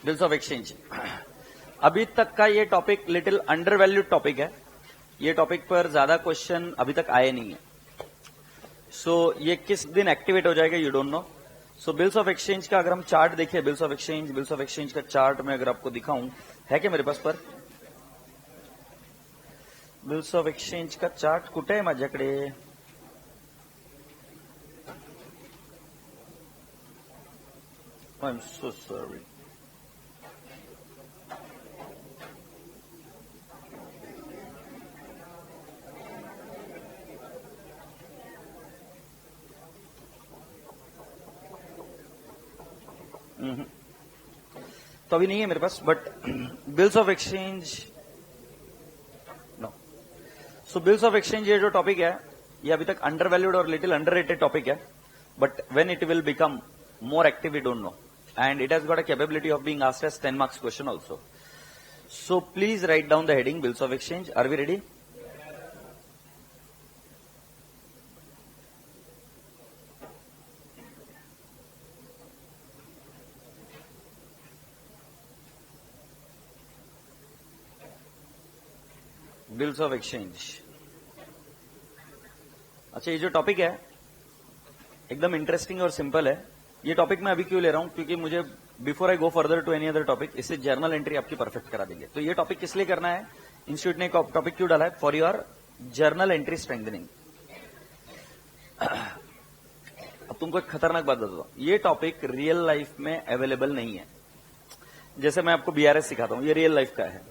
Bills of exchange. अभी तक का ये topic little under valued topic है। ये टॉपिक पर ज्यादा क्वेश्चन अभी तक आए नहीं है। सो ये किस दिन एक्टिवेट हो जाएगा you don't know. So bills of exchange का अगर हम चार्ट देखिए, बिल्स ऑफ एक्सचेंज का चार्ट में अगर आपको दिखाऊं, है क्या मेरे पास पर? बिल्स ऑफ एक्सचेंज का चार्ट कुठे आहे माझ्याकडे? I am so sorry. तो अभी नहीं है मेरे पास, but bills of exchange no. So bills of exchange ये जो टॉपिक है, ये अभी तक अंडर वैल्यूड और लिटिल अंडररेटेड टॉपिक है, but when it will become more active we don't know, and it has got a capability of being asked as 10 marks question also. So please write down the heading bills of exchange. Are we ready? Bills of exchange. अच्छा, ये जो topic है एकदम interesting और simple है। ये topic मैं अभी क्यों ले रहा हूं? क्योंकि मुझे before I go further to any other topic, इससे जर्नल एंट्री आपकी परफेक्ट करा देंगे। तो ये टॉपिक किस लिए करना है? इंस्टीट्यूट ने टॉपिक क्यों डाला है? For your journal entry strengthening. अब तुमको एक खतरनाक बात बताता हूं, ये टॉपिक रियल लाइफ में अवेलेबल नहीं है। जैसे मैं आपको बीआरएस सिखाता हूं, ये रियल लाइफ का है।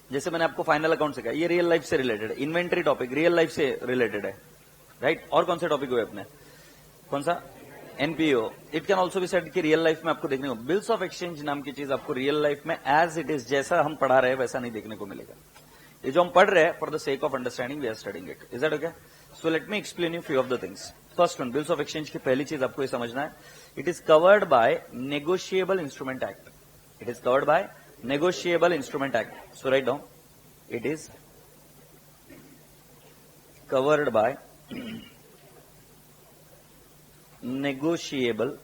जैसे मैंने आपको फाइनल अकाउंट सिखाया, ये रियल लाइफ से रिलेटेड है। इन्वेंट्री टॉपिक रियल लाइफ से रिलेटेड है, राइट? और कौन से टॉपिक हुए अपने? कौन सा? NPO. It can also be said कि रियल लाइफ में आपको देखने को बिल्स ऑफ एक्सचेंज नाम की चीज आपको रियल लाइफ में एज इट इज, जैसा हम पढ़ा रहे हैं वैसा नहीं देखने को मिलेगा। ये जो हम पढ़ रहे हैं, for the sake of understanding we are studying it. Is that okay? So let me explain you few of the things. First one, bills of exchange की पहली चीज आपको ये समझना है, it is covered by negotiable instrument act. It is covered by negotiable instrument act. So write down, it is covered by negotiable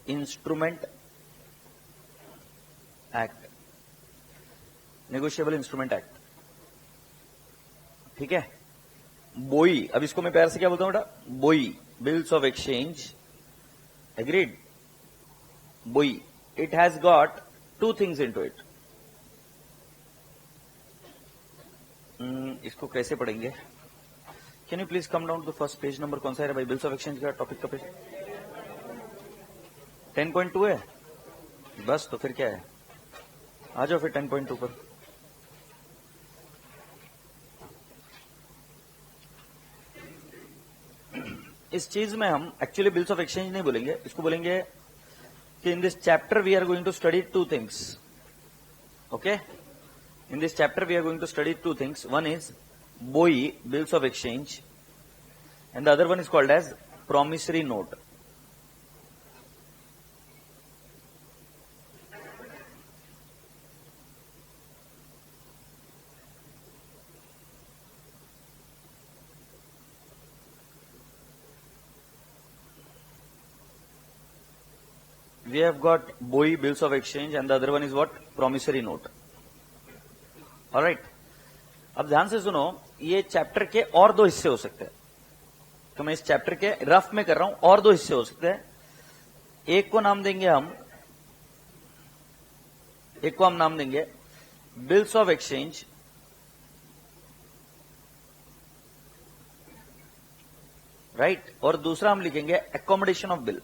instrument act। negotiable instrument act, ठीक है? बोई, अब इसको मैं प्यार से क्या बोलता हूं बेटा? Boy, bills of exchange, agreed? Boy, it has got two things into it. इसको कैसे पढ़ेंगे? Can you please come down to first page number? कौन सा है भाई बिल्स ऑफ एक्सचेंज का टॉपिक का पेज? 10.2 है बस, तो फिर क्या है? आ जाओ फिर 10.2 पर। इस चीज में हम एक्चुअली बिल्स ऑफ एक्सचेंज नहीं बोलेंगे, इसको बोलेंगे कि in this chapter we are going to study two things. Okay, in this chapter we are going to study two things. One is BOI, bills of exchange, and the other one is called as promissory note. We have got BOI, bills of exchange, and the other one is what? Promissory note. Alright, अब ध्यान से सुनो, ये chapter के और दो हिस्से हो सकते हैं। तो मैं इस चैप्टर के रफ में कर रहा हूं, और दो हिस्से हो सकते हैं। एक को नाम देंगे बिल्स ऑफ एक्सचेंज, राइट? और दूसरा हम लिखेंगे accommodation of bill.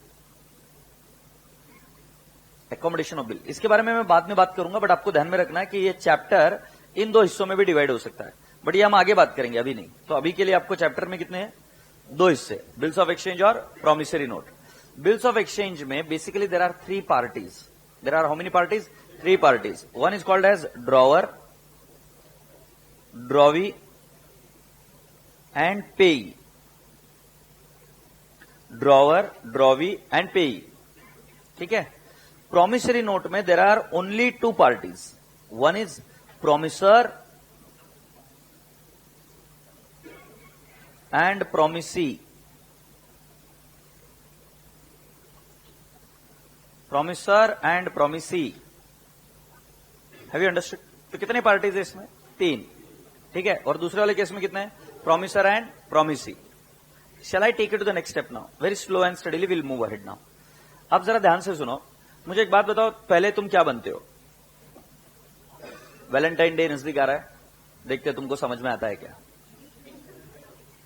Accommodation of bill, इसके बारे में मैं बाद में बात करूंगा, बट आपको ध्यान में रखना है कि ये चैप्टर इन दो हिस्सों में भी डिवाइड हो सकता है, बट ये हम आगे बात करेंगे, अभी नहीं। तो अभी के लिए आपको चैप्टर में कितने हैं? दो हिस्से, बिल्स ऑफ एक्सचेंज और promissory note. Bills of exchange में basically there are three parties. There are how many parties? Three parties. One is called as drawer, drawee and payee. Drawer, drawee and payee, ठीक है? Promissory note में there are only two parties. One is promisor and promisee। Promisor and promisee. Have you understood? तो कितने parties है इसमें? 3, ठीक है। और दूसरे वाले केस में कितने हैं? Promisor and promisee. Shall I take it to the next step now? Very slow and steadily will move ahead now. अब जरा ध्यान से सुनो, मुझे एक बात बताओ, पहले तुम क्या बनते हो? वैलेंटाइन डे नजदीक आ रहा है, देखते तुमको समझ में आता है क्या?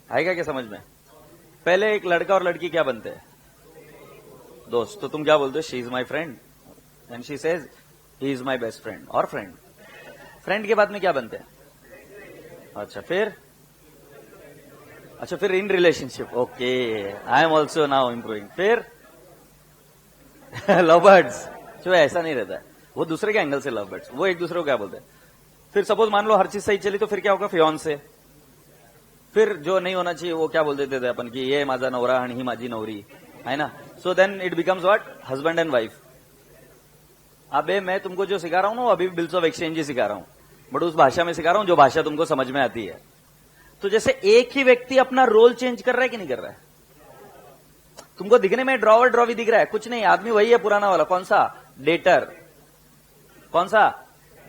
आएगा क्या समझ में? पहले एक लड़का और लड़की क्या बनते हैं? दोस्त। तो तुम क्या बोलते हो? She is my friend and she says he is my best friend, और फ्रेंड। फ्रेंड के बाद में क्या बनते हैं? अच्छा, फिर in relationship. Okay, I am also now improving. फिर लव बर्ड्स। जो ऐसा नहीं रहता है, वो दूसरे के एंगल से लव बर्ड्स, वो एक दूसरे को क्या बोलते हैं। फिर सपोज मान लो हर चीज सही चली तो फिर क्या होगा? फियांसे। फिर जो नहीं होना चाहिए वो क्या बोल देते थे अपन की, ये माझा नवरा आणि ही माझी नवरी, है ना? So then it becomes what? Husband and wife. अबे मैं तुमको जो सिखा रहा हूं ना, अभी बिल्स ऑफ एक्सचेंज ही सिखा रहा हूं, बट उस भाषा में सिखा रहा हूं जो भाषा तुमको समझ में आती है। तो जैसे एक ही व्यक्ति अपना रोल चेंज कर रहा है कि नहीं कर रहा है? तुमको दिखने में ड्रॉवर ड्रॉवी दिख रहा है, कुछ नहीं, आदमी वही है पुराना वाला। कौन सा? डेटर। कौन सा?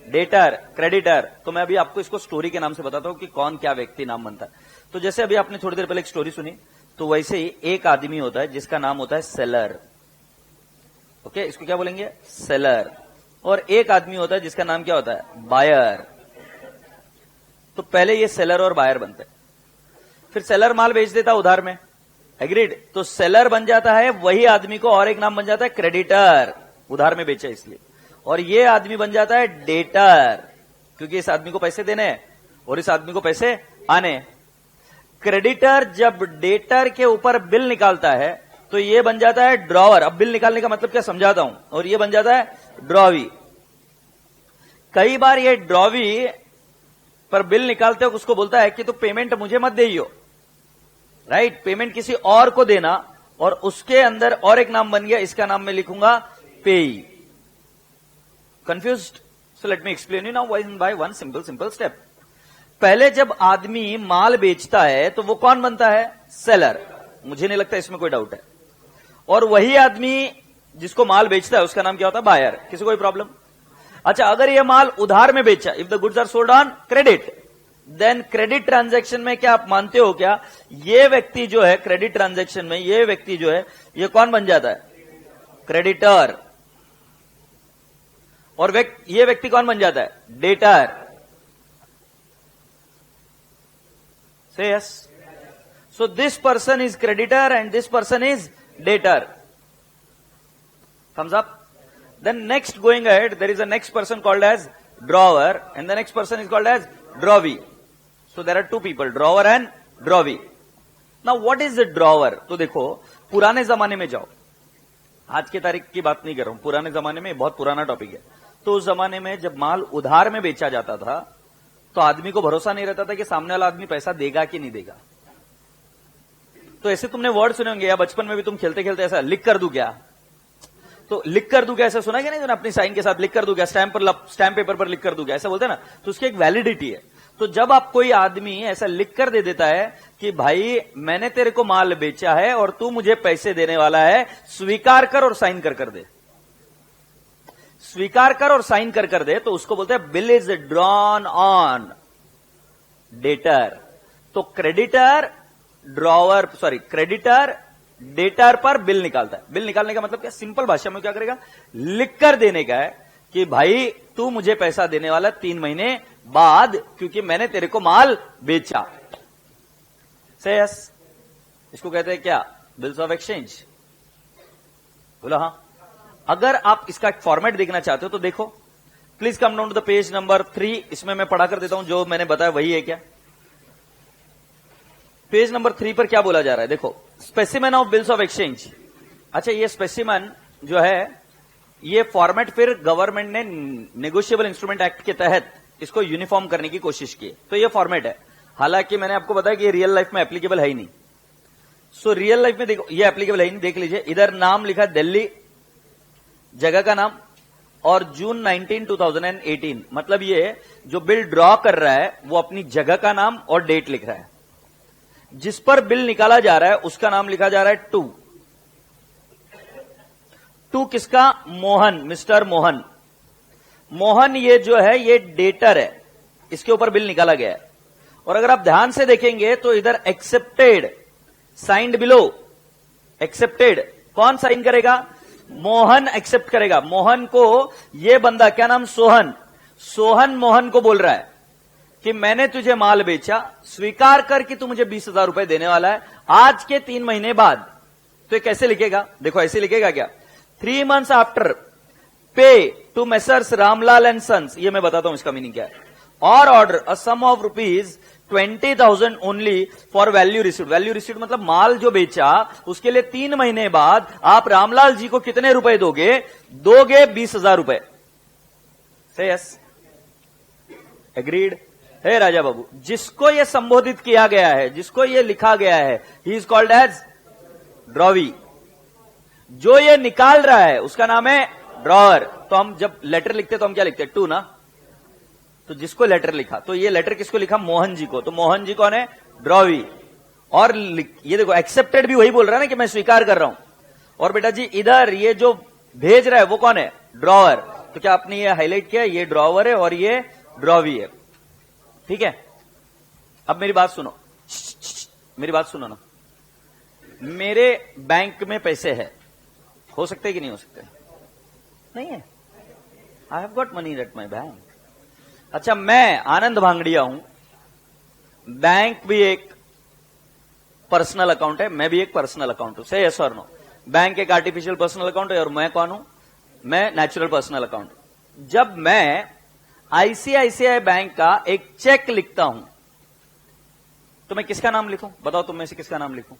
Debtor, creditor. तो मैं अभी आपको इसको स्टोरी के नाम से बताता हूं कि कौन क्या व्यक्ति नाम बनता है। तो जैसे अभी आपने थोड़ी देर पहले एक स्टोरी सुनी, तो वैसे ही एक आदमी होता है जिसका नाम होता है सेलर। ओके, इसको क्या बोलेंगे? सेलर। और एक आदमी होता है जिसका नाम क्या होता है? बायर। तो पहले ये सेलर और बायर बनते हैं। फिर सेलर माल बेच देता उधार में, एग्रीड? तो सेलर बन जाता है वही आदमी को, और एक नाम बन जाता है क्रेडिटर, उधार में बेचा इसलिए। और ये आदमी बन जाता है डेटर, क्योंकि इस आदमी को पैसे देने हैं और इस आदमी को पैसे आने। क्रेडिटर जब डेटर के ऊपर बिल निकालता है तो ये बन जाता है ड्रॉवर। अब बिल निकालने का मतलब क्या समझाता हूं, और ये बन जाता है ड्रॉवी। कई बार ये ड्रॉवी पर बिल निकालते हो उसको बोलता है कि तू पेमेंट मुझे मत देइयो, राइट? पेमेंट किसी और को देना, और उसके अंदर और एक नाम बन गया, इसका नाम मैं लिखूंगा पेई। Confused? So let me explain you now by one simple step. पहले जब आदमी माल बेचता है तो वो कौन बनता है? सेलर। मुझे नहीं लगता इसमें कोई डाउट है। और वही आदमी जिसको माल बेचता है उसका नाम क्या होता है? बायर। किसी कोई प्रॉब्लम? अच्छा, अगर ये माल उधार में बेचा, if the goods are sold on credit, then credit transaction में क्या आप मानते हो क्या ये व्यक्ति जो है क्रेडिट ट्रांजैक्शन में, ये व्यक्ति जो है ये कौन बन जाता है? क्रेडिटर। और ये व्यक्ति कौन बन जाता है? Debtor. Say yes. So this person is creditor and this person is debtor. Thumbs up. Then next, going ahead, there is a next person called as drawer and the next person is called as drawee. So there are two people, drawer and drawee. Now what is the drawer? तो देखो, पुराने जमाने में जाओ, आज के तारीख की बात नहीं कर रहा हूं, पुराने जमाने में, बहुत पुराना टॉपिक है। तो उस जमाने में जब माल उधार में बेचा जाता था तो आदमी को भरोसा नहीं रहता था कि सामने वाला आदमी पैसा देगा कि नहीं देगा। तो ऐसे तुमने वर्ड सुने होंगे, या बचपन में भी तुम खेलते खेलते ऐसा लिख कर दूं क्या, तो लिख कर दूं क्या ऐसा सुना क्या नहीं? अपनी साइन के साथ लिख कर दूं क्या, स्टैम्प पेपर पर लिख कर दूं क्या, ऐसा बोलते हैं ना। तो उसकी एक वैलिडिटी है। तो जब आप कोई आदमी ऐसा लिख कर दे देता है कि भाई मैंने तेरे को माल बेचा है और तू मुझे पैसे देने वाला है, स्वीकार कर और साइन कर दे, स्वीकार कर और साइन कर दे, तो उसको बोलते हैं bill is drawn on debtor. तो क्रेडिटर डेटर पर बिल निकालता है। बिल निकालने का मतलब क्या? सिंपल भाषा में क्या करेगा? लिख कर देने का है कि भाई तू मुझे पैसा देने वाला 3 महीने बाद, क्योंकि मैंने तेरे को माल बेचा। से यस, इसको कहते हैं क्या? Bills of exchange. बोला हाँ। अगर आप इसका एक फॉर्मेट देखना चाहते हो तो देखो, please come down to the page number 3। इसमें मैं पढ़ा कर देता हूं, जो मैंने बताया वही है क्या? पेज नंबर 3 पर क्या बोला जा रहा है? देखो, specimen of bills of exchange. अच्छा, ये स्पेसिमेन जो है, ये फॉर्मेट फिर गवर्नमेंट ने नेगोशिएबल इंस्ट्रूमेंट एक्ट के तहत इसको यूनिफॉर्म करने की कोशिश की। तो ये फॉर्मेट है, हालांकि मैंने आपको बताया कि ये रियल लाइफ में एप्लीकेबल है ही नहीं। सो रियल लाइफ में देखो, ये एप्लीकेबल है ही नहीं। देख लीजिए, इधर नाम लिखा दिल्ली, जगह का नाम, और जून 19, 2018। मतलब ये जो बिल ड्रॉ कर रहा है वो अपनी जगह का नाम और डेट लिख रहा है। जिस पर बिल निकाला जा रहा है उसका नाम लिखा जा रहा है टू किसका? मोहन, मिस्टर मोहन। मोहन ये जो है ये डेटर है, इसके ऊपर बिल निकाला गया है। और अगर आप ध्यान से देखेंगे तो इधर एक्सेप्टेड साइंड बिलो, एक्सेप्टेड कौन साइन करेगा? मोहन एक्सेप्ट करेगा। मोहन को ये बंदा, क्या नाम? सोहन। सोहन मोहन को बोल रहा है कि मैंने तुझे माल बेचा, स्वीकार कर कि तू मुझे 20,000 रुपए देने वाला है आज के 3 महीने बाद। तो ये कैसे लिखेगा? देखो ऐसे लिखेगा क्या? 3 months after pay to messrs Ramlal and sons, ये मैं बताता हूं इसका मीनिंग क्या है। और order a sum of ₹20,000 only for value received. Value received मतलब माल जो बेचा उसके लिए 3 महीने बाद आप रामलाल जी को कितने रुपए दोगे? दोगे 20,000 रुपए। से यस, एग्रीड? हे राजा बाबू, जिसको यह संबोधित किया गया है, जिसको यह लिखा गया है, he is called as drawee. जो ये निकाल रहा है उसका नाम है ड्रॉवर। तो हम जब लेटर लिखते तो हम क्या लिखते हैं? टू ना। तो जिसको लेटर लिखा, तो ये लेटर किसको लिखा? मोहन जी को। तो मोहन जी कौन है? ड्रॉवी। और ये देखो एक्सेप्टेड भी वही बोल रहा है ना कि मैं स्वीकार कर रहा हूं। और बेटा जी इधर ये जो भेज रहा है वो कौन है? ड्रॉवर। तो क्या आपने ये हाईलाइट किया? ये ड्रॉवर है और ये ड्रॉवी है। ठीक है, अब मेरी बात सुनो, मेरी बात सुनो ना। मेरे बैंक में पैसे है, हो सकते कि नहीं हो सकते? नहीं है। I have got money at my bank. अच्छा, मैं आनंद भांगड़िया हूं, बैंक भी एक पर्सनल अकाउंट है, मैं भी एक पर्सनल अकाउंट हूं। से यस और नो? बैंक एक आर्टिफिशियल पर्सनल अकाउंट है और मैं कौन हूं? मैं नेचुरल पर्सनल अकाउंट। जब मैं आईसीआईसीआई बैंक का एक चेक लिखता हूं तो मैं किसका नाम लिखूं? बताओ तुम में से किसका नाम लिखूं?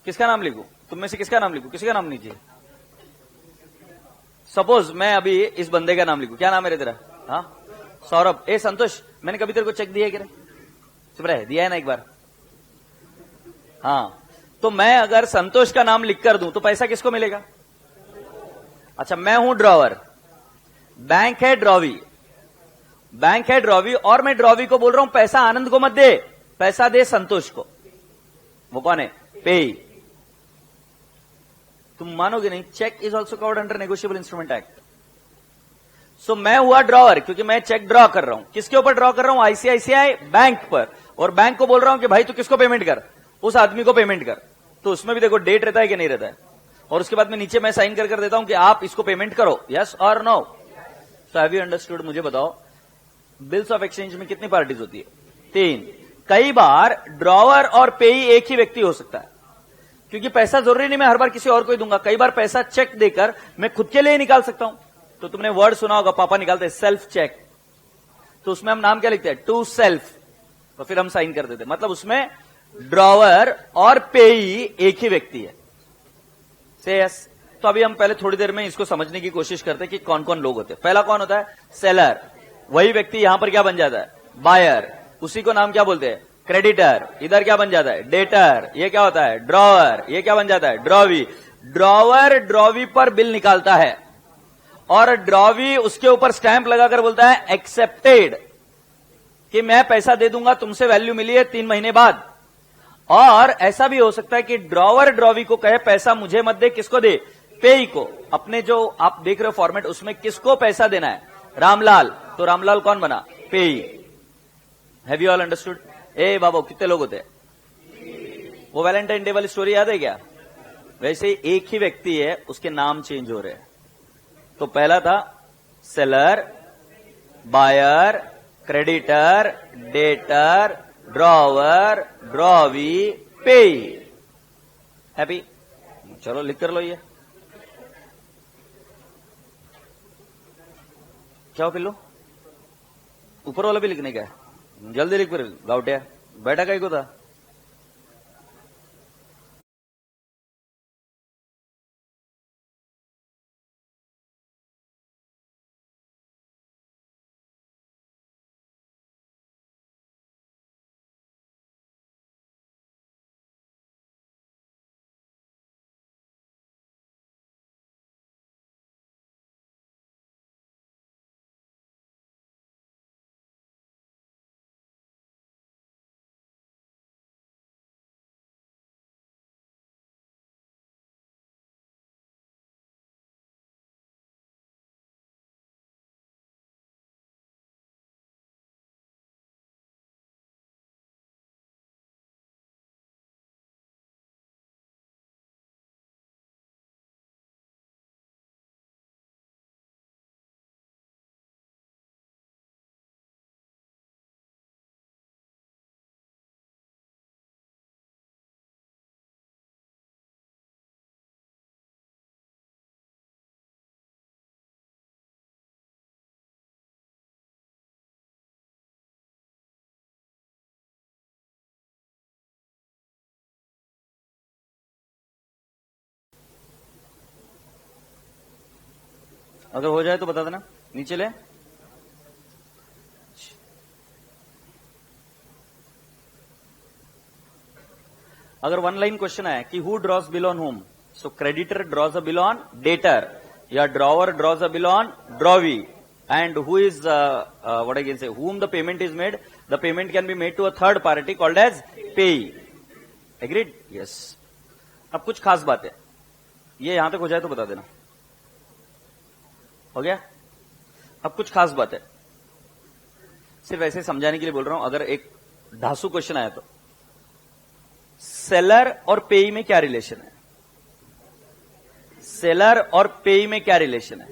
किसका नाम लिखूं? तुम में से किसका नाम लिखूं? किसी का नाम नहीं चाहिए। सपोज मैं अभी इस बंदे का नाम लिखूं, क्या नाम है रे तेरा? हाँ, सौरभ। ए संतोष, मैंने कभी तेरे को चेक दिया है? चुप रहे, दिया है ना एक बार? हाँ, तो मैं अगर संतोष का नाम लिख कर दूं तो पैसा किसको मिलेगा? अच्छा, मैं हूं ड्रॉवर, बैंक है ड्रॉवी, बैंक है ड्रॉवी, और मैं ड्रॉवी को बोल रहा हूं पैसा आनंद को मत दे, पैसा दे संतोष को। वो कौन है? पेई। तुम मानोगे नहीं, cheque is also covered under negotiable instrument act. So मैं हुआ ड्रॉवर क्योंकि मैं चेक ड्रॉ कर रहा हूं। किसके ऊपर ड्रॉ कर रहा हूं? आईसीआईसीआई बैंक पर। और बैंक को बोल रहा हूं कि भाई तू किसको पेमेंट कर? उस आदमी को पेमेंट कर। तो उसमें भी देखो डेट रहता है कि नहीं रहता है। और उसके बाद में नीचे मैं साइन कर देता हूं कि आप इसको पेमेंट करो, यस और no. So have you understood? मुझे बताओ, बिल्स ऑफ एक्सचेंज में कितनी पार्टीज होती है? 3। कई बार ड्रॉवर और पेई एक ही व्यक्ति हो सकता है, क्योंकि पैसा जरूरी नहीं मैं हर बार किसी और को ही दूंगा। कई बार पैसा चेक देकर मैं खुद के लिए ही निकाल सकता हूं। तो तुमने वर्ड सुना होगा, पापा निकालते हैं सेल्फ चेक। तो उसमें हम नाम क्या लिखते हैं? To self. तो फिर हम साइन कर देते, मतलब उसमें ड्रॉवर और पेई एक ही व्यक्ति है। से यस? तो अभी हम पहले थोड़ी देर में इसको समझने की कोशिश करते हैं कि कौन कौन लोग होते हैं। पहला कौन होता है? सेलर। वही व्यक्ति यहां पर क्या बन जाता है? बायर। उसी को नाम क्या बोलते हैं? क्रेडिटर। इधर क्या बन जाता है? डेटर। ये क्या होता है? ड्रॉवर। ये क्या बन जाता है? ड्रॉवी। ड्रॉवर ड्रॉवी पर बिल निकालता है और ड्रॉवी उसके ऊपर स्टैंप लगाकर बोलता है एक्सेप्टेड, कि मैं पैसा दे दूंगा, तुमसे वैल्यू मिली है 3 महीने बाद। और ऐसा भी हो सकता है कि ड्रॉवर ड्रॉवी को कहे पैसा मुझे मत दे, किसको दे? पेई को। अपने जो आप देख रहे हो फॉर्मेट, उसमें किसको पैसा देना है? रामलाल। तो रामलाल कौन बना? Payee. Have you all understood? ए बाबू, कितने लोग होते हैं? वो वैलेंटाइन डे वाली स्टोरी याद है क्या? वैसे एक ही व्यक्ति है, उसके नाम चेंज हो रहे हैं। तो पहला था seller, buyer, creditor, debtor, drawer, drawee, payee. Happy? चलो लिख कर लो। ये क्या हो पिल्लो? ऊपर वाला भी लिखने का है? जल्दी लिख, फिर गाउटिया बैठा कहीं को था। अगर हो जाए तो बता देना, नीचे ले। अगर वन लाइन क्वेश्चन है कि who draws bill on whom, so creditor draws a bill on debtor, या drawer draws a bill on drawee, and who is what I can say, whom the payment is made, the payment can be made to a third party called as payee. Agreed? Yes. अब कुछ खास बात है, ये यहां तक हो जाए तो बता देना। हो गया? अब कुछ खास बात है, सिर्फ ऐसे समझाने के लिए बोल रहा हूं। अगर एक धासु क्वेश्चन आया तो सेलर और पेई में क्या रिलेशन है? सेलर और पेई में क्या रिलेशन है?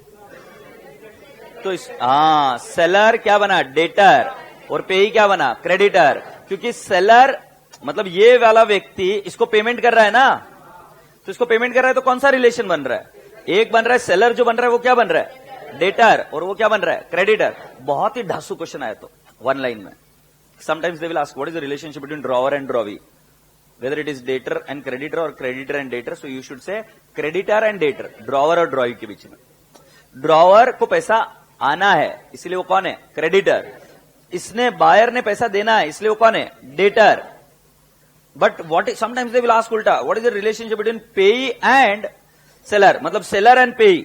तो सेलर क्या बना? डेटर, और पेई क्या बना? क्रेडिटर। क्योंकि सेलर मतलब ये वाला व्यक्ति इसको पेमेंट कर रहा है ना, तो इसको पेमेंट कर रहा है तो कौन सा रिलेशन बन रहा है? एक बन रहा है सेलर, जो बन रहा है वो क्या बन रहा है? डेटर, और वो क्या बन रहा है? क्रेडिटर। बहुत ही ढासू क्वेश्चन आया तो वन लाइन में। Sometimes they will ask what is the relationship between drawer and drawee, whether it is debtor and creditor or creditor and debtor, so you should say creditor and debtor, drawer और drawee के बीच में। Drawer को पैसा आना है इसलिए वो कौन है? क्रेडिटर। इसने बायर ने पैसा देना है इसलिए वो कौन है? Debtor. But what sometimes they will ask उल्टा, what is the relationship between payee and seller, मतलब सेलर एंड पेई।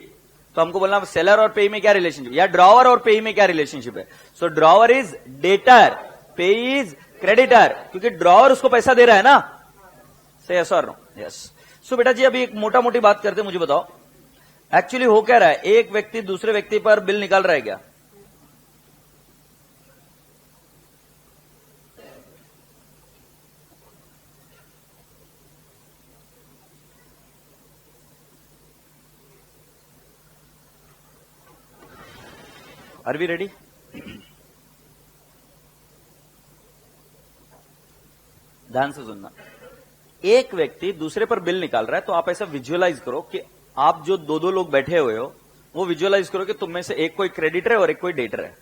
तो हमको बोलना सेलर और पेई में क्या रिलेशनशिप, या ड्रॉवर और पेई में क्या रिलेशनशिप है? सो ड्रॉवर इज डेटर, पेई इज क्रेडिटर, क्योंकि ड्रॉवर उसको पैसा दे रहा है ना। से यस और नो? यस। सो बेटा जी अभी एक मोटा मोटी बात करते, मुझे बताओ एक्चुअली हो क्या रहा है? एक व्यक्ति दूसरे व्यक्ति पर बिल निकाल रहा है क्या? Are we ready? ध्यान से सुनना। एक व्यक्ति दूसरे पर बिल निकाल रहा है, तो आप ऐसा विजुअलाइज करो कि आप जो दो दो लोग बैठे हुए हो, वो विजुअलाइज करो कि तुम में से एक कोई क्रेडिटर है और एक कोई डेटर है।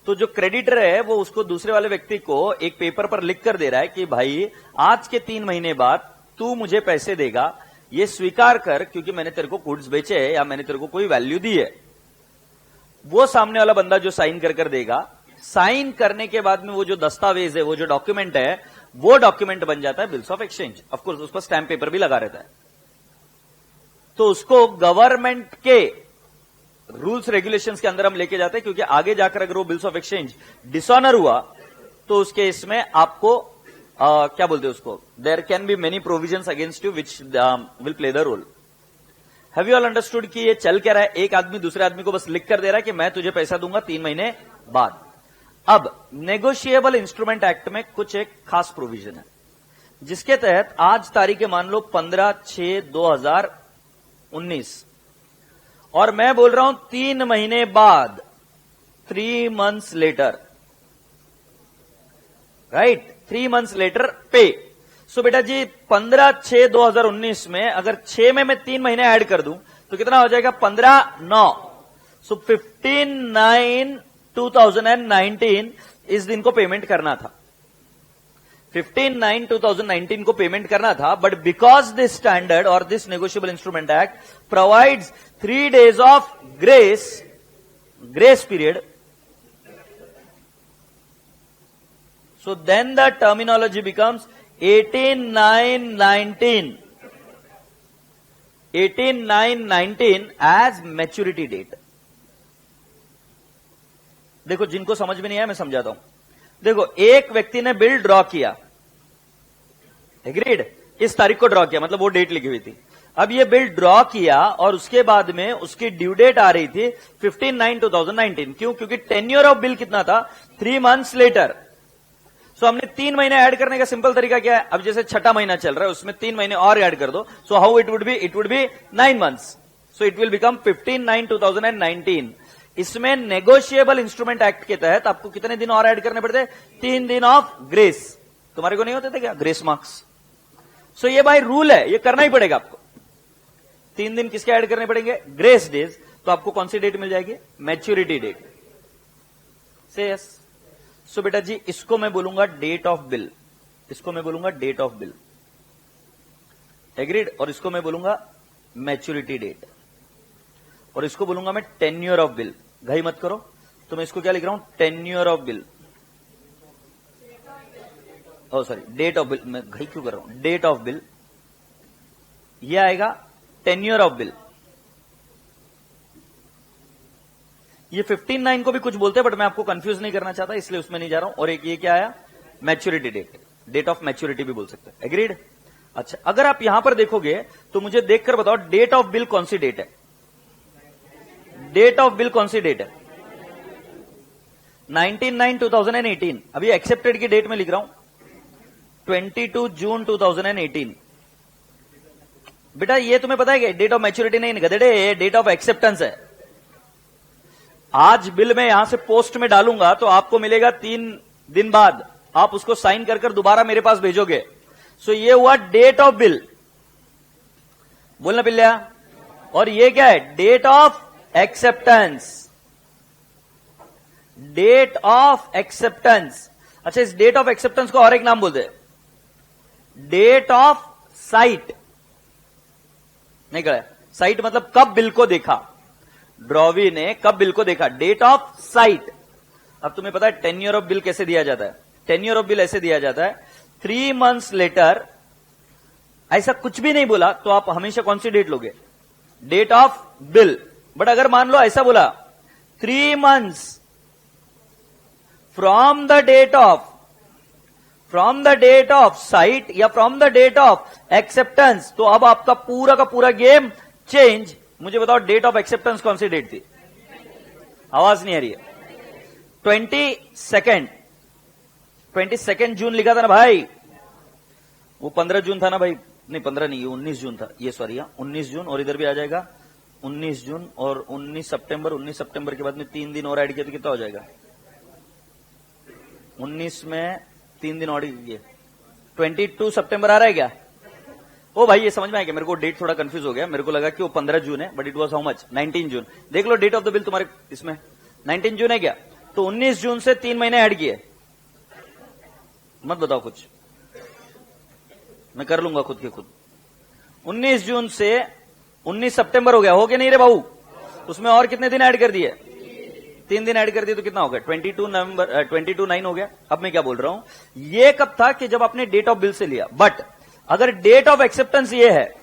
तो जो क्रेडिटर है वो उसको दूसरे वाले व्यक्ति को एक पेपर पर लिख कर दे रहा है कि भाई आज के 3 महीने बाद तू मुझे पैसे देगा, ये स्वीकार कर, क्योंकि मैंने तेरे को गुड्स बेचे है या मैंने तेरे को कोई वैल्यू दी है। वो सामने वाला बंदा जो साइन कर देगा, साइन करने के बाद में वो जो दस्तावेज है, वो जो डॉक्यूमेंट है, वो डॉक्यूमेंट बन जाता है बिल्स ऑफ एक्सचेंज। ऑफकोर्स उस पर स्टैम्प पेपर भी लगा रहता है। तो उसको गवर्नमेंट के रूल्स रेगुलेशंस के अंदर हम लेके जाते हैं, क्योंकि आगे जाकर अगर वो बिल्स ऑफ एक्सचेंज डिसऑनर हुआ तो उस केस में आपको क्या बोलते हैं उसको, there can be many provisions against you which will play the role. Have you all understood कि ये चल क्या रहा है? एक आदमी दूसरे आदमी को बस लिख कर दे रहा है कि मैं तुझे पैसा दूंगा 3 महीने बाद। अब नेगोशिएबल इंस्ट्रूमेंट एक्ट में कुछ एक खास प्रोविजन है, जिसके तहत आज तारीख मान लो 15/6/2019, और मैं बोल रहा हूं 3 महीने बाद, 3 months later, right, 3 months later pay. So बेटा जी 15/6/2019 में अगर 6 में मैं 3 महीने ऐड कर दूं तो कितना हो जाएगा? 15/9। सो 15/9/2019 इस दिन को पेमेंट करना था, 15/9/2019 को पेमेंट करना था। बट बिकॉज दिस स्टैंडर्ड और this negotiable instrument act provides 3 days of grace period, so then the terminology becomes 18/9/19, 18/9/19 as maturity date। देखो जिनको समझ में नहीं आया मैं समझाता हूं। देखो एक व्यक्ति ने बिल ड्रॉ किया, एग्रीड, इस तारीख को ड्रॉ किया, मतलब वो डेट लिखी हुई थी। अब ये बिल ड्रॉ किया और उसके बाद में उसकी ड्यू डेट आ रही थी 15/9/2019। क्यों? क्योंकि टेन्योर ऑफ बिल कितना था? 3 months लेटर। सो हमने 3 महीने ऐड करने का सिंपल तरीका क्या है? अब जैसे छठा महीना चल रहा है, उसमें 3 महीने और ऐड कर दो। So how it would be? It would be 9 months, so it will become 15/9/2019। इसमें नेगोशिएबल इंस्ट्रूमेंट एक्ट के तहत आपको कितने दिन और ऐड करने पड़ते? 3 दिन ऑफ ग्रेस। तुम्हारे को नहीं होते थे क्या ग्रेस मार्क्स? सो ये भाई रूल है, ये करना ही पड़ेगा आपको। 3 दिन किसके ऐड करने पड़ेंगे? Grace days. तो आपको कौन सी डेट मिल जाएगी? Maturity date. से यस। सो बेटा जी इसको मैं बोलूंगा डेट ऑफ बिल, इसको मैं बोलूंगा डेट ऑफ बिल, एग्रीड, और इसको मैं बोलूंगा मैच्योरिटी डेट। और इसको बोलूंगा मैं टेन्योर ऑफ बिल। घाई मत करो, तो मैं इसको क्या लिख रहा हूं, tenure of bill. Oh sorry, date of bill, मैं घाई क्यों कर रहा हूं, डेट ऑफ बिल, ये आएगा टेन्योर ऑफ बिल। ये 15/9 को भी कुछ बोलते हैं, बट मैं आपको कंफ्यूज नहीं करना चाहता, इसलिए उसमें नहीं जा रहा हूं। और एक ये क्या आया, maturity date, date of maturity भी बोल सकते हैं। एग्रीड। अच्छा, अगर आप यहां पर देखोगे तो मुझे देखकर बताओ डेट ऑफ बिल कौन सी डेट है, डेट ऑफ बिल कौन सी डेट है, 19/9/2018। अभी एक्सेप्टेड की डेट में लिख रहा हूं 22 जून 2018। बेटा ये तुम्हें पता है कि डेट ऑफ मैच्योरिटी नहीं गधेड़े, डेट ऑफ एक्सेप्टेंस है। आज बिल में यहां से पोस्ट में डालूंगा तो आपको मिलेगा 3 दिन बाद, आप उसको साइन कर दोबारा मेरे पास भेजोगे। सो ये हुआ डेट ऑफ बिल, बोलना पिल्ला। और ये क्या है, date of acceptance, date of acceptance. अच्छा, इस डेट ऑफ एक्सेप्टेंस को और एक नाम बोलते हैं, डेट ऑफ साइट। नहीं कहा, साइट मतलब कब बिल को देखा, ड्रॉवी ने कब बिल को देखा, डेट ऑफ साइट। अब तुम्हें पता है टेन्योर ऑफ बिल कैसे दिया जाता है, टेन्योर ऑफ बिल ऐसे दिया जाता है 3 months लेटर। ऐसा कुछ भी नहीं बोला तो आप हमेशा कौन सी डेट लोगे, डेट ऑफ बिल। बट अगर मान लो ऐसा बोला 3 months from the date of sight या from the date of acceptance, तो अब आपका पूरा का पूरा गेम चेंज। मुझे बताओ डेट ऑफ एक्सेप्टेंस कौन सी डेट थी, आवाज नहीं आ रही है, 22 जून लिखा था ना भाई, वो 15 जून था ना भाई, नहीं 15 नहीं, ये 19 जून था, ये सॉरी 19 जून, और इधर भी आ जाएगा 19 जून और 19 सितंबर। 19 सितंबर के बाद में 3 दिन और ऐड किया तो कितना हो जाएगा, 19 में 3 दिन और किए, 22 सितंबर आ रहा है क्या। ओ भाई ये समझ में आया क्या, मेरे को डेट थोड़ा कंफ्यूज हो गया, मेरे को लगा कि वो 15 जून है, but it was how much, 19 जून। देख लो डेट ऑफ द बिल तुम्हारे इसमें 19 जून है क्या, तो 19 जून से 3 महीने ऐड किए। मत बताओ कुछ, मैं कर लूंगा खुद के खुद। 19 जून से 19 सितंबर हो गया नहीं रे बाबू, उसमें और कितने दिन ऐड कर दिए, 3 दिन ऐड कर दिए तो कितना हो गया, 22/9 हो गया। अब मैं क्या बोल रहा हूं, ये कब था कि जब आपने डेट ऑफ बिल से लिया, बट अगर डेट ऑफ एक्सेप्टेंस ये है,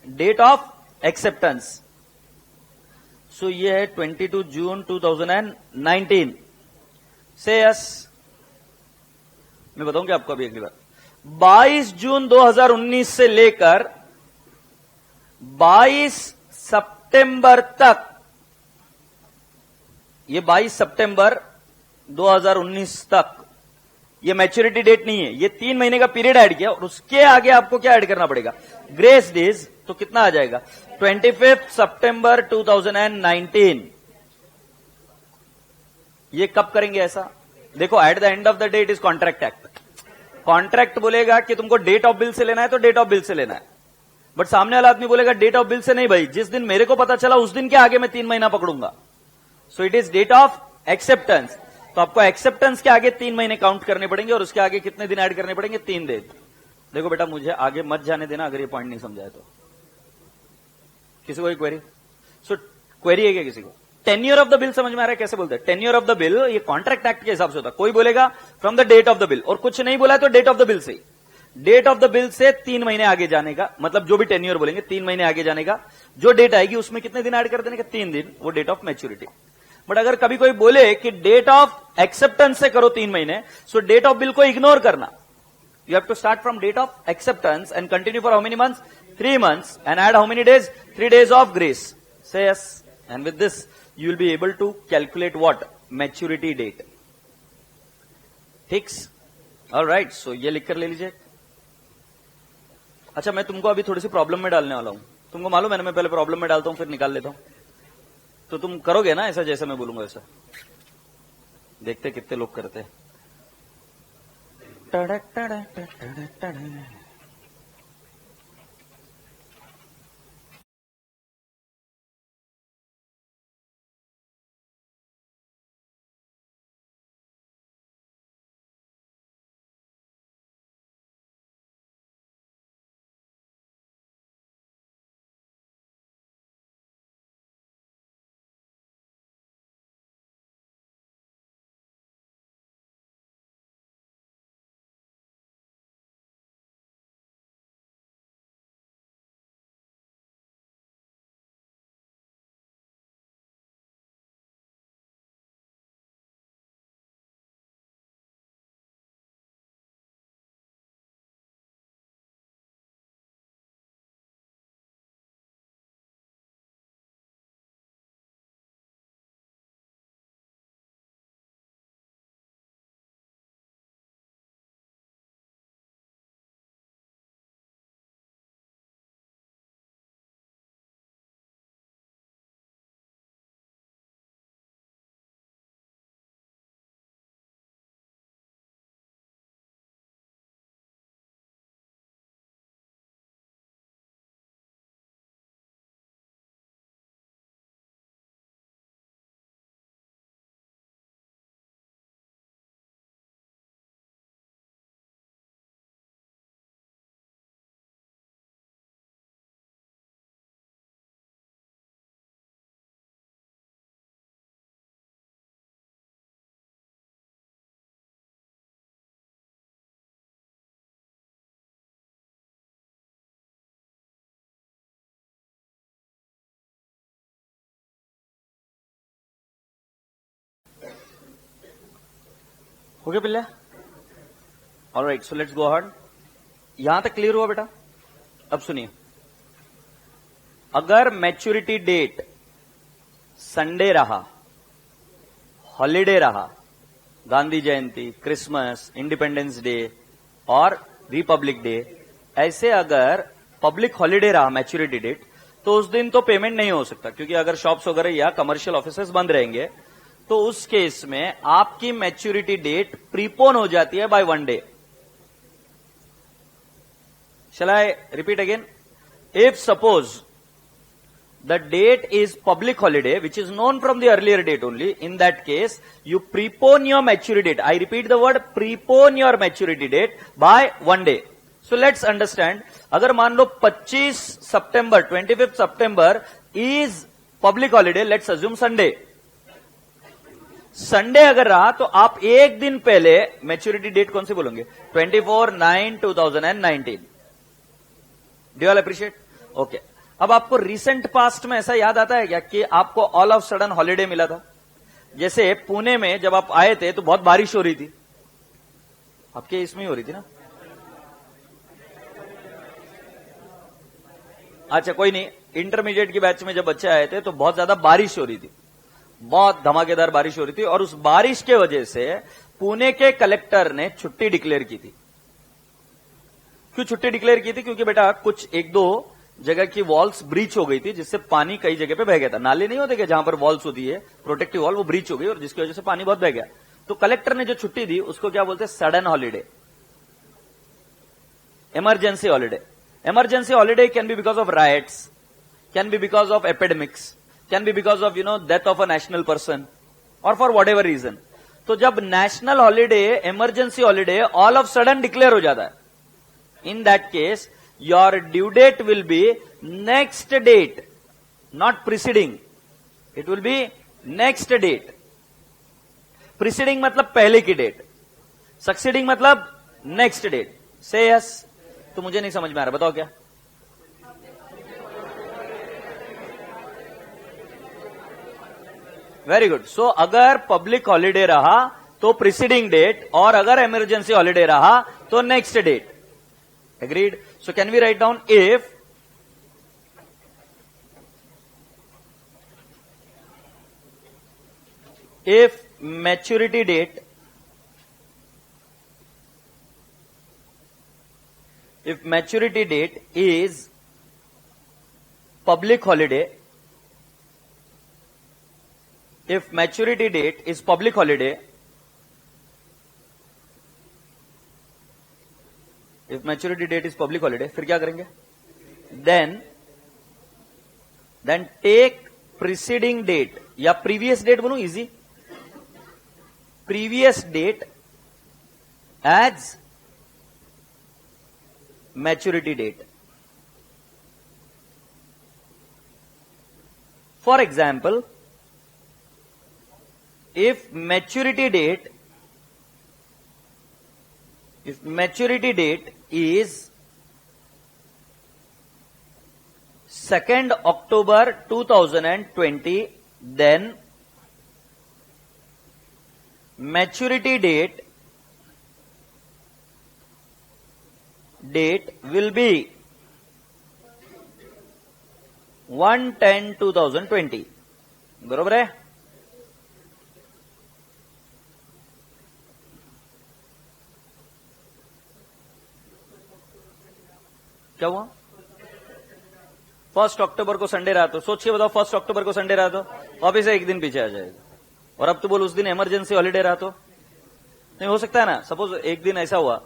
डेट ऑफ एक्सेप्टेंस, सो ये है 22 जून 2019 से यस। मैं बताऊंगा आपको अभी अगली बार, 22 जून 2019 से लेकर 22 सितंबर तक, ये 22 सितंबर 2019 तक, ये मैच्योरिटी डेट नहीं है, ये 3 महीने का पीरियड ऐड किया, और उसके आगे आपको क्या ऐड करना पड़ेगा, ग्रेस डेज। तो कितना आ जाएगा, 25 सितंबर 2019। ये कब करेंगे ऐसा, देखो at the end of the day it is contract act. Contract बोलेगा कि तुमको डेट ऑफ बिल से लेना है तो डेट ऑफ बिल से लेना है, बट सामने वाला आदमी बोलेगा डेट ऑफ बिल से नहीं भाई, जिस दिन मेरे को पता चला उस दिन के आगे मैं 3 महीना पकड़ूंगा। So it is date of acceptance. तो आपको एक्सेप्टेंस के आगे 3 महीने काउंट करने पड़ेंगे, और उसके आगे कितने दिन ऐड करने पड़ेंगे, 3 दिन। देखो बेटा मुझे आगे मत जाने देना अगर ये पॉइंट नहीं समझाए तो। किसी को क्वेरी, सो क्वेरी है क्या किसी को, टेन्योर ऑफ द बिल समझ में आ रहा है कैसे बोलते हैं, टेन्योर ऑफ द बिल ये कॉन्ट्रैक्ट एक्ट के हिसाब से होता है। कोई बोलेगा from the date of the bill, और कुछ नहीं बोला है तो डेट ऑफ द बिल से, डेट ऑफ द बिल से 3 महीने आगे जाने का, मतलब जो भी टेन्योर बोलेंगे 3 महीने आगे जाने का, जो डेट आएगी उसमें कितने दिन ऐड कर देने का, 3 दिन, वो डेट ऑफ मैच्योरिटी। बट अगर कभी कोई बोले कि डेट ऑफ एक्सेप्टेंस से करो 3 महीने, सो डेट ऑफ बिल को इग्नोर करना। You have to start from date of acceptance and continue for how many months? 3 months, and add how many days? 3 days of grace. Say yes. And with this, you will be able to calculate what? Maturity date. ठीक? Alright, so ये लिख कर ले लीजिए। अच्छा, मैं तुमको अभी थोड़ी सी प्रॉब्लम में डालने वाला हूं। तुमको मालूम है ना, मैं पहले प्रॉब्लम में डालता हूं फिर निकाल लेता हूं। तो तुम करोगे ना ऐसा, जैसा मैं बोलूंगा ऐसा? देखते कितने लोग करते हैं। ओके पिल्ला, alright, so let's go ahead. यहां तक क्लियर हुआ बेटा? अब सुनिए, अगर मैच्योरिटी डेट संडे रहा, हॉलीडे रहा, गांधी जयंती, क्रिसमस, इंडिपेंडेंस डे और रिपब्लिक डे, ऐसे अगर पब्लिक हॉलीडे रहा मैच्योरिटी डेट, तो उस दिन तो पेमेंट नहीं हो सकता, क्योंकि अगर शॉप्स वगैरह या कमर्शियल ऑफिसेस बंद रहेंगे, तो उस केस में आपकी मैच्योरिटी डेट प्रीपोन हो जाती है by 1 day. Shall I repeat again? If suppose the date is public holiday which is known from the earlier date only, in that case you prepone your maturity date. I repeat the word, prepone your maturity date by 1 day. So let's understand, अगर मान लो 25 सितंबर 25 सितंबर is public holiday, let's assume Sunday. Sunday अगर रहा तो आप एक दिन पहले maturity date कौन सी बोलोगे? 24/9/2019. Do you all appreciate? Okay, अब आपको रिसेंट पास्ट में ऐसा याद आता है क्या कि आपको ऑल ऑफ सडन हॉलीडे मिला था? जैसे पुणे में जब आप आए थे तो बहुत बारिश हो रही थी, आपके इसमें ही हो रही थी ना? अच्छा कोई नहीं, इंटरमीडिएट की बैच में जब बच्चे आए थे तो बहुत ज्यादा बारिश हो रही थी, बहुत धमाकेदार बारिश हो रही थी, और उस बारिश के वजह से पुणे के कलेक्टर ने छुट्टी डिक्लेयर की थी। क्यों छुट्टी डिक्लेयर की थी? क्योंकि बेटा कुछ एक दो जगह की वॉल्स ब्रीच हो गई थी, जिससे पानी कई जगह पे बह गया था। नाले नहीं होते कि जहां पर वॉल्स होती है प्रोटेक्टिव वॉल, वो ब्रीच हो गई और जिसकी वजह से पानी बहुत बह गया। तो कलेक्टर ने जो छुट्टी दी उसको क्या बोलते हैं? Sudden holiday, emergency holiday. Emergency holiday can be because of rights, can be because of epidemics, can be because of death of a national person, और फॉर वॉट एवर रीजन। तो जब national holiday, emergency holiday all of sudden declare हो जाता है, in that case your due date will be next date, not preceding. It will be next date. Preceding मतलब पहले की date, succeeding मतलब next date. Say yes. तो मुझे नहीं समझ में आ रहा, बताओ क्या? Very good. सो अगर पब्लिक हॉलीडे रहा तो प्रिसीडिंग डेट, और अगर इमरजेंसी हॉलीडे रहा तो next date. Agreed? So can we write down if maturity date, if maturity date is public holiday, if maturity date is public holiday, if maturity date is public holiday, फिर क्या करेंगे? then take preceding date या previous date बोलूं, easy, previous date as maturity date. For example, if maturity date is 2nd October 2020, then maturity date will be 1/10/2020. बरोबर है? क्या हुआ? 1 अक्टूबर को संडे रहा तो सोच के बताओ, 1 अक्टूबर को संडे रहा तो वापिस एक दिन पीछे आ जाएगा। और अब तो बोल उस दिन इमरजेंसी हॉलीडे रहा तो नहीं हो सकता है ना? सपोज एक दिन ऐसा हुआ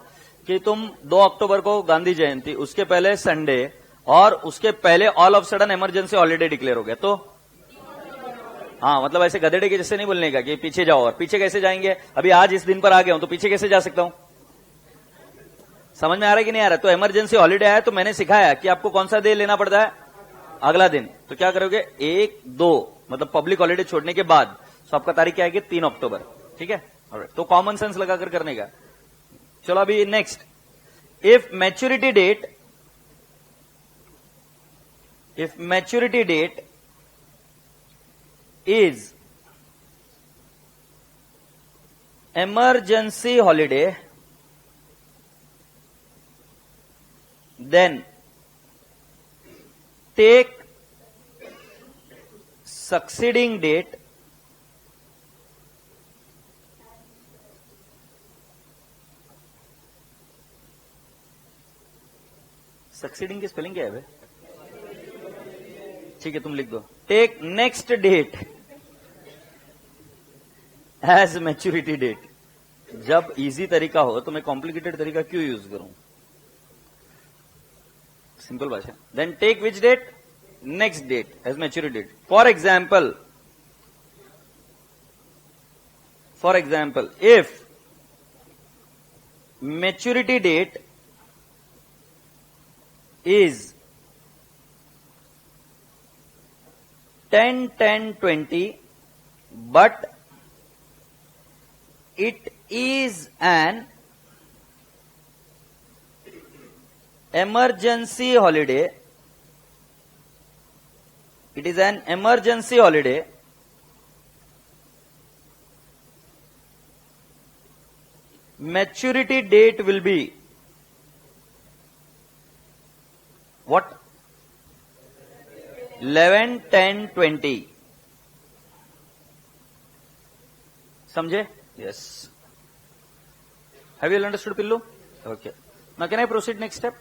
कि तुम 2 अक्टूबर को गांधी जयंती, उसके पहले संडे, और उसके पहले all of sudden emergency holiday declare हो गया, तो हाँ, मतलब ऐसे गधेड़े के जैसे नहीं बोलने का कि पीछे जाओ। और पीछे कैसे जाएंगे? अभी आज इस दिन पर आ गया हूं तो पीछे कैसे जा सकता हूं? समझ में आ रहा है कि नहीं आ रहा? तो इमरजेंसी हॉलीडे आया तो मैंने सिखाया कि आपको कौन सा डे लेना पड़ता है? अगला दिन। तो क्या करोगे? 1-2 मतलब पब्लिक हॉलीडे छोड़ने के बाद। तो आपका तारीख क्या आएगी? 3 अक्टूबर। ठीक है, तो कॉमन सेंस लगाकर करने का। चलो अभी next, if maturity date is emergency holiday, then take succeeding date succeeding की स्पेलिंग क्या है भाई? ठीक है, तुम लिख दो take next date as maturity date. जब इजी तरीका हो तो मैं कॉम्प्लिकेटेड तरीका क्यों यूज करूं? सिंपल भाषा। Then take which date? Next date as maturity date. For example if maturity date is 10-10-20, but it is an emergency holiday. It is an emergency holiday. Maturity date will be what? 11-10-20. समझे? Yes. Have you understood, पिल्लू? Okay. Now can I proceed next step?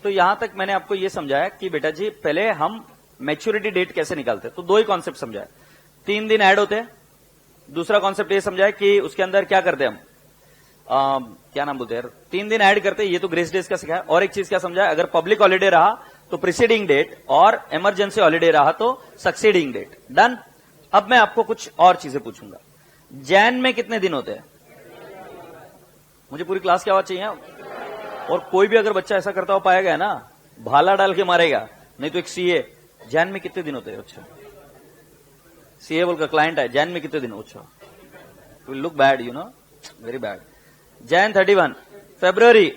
तो यहां तक मैंने आपको यह समझाया कि बेटा जी पहले हम मैच्योरिटी डेट कैसे निकालते हैं। तो दो ही कॉन्सेप्ट समझाया। 3 दिन ऐड होते हैं। दूसरा कॉन्सेप्ट ये समझाया कि उसके अंदर क्या करते हैं हम, क्या नाम बोलते हैं यार, 3 दिन ऐड करते हैं। ये तो ग्रेस डेज का सिखाया। और एक चीज क्या समझाया, अगर पब्लिक हॉलीडे रहा तो प्रीसीडिंग डेट और इमरजेंसी हॉलीडे रहा तो सक्सीडिंग डेट। डन। अब मैं आपको कुछ और चीजें पूछूंगा। जैन में कितने दिन होते हैं? मुझे पूरी क्लास की आवाज चाहिए। और कोई भी अगर बच्चा ऐसा करता हुआ पाया गया ना, भाला डाल के मारेगा, नहीं तो एक सीए। जैन में कितने दिन होते हैं? अच्छा, सीए बोलकर क्लाइंट है, जैन में कितने दिन? अच्छा, will look bad, you know, very bad. Jan 31, फरवरी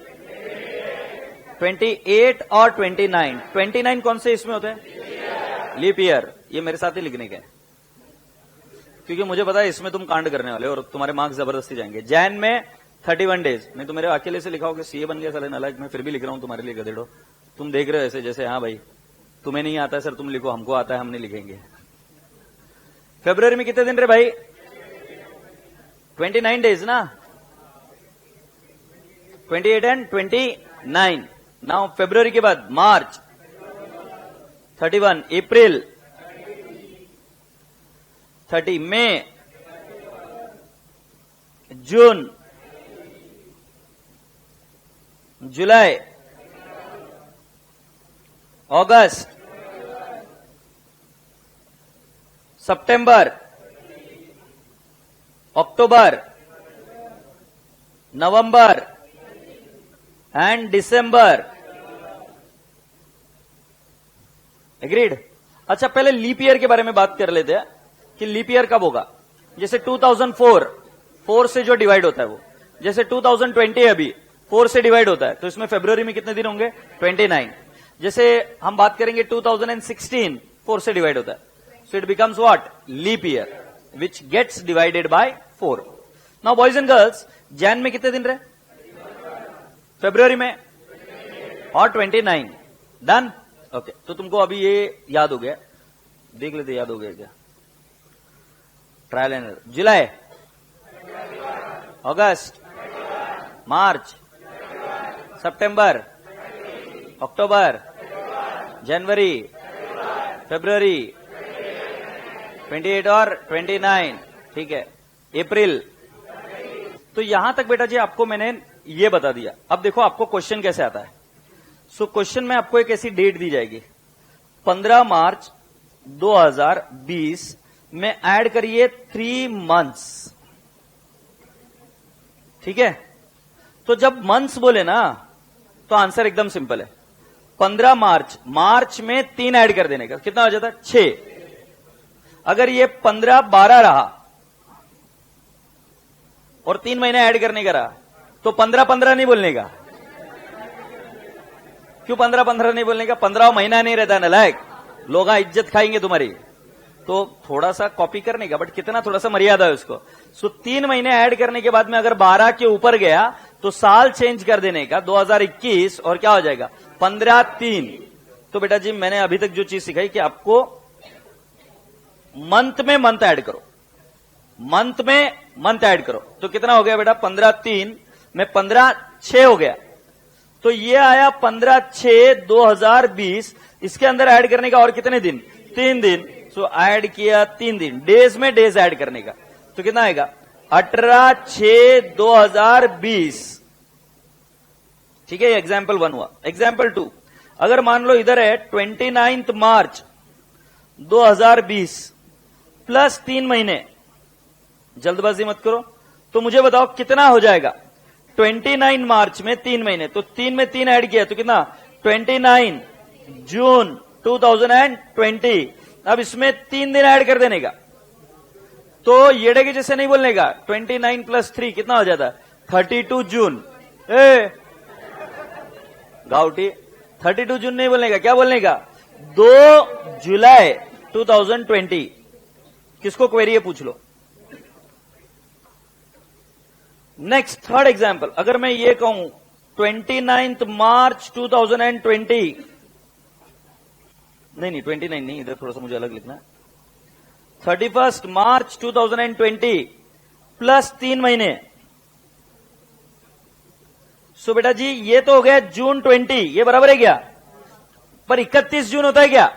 28 और 29। 29 कौन से इसमें होते हैं? Leap year. ये मेरे साथ ही लिखने के, क्योंकि मुझे पता है इसमें तुम कांड करने वाले हो और तुम्हारे मार्क्स जबरदस्ती जाएंगे। जैन में 31 डेज। नहीं तो मेरे अकेले से लिखा होगा, सीए बन गया साले नालायक। मैं फिर भी लिख रहा हूं तुम्हारे लिए गधेड़ो। तुम देख रहे हो ऐसे जैसे हाँ भाई तुम्हें नहीं आता है सर, तुम लिखो, हमको आता है, हम नहीं लिखेंगे। फरवरी में कितने दिन रे भाई? 29 डेज ना, 28 एंड 29। नाउ फरवरी के बाद मार्च 31, अप्रैल 30, मई, जून, जुलाई, अगस्त, सितंबर, अक्टूबर, नवंबर एंड दिसंबर। एग्रीड? अच्छा, पहले लीप ईयर के बारे में बात कर लेते हैं कि लीप ईयर कब होगा। जैसे 2004, 4 से जो डिवाइड होता है वो, जैसे 2020 अभी 4 से डिवाइड होता है, तो इसमें फरवरी में कितने दिन होंगे? 29। जैसे हम बात करेंगे 2016, 4 से डिवाइड होता है, so it becomes what? Leap year, which gets divided by 4। Now boys and girls, Jan में कितने दिन रहे? फरवरी में और 29। डन। ओके, तो तुमको अभी ये याद हो गया, देख लेते याद हो गया क्या? Trial and error. जुलाई, अगस्त, मार्च, सितंबर, अक्टूबर, जनवरी, फरवरी, 28 और 29, ठीक है, अप्रैल। तो यहां तक बेटा जी आपको मैंने ये बता दिया। अब देखो आपको क्वेश्चन कैसे आता है। सो क्वेश्चन में आपको एक ऐसी डेट दी जाएगी, 15 मार्च 2020 में ऐड करिए 3 मंथ्स। ठीक है? तो जब मंथ्स बोले ना तो आंसर एकदम सिंपल है। 15 मार्च में 3 ऐड कर देने का कितना हो जाता? 6। अगर ये 15-12 रहा और 3 महीने ऐड करने का रहा तो 15-15 नहीं बोलने का। क्यों 15-15 नहीं बोलने का? 15 महीना नहीं रहता नालायक, लोग इज्जत खाएंगे तुम्हारी। तो थोड़ा सा कॉपी करने का, बट कितना थोड़ा सा मर्यादा है उसको। सो 3 महीने ऐड करने के बाद में अगर 12 के ऊपर गया तो साल चेंज कर देने का, 2021, और क्या हो जाएगा 15/3। तो बेटा जी मैंने अभी तक जो चीज सिखाई कि आपको मंथ में मंथ ऐड करो, मंथ में मंथ ऐड करो। तो कितना हो गया बेटा 15/3 में 15/6 हो गया। तो ये आया 15/6/2020। इसके अंदर ऐड करने का और कितने दिन, 3 दिन। सो ऐड किया 3 दिन, डेज में डेज ऐड करने का। तो कितना आएगा 18/6/2020। ठीक है, एग्जाम्पल 1 हुआ। एग्जाम्पल 2, अगर मान लो इधर है 29 मार्च 2020 प्लस 3 महीने, जल्दबाजी मत करो। तो मुझे बताओ कितना हो जाएगा 29 मार्च में 3 महीने, तो 3 में 3 ऐड किया तो कितना 29 जून 2020। अब इसमें 3 दिन ऐड कर देने का। तो येड़े के जैसे नहीं बोलने का, 29 + 3 कितना हो जाता है 32 जून। गाउटी 32 जून नहीं बोलने का, क्या बोलने का 2 जुलाई 2020। किसको क्वेरी है पूछ लो। नेक्स्ट थर्ड एग्जाम्पल, अगर मैं ये कहूं 29 मार्च 2020, नहीं 29 नहीं, इधर थोड़ा सा मुझे अलग लिखना है, 31 मार्च 2020 प्लस 3 महीने। सो बेटा जी ये तो हो गया जून 20, ये बराबर है क्या, पर 31 जून होता है क्या।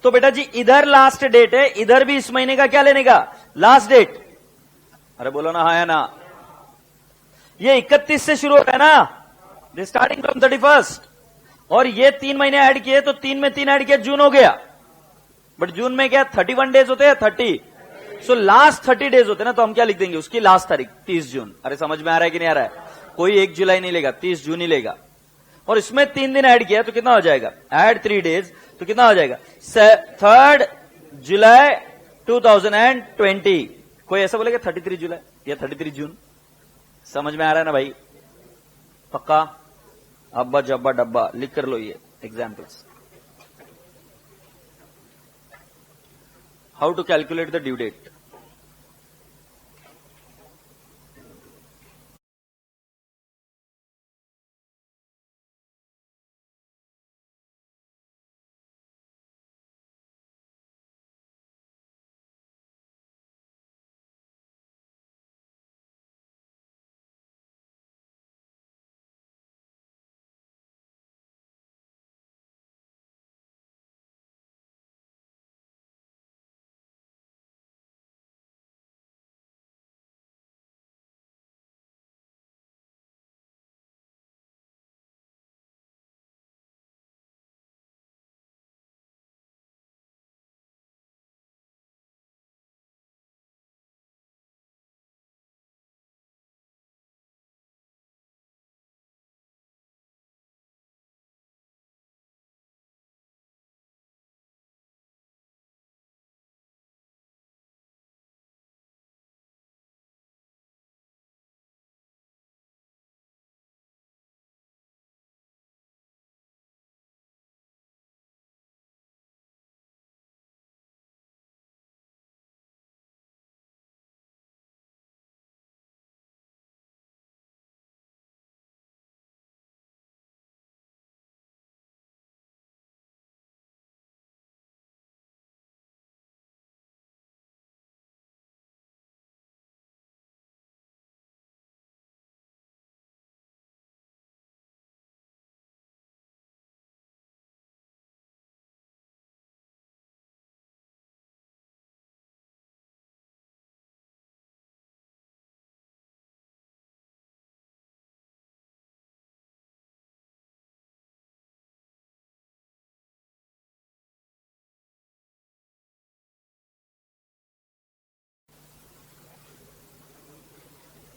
तो बेटा जी इधर लास्ट डेट है, इधर भी इस महीने का क्या लेने का लास्ट डेट। अरे बोलो ना हाँ या ना। ये 31 से शुरू होता है ना, स्टार्टिंग फ्रॉम 31, और ये 3 महीने ऐड किए तो 3 में 3 ऐड किया, जून हो गया। बट जून में क्या 31 डेज होते हैं, 30। सो लास्ट 30 डेज होते हैं ना, तो हम क्या लिख देंगे उसकी लास्ट तारीख 30 जून। अरे समझ में आ रहा है कि नहीं आ रहा है। कोई 1 जुलाई नहीं लेगा, 30 जून ही लेगा। और इसमें 3 दिन ऐड किया तो कितना हो जाएगा, ऐड 3 डेज तो कितना हो जाएगा 3 जुलाई 2020। कोई ऐसा बोलेगा 33 जुलाई या 33 जून। समझ में आ रहा है ना भाई, पक्का। अब्बा जब्बा डब्बा लिख कर लो ये examples. How to calculate the due date.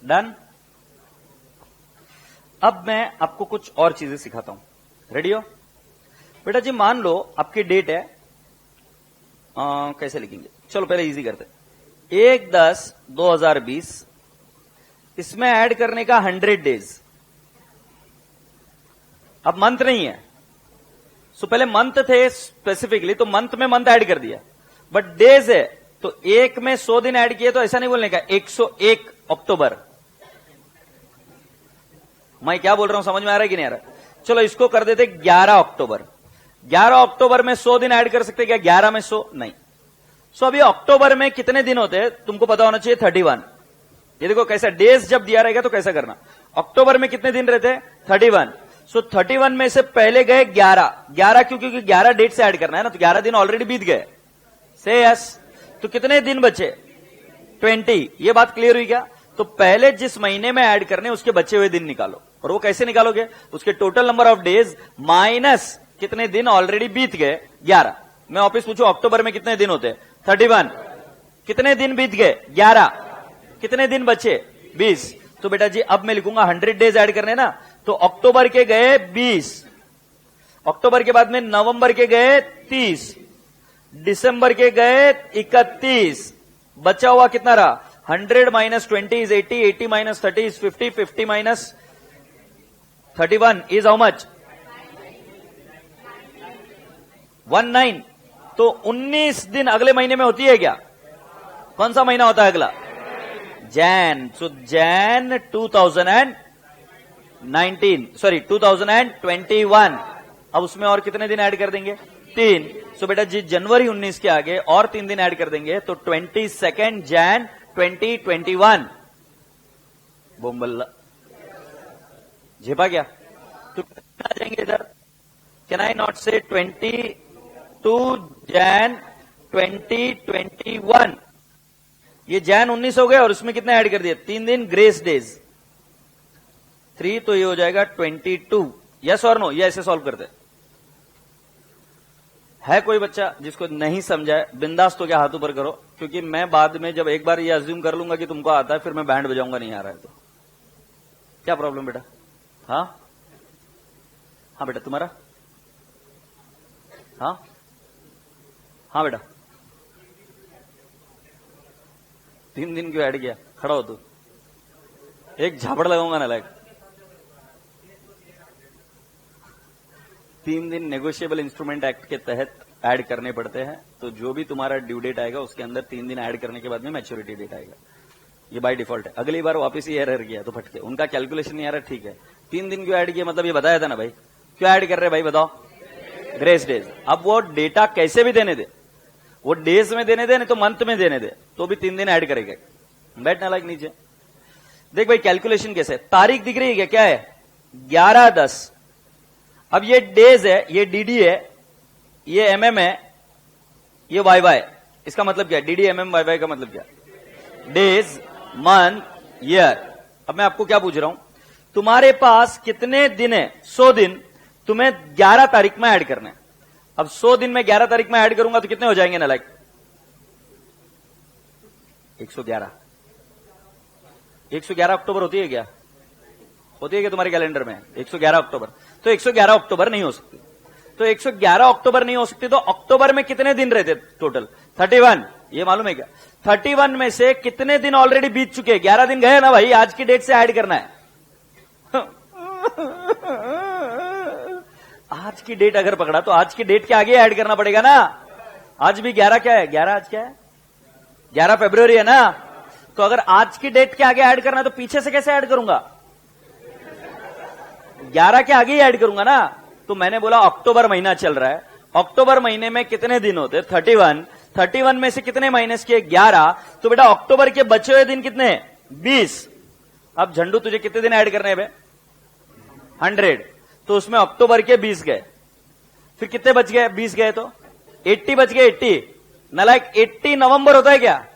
Done. अब मैं आपको कुछ और चीजें सिखाता हूं, रेडी हो बेटा जी। मान लो आपकी डेट है, कैसे लिखेंगे, चलो पहले इजी करते। 1/10/2020, इसमें ऐड करने का 100 डेज। अब मंथ नहीं है, सो पहले मंथ थे स्पेसिफिकली, तो मंथ में मंथ ऐड कर दिया। बट डेज है तो एक में 100 दिन ऐड किए तो ऐसा नहीं बोलने का 101 अक्टूबर। मैं क्या बोल रहा हूं समझ में आ रहा है कि नहीं आ रहा? चलो इसको कर देते 11 अक्टूबर। 11 अक्टूबर में 100 दिन ऐड कर सकते क्या? 11 में 100 नहीं। सो अभी अक्टूबर में कितने दिन होते हैं तुमको पता होना चाहिए 31। ये देखो कैसा डेज जब दिया रहेगा तो कैसा करना, अक्टूबर में कितने दिन रहते हैं 31। सो 31 में से पहले गए 11 क्योंकि 11 डेट से ऐड करना है ना, तो 11 दिन ऑलरेडी बीत गए। से यस, तो कितने दिन बचे 20। ये बात क्लियर हुई क्या? तो पहले जिस महीने में ऐड करने उसके बचे हुए दिन निकालो, और वो कैसे निकालोगे? उसके total number of days minus कितने दिन ऑलरेडी बीत गए 11। मैं वापिस पूछू अक्टूबर में कितने दिन होते? 31। कितने दिन बीत गए 11, कितने दिन बचे 20। तो बेटा जी अब मैं लिखूंगा 100 डेज ऐड करने ना, तो अक्टूबर के गए 20, अक्टूबर के बाद में नवंबर के गए 30, दिसंबर के गए 31, बचा हुआ कितना रहा 100 minus 20 is 80, 80 minus 30 is 50, 50 minus 31 is how much 19। तो 19 दिन अगले महीने में होती है क्या? कौन सा महीना होता है अगला? जैन। सो जैन 2021। अब उसमें और कितने दिन ऐड कर देंगे? 3। सो बेटा जी जनवरी 19 के आगे और 3 दिन ऐड कर देंगे तो 22 जैन 2021। बोम्बल्ला झेपा क्या? तो आ जाएंगे इधर। कैन आई नॉट से 22 जैन 2021? ये जैन 19 हो गए और उसमें कितने ऐड कर दिए? 3 दिन ग्रेस डेज 3, तो ये हो जाएगा 22। यस और नो? ये ऐसे सॉल्व करते है। कोई बच्चा जिसको नहीं समझा है बिंदास तो क्या हाथ ऊपर करो, क्योंकि मैं बाद में जब एक बार ये अज्यूम कर लूंगा कि तुमको आता है फिर मैं बैंड बजाऊंगा नहीं आ रहा है तो। क्या प्रॉब्लम बेटा? हाँ हाँ बेटा तुम्हारा? हाँ हाँ बेटा 3 दिन क्यों ऐड किया? खड़ा हो तू, एक झापड़ लगाऊंगा ना लाइक। 3 दिन नेगोशिएबल इंस्ट्रूमेंट एक्ट के तहत ऐड करने पड़ते हैं, तो जो भी तुम्हारा ड्यू डेट आएगा उसके अंदर 3 दिन ऐड करने के बाद में मैच्योरिटी डेट आएगा। ये बाय डिफॉल्ट है। अगली बार वापस ही एरर किया तो फटके, उनका कैलकुलेशन नहीं आ रहा, ठीक है 3 दिन क्यों ऐड किया? मतलब ये बताया था ना भाई, क्यों ऐड कर रहे भाई बताओ? Grace days. अब वो डेटा कैसे भी देने दे, वो डेज में देने दे नहीं तो मंथ में देने दे, तो भी 3 दिन ऐड करेंगे। बैठना लाइक नीचे। देख भाई कैलकुलेशन कैसे, तारीख दिख रही है क्या? क्या है 11/10। अब ये डेज है, ये डीडी है, ये एमएम है, ये वाई। इसका मतलब क्या? डीडी एमएम वाई का मतलब क्या? Days, month, year. अब मैं आपको क्या पूछ रहा हूं, तुम्हारे पास कितने दिन है? 100 दिन तुम्हें 11 तारीख में ऐड करना है। अब 100 दिन में 11 तारीख में ऐड करूंगा तो कितने हो जाएंगे ना लाइक? 111। 111 अक्टूबर होती है क्या? होती है क्या तुम्हारे कैलेंडर में 111 अक्टूबर? तो 111 अक्टूबर नहीं हो सकती। तो 111 अक्टूबर नहीं हो सकती तो अक्टूबर में कितने दिन रहते टोटल? 31। ये मालूम है क्या? 31 में से कितने दिन ऑलरेडी बीत चुके हैं? 11 दिन गए ना भाई, आज की डेट से ऐड करना है। आज की डेट अगर पकड़ा तो आज की डेट के आगे ऐड करना पड़ेगा ना। आज भी 11 क्या है? 11 आज क्या है? 11 फरवरी है ना। तो अगर आज की डेट के आगे ऐड करना है तो पीछे से कैसे ऐड करूंगा? 11 के आगे ही ऐड करूंगा ना। तो मैंने बोला अक्टूबर महीना चल रहा है, अक्टूबर महीने में कितने दिन होते? 31। 31 में से कितने माइनस किए? 11। तो बेटा अक्टूबर के बचे हुए दिन कितने? 20। अब झंडू तुझे कितने दिन ऐड करने हैं? 100। तो उसमें अक्टूबर के 20 गए, फिर कितने बच गए? 20 गए तो 80 बच गए। 80 नालायक 80 नवंबर होता है क्या?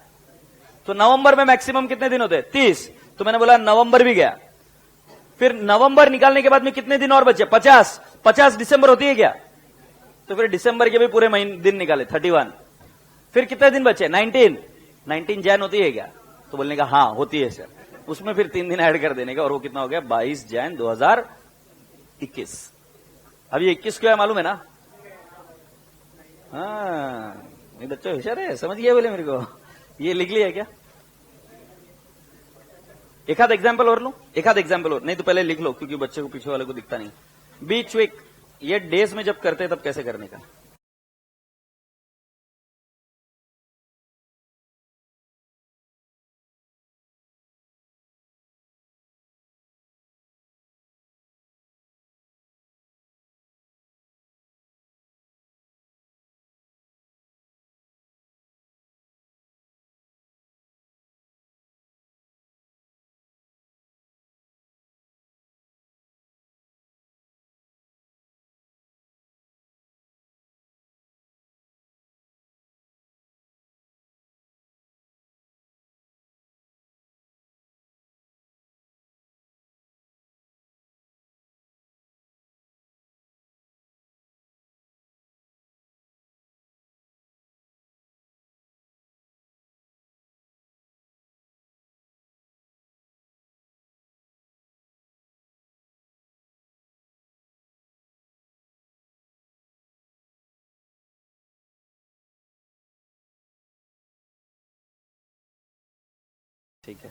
तो नवंबर में मैक्सिमम कितने दिन होते? 30। तो मैंने बोला नवंबर भी गया। फिर नवंबर निकालने के बाद में कितने दिन और बचे? 50। 50 दिसंबर होती है क्या? तो फिर दिसंबर के भी पूरे महीने दिन निकाले 31। फिर कितने दिन बचे? 19। 19 जैन होती है क्या? तो बोलने का हाँ होती है सर। उसमें फिर 3 दिन ऐड कर देने का और वो कितना हो गया? 22 जैन 2021। अब ये 21 क्या है मालूम है ना? हाँ ये बच्चों होशियार है, समझ गया बोले मेरे को। ये लिख लिया क्या? एक आध एग्जाम्पल और लो, एक आध एग्जाम्पल और, नहीं तो पहले लिख लो क्योंकि बच्चे को पीछे वाले को दिखता नहीं। बीच वीक ये डेज में जब करते हैं तब कैसे करने का? ठीक है,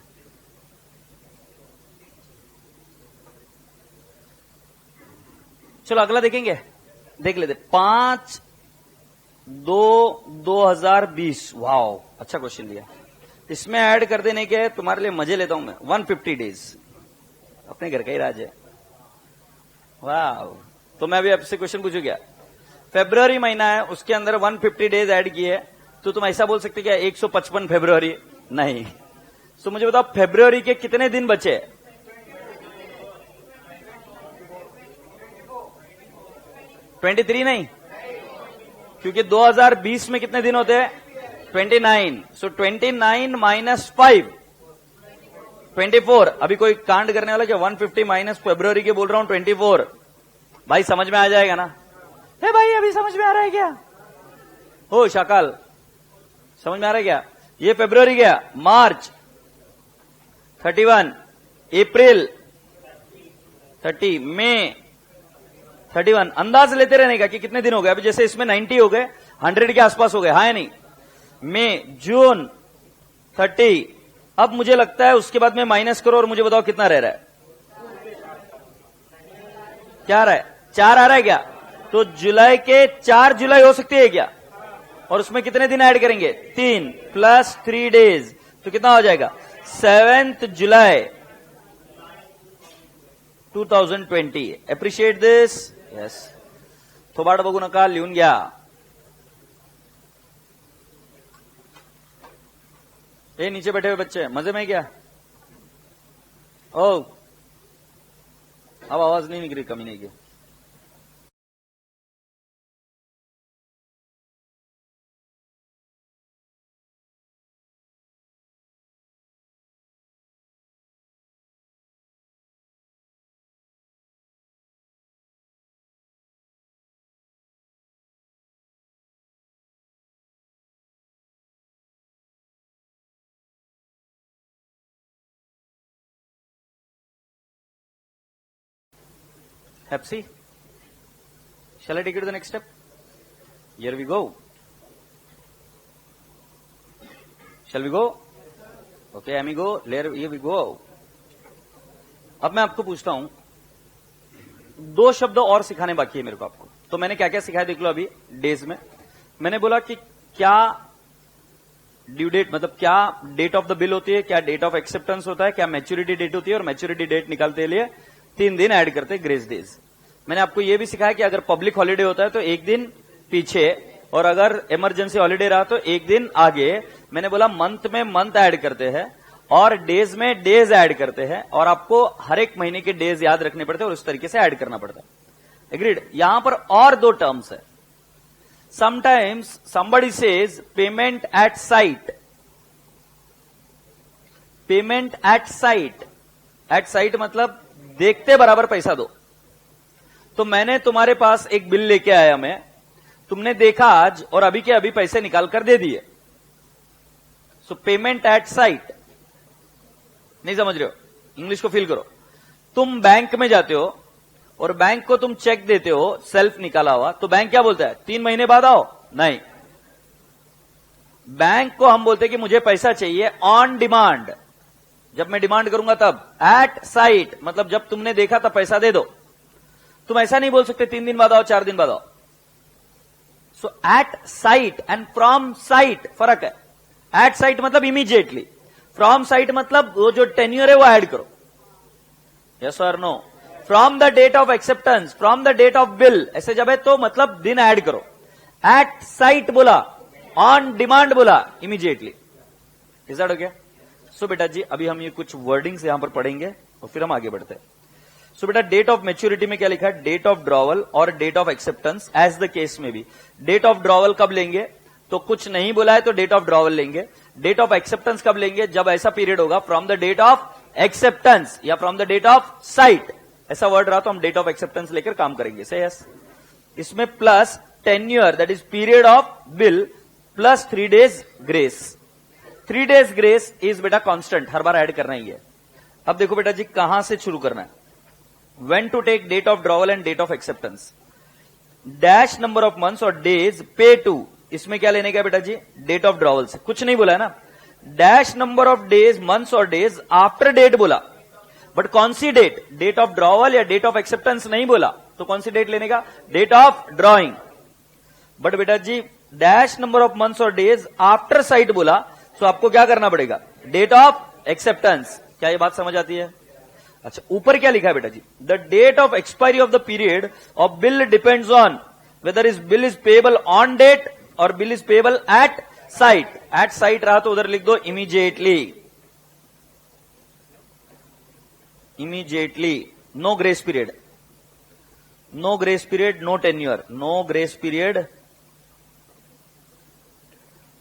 चलो अगला देखेंगे, देख लेते। 5/2/2020, वाओ अच्छा क्वेश्चन लिया। इसमें ऐड कर देने के तुम्हारे लिए मजे लेता हूं मैं। 150 डेज, अपने घर का ही राज है। वाह, तो मैं अभी आपसे क्वेश्चन पूछू क्या? फेब्रुवरी महीना है, उसके अंदर 150 डेज ऐड किए, तो तुम ऐसा बोल सकते क्या 155 फेब्रुवरी? नहीं। तो मुझे बताओ फेब्रुवरी के कितने दिन बचे? 23 नहीं, क्योंकि 2020 में कितने दिन होते हैं? 29। सो 29 माइनस 5, 24। अभी कोई कांड करने वाला क्या? 150 माइनस फेब्रुवरी के बोल रहा हूं 24। भाई समझ में आ जाएगा ना? है भाई, अभी समझ में आ रहा है क्या? हो शाकाल, समझ में आ रहा है क्या? ये फेब्रुवरी गया, मार्च 31, अप्रैल 30, मई 31। अंदाज लेते रहने का कि कितने दिन हो गए। अभी जैसे इसमें 90 हो गए, 100 के आसपास हो गए, हाँ या नहीं? मई, जून 30। अब मुझे लगता है उसके बाद में माइनस करो और मुझे बताओ कितना रह रहा है? क्या आ रहा है? 4 आ रहा है क्या? तो जुलाई के 4 जुलाई हो सकती है क्या? और उसमें कितने दिन ऐड करेंगे? 3 प्लस 3 डेज, तो कितना हो जाएगा? 7 जुलाई 2020। Appreciate this. यस, थोबाड बघू नका, लिहून घ्या। ये नीचे बैठे हुए बच्चे मजे में क्या? ओ, अब आवाज नहीं निकली, कमी नहीं की। Pepsi? Shall I take it to the next step? Here we go. Shall we go? Okay, amigo, here we go. अब मैं आपको पूछता हूं, 2 शब्द और सिखाने बाकी है मेरे को आपको। तो मैंने क्या क्या सिखाया देख लो अभी डेज में। मैंने बोला कि क्या ड्यू डेट, मतलब क्या डेट ऑफ द बिल होती है, क्या डेट ऑफ एक्सेप्टेंस होता है, क्या मैच्योरिटी डेट होती है, और मैच्योरिटी डेट निकालते लिए 3 दिन ऐड करते ग्रेस डेज। मैंने आपको यह भी सिखाया कि अगर पब्लिक हॉलिडे होता है तो 1 दिन पीछे, और अगर इमरजेंसी हॉलिडे रहा तो 1 दिन आगे। मैंने बोला मंथ में मंथ ऐड करते हैं और डेज में डेज ऐड करते हैं, और आपको हर एक महीने के डेज याद रखने पड़ते हैं और उस तरीके से ऐड करना पड़ता है। एग्रीड? यहां पर और 2 टर्म्स है। Sometimes somebody says payment at sight. Payment at sight, at sight मतलब देखते बराबर पैसा दो। तो मैंने तुम्हारे पास एक बिल लेके आया, मैं, तुमने देखा आज और अभी के अभी पैसे निकाल कर दे दिए। So payment at sight. नहीं समझ रहे हो? इंग्लिश को फील करो। तुम बैंक में जाते हो और बैंक को तुम चेक देते हो, सेल्फ निकाला हुआ, तो बैंक क्या बोलता है? 3 महीने बाद आओ? नहीं, बैंक को हम बोलते हैं कि मुझे पैसा चाहिए ऑन डिमांड। जब मैं डिमांड करूंगा तब। एट साइट मतलब जब तुमने देखा तब पैसा दे दो। तुम ऐसा नहीं बोल सकते 3 दिन बाद आओ, 4 दिन बाद आओ। So at sight and from sight फर्क है। एट साइट मतलब इमीडिएटली, फ्रॉम साइट मतलब वो जो टेन्यूर है वो ऐड करो। यस और no? From the date of acceptance, from the date of bill, ऐसे जब है तो मतलब दिन ऐड करो। एट साइट बोला, ऑन डिमांड बोला, immediately. Is that okay? So बेटा जी अभी हम ये कुछ वर्डिंग्स यहां पर पढ़ेंगे और फिर हम आगे बढ़ते हैं। सो बेटा डेट ऑफ मैच्योरिटी में क्या लिखा है? डेट ऑफ ड्रॉवल और date of acceptance as the case में भी। डेट ऑफ ड्रॉवल कब लेंगे? तो कुछ नहीं बोला है तो डेट ऑफ ड्रॉवल लेंगे। डेट ऑफ एक्सेप्टेंस कब लेंगे? जब ऐसा पीरियड होगा from the date of acceptance या from the date of sight, ऐसा वर्ड रहा तो हम डेट ऑफ एक्सेप्टेंस लेकर काम करेंगे। से यस, इसमें plus tenure that is period of bill plus 3 days grace. 3 days grace is बेटा कांस्टेंट, हर बार ऐड करना ही है। अब देखो बेटा जी कहां से शुरू करना है। When to take date of drawal and date of acceptance. Dash number of months और डेज पे टू, इसमें क्या लेने का बेटा जी? डेट ऑफ ड्रॉवल से। कुछ नहीं बोला है ना। Dash number of days, months और डेज आफ्टर डेट बोला, बट कौन सी डेट, डेट ऑफ ड्रॉवल या डेट ऑफ एक्सेप्टेंस नहीं बोला, तो कौन सी डेट लेने का, डेट ऑफ ड्रॉइंग। बट बेटा जी डैश नंबर ऑफ मंथ्स और डेज आफ्टर साइट बोला, तो आपको क्या करना पड़ेगा, डेट ऑफ एक्सेप्टेंस। क्या ये बात समझ आती है? अच्छा, ऊपर क्या लिखा है बेटा जी, the date of expiry of the period of bill depends on whether is bill is payable on date और bill is payable at sight. At sight रहा तो उधर लिख दो immediately, immediately, no grace period, no grace period, no tenure, no grace period,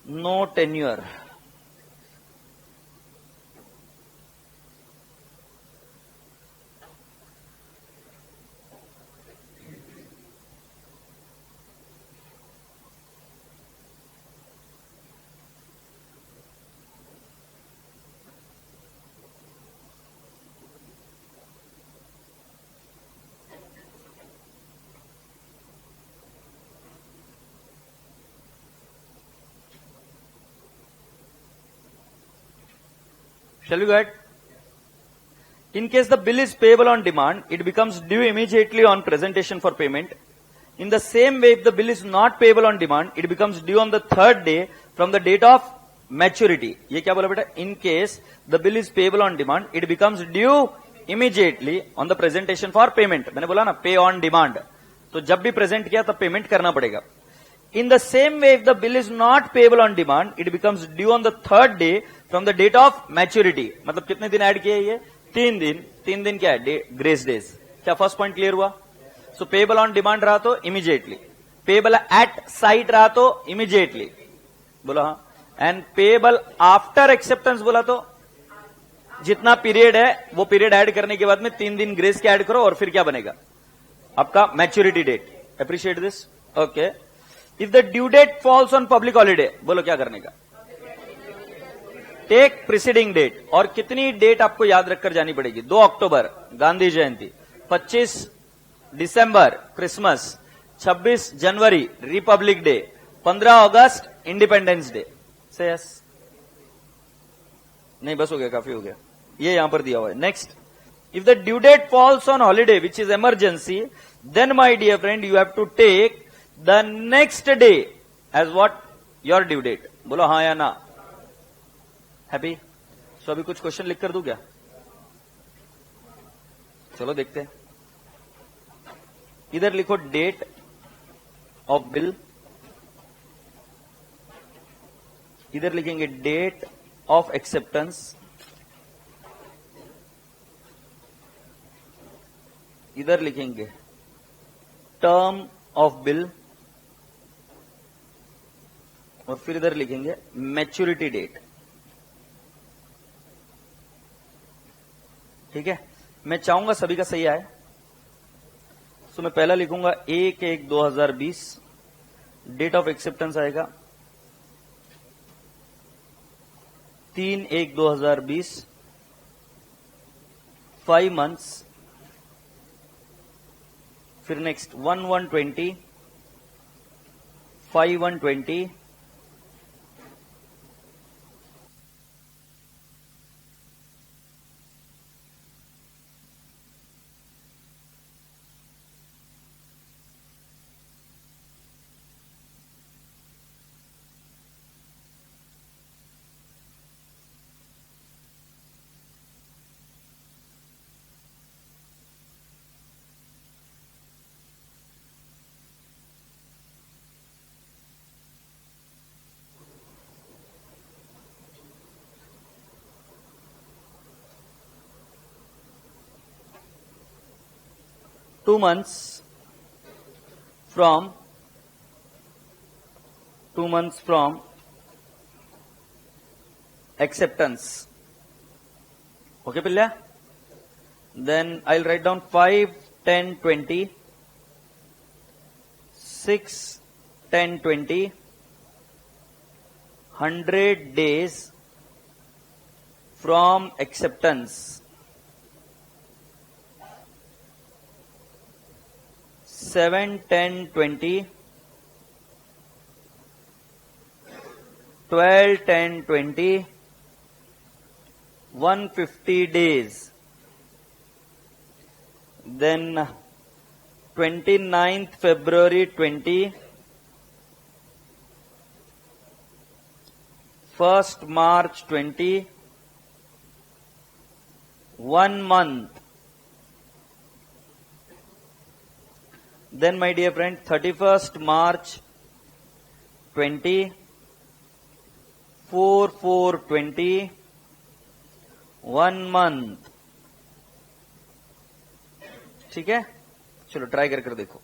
no tenure. Shall we go ahead? In case the bill is payable on demand, it becomes due immediately on presentation for payment. In the same way, if the bill is not payable on demand, it becomes due on the third day from the date of maturity. ये क्या बोला बेटा? In case the bill is payable on demand, it becomes due immediately on the presentation for payment. मैंने बोला ना pay on demand. तो जब भी present किया तब payment करना पड़ेगा. In the same way, if the bill is not payable on demand, it becomes due on the third day from the date of maturity. मतलब कितने दिन ऐड किए ये? 3 दिन. 3 दिन क्या है? Grace days. क्या फर्स्ट पॉइंट क्लियर हुआ? सो पेबल ऑन डिमांड रहा तो इमीडिएटली, पेबल एट साइट रहा तो इमीडिएटली, बोला हाँ, एंड पेबल आफ्टर एक्सेप्टेंस बोला तो जितना पीरियड है वो पीरियड ऐड करने के बाद में 3 दिन ग्रेस के ऐड करो और फिर क्या बनेगा आपका maturity date. Appreciate this. Okay. If the due date falls on public holiday, बोलो क्या करने का, टेक प्रिसीडिंग डेट. और कितनी डेट आपको याद रखकर जानी पड़ेगी? 2 अक्टूबर गांधी जयंती, 25 दिसंबर क्रिसमस, 26 जनवरी रिपब्लिक डे, 15 अगस्त इंडिपेंडेंस डे. से यस? नहीं, बस हो गया, काफी हो गया. ये यहां पर दिया हुआ है. Next, if the due date falls on holiday which is emergency, then my dear friend you have to take the next day as what, your due date. बोलो हाँ या ना. हैप्पी? सो अभी कुछ क्वेश्चन लिख कर दूं क्या? चलो देखते हैं. इधर लिखो डेट ऑफ बिल, इधर लिखेंगे डेट ऑफ एक्सेप्टेंस, इधर लिखेंगे टर्म ऑफ बिल और फिर इधर लिखेंगे मैच्योरिटी डेट. ठीक है, मैं चाहूंगा सभी का सही आए. तो मैं पहला लिखूंगा 1/1/2020, डेट ऑफ एक्सेप्टेंस आएगा 3/1/2020, 5 मंथ्स. फिर next 1/1/20, 5/1/20, two months from acceptance. Okay, Pilla? Then I'll write down 5, 10, 20, 6, 10, 20, 100 days from acceptance. 7, 10, 20, 12, 10, 20, 150 days. Then 29th February 20, 1st March 20, 1 month. Then my dear friend, 31st March 20, 4/4/20, 1 month. ठीक है, चलो try कर देखो.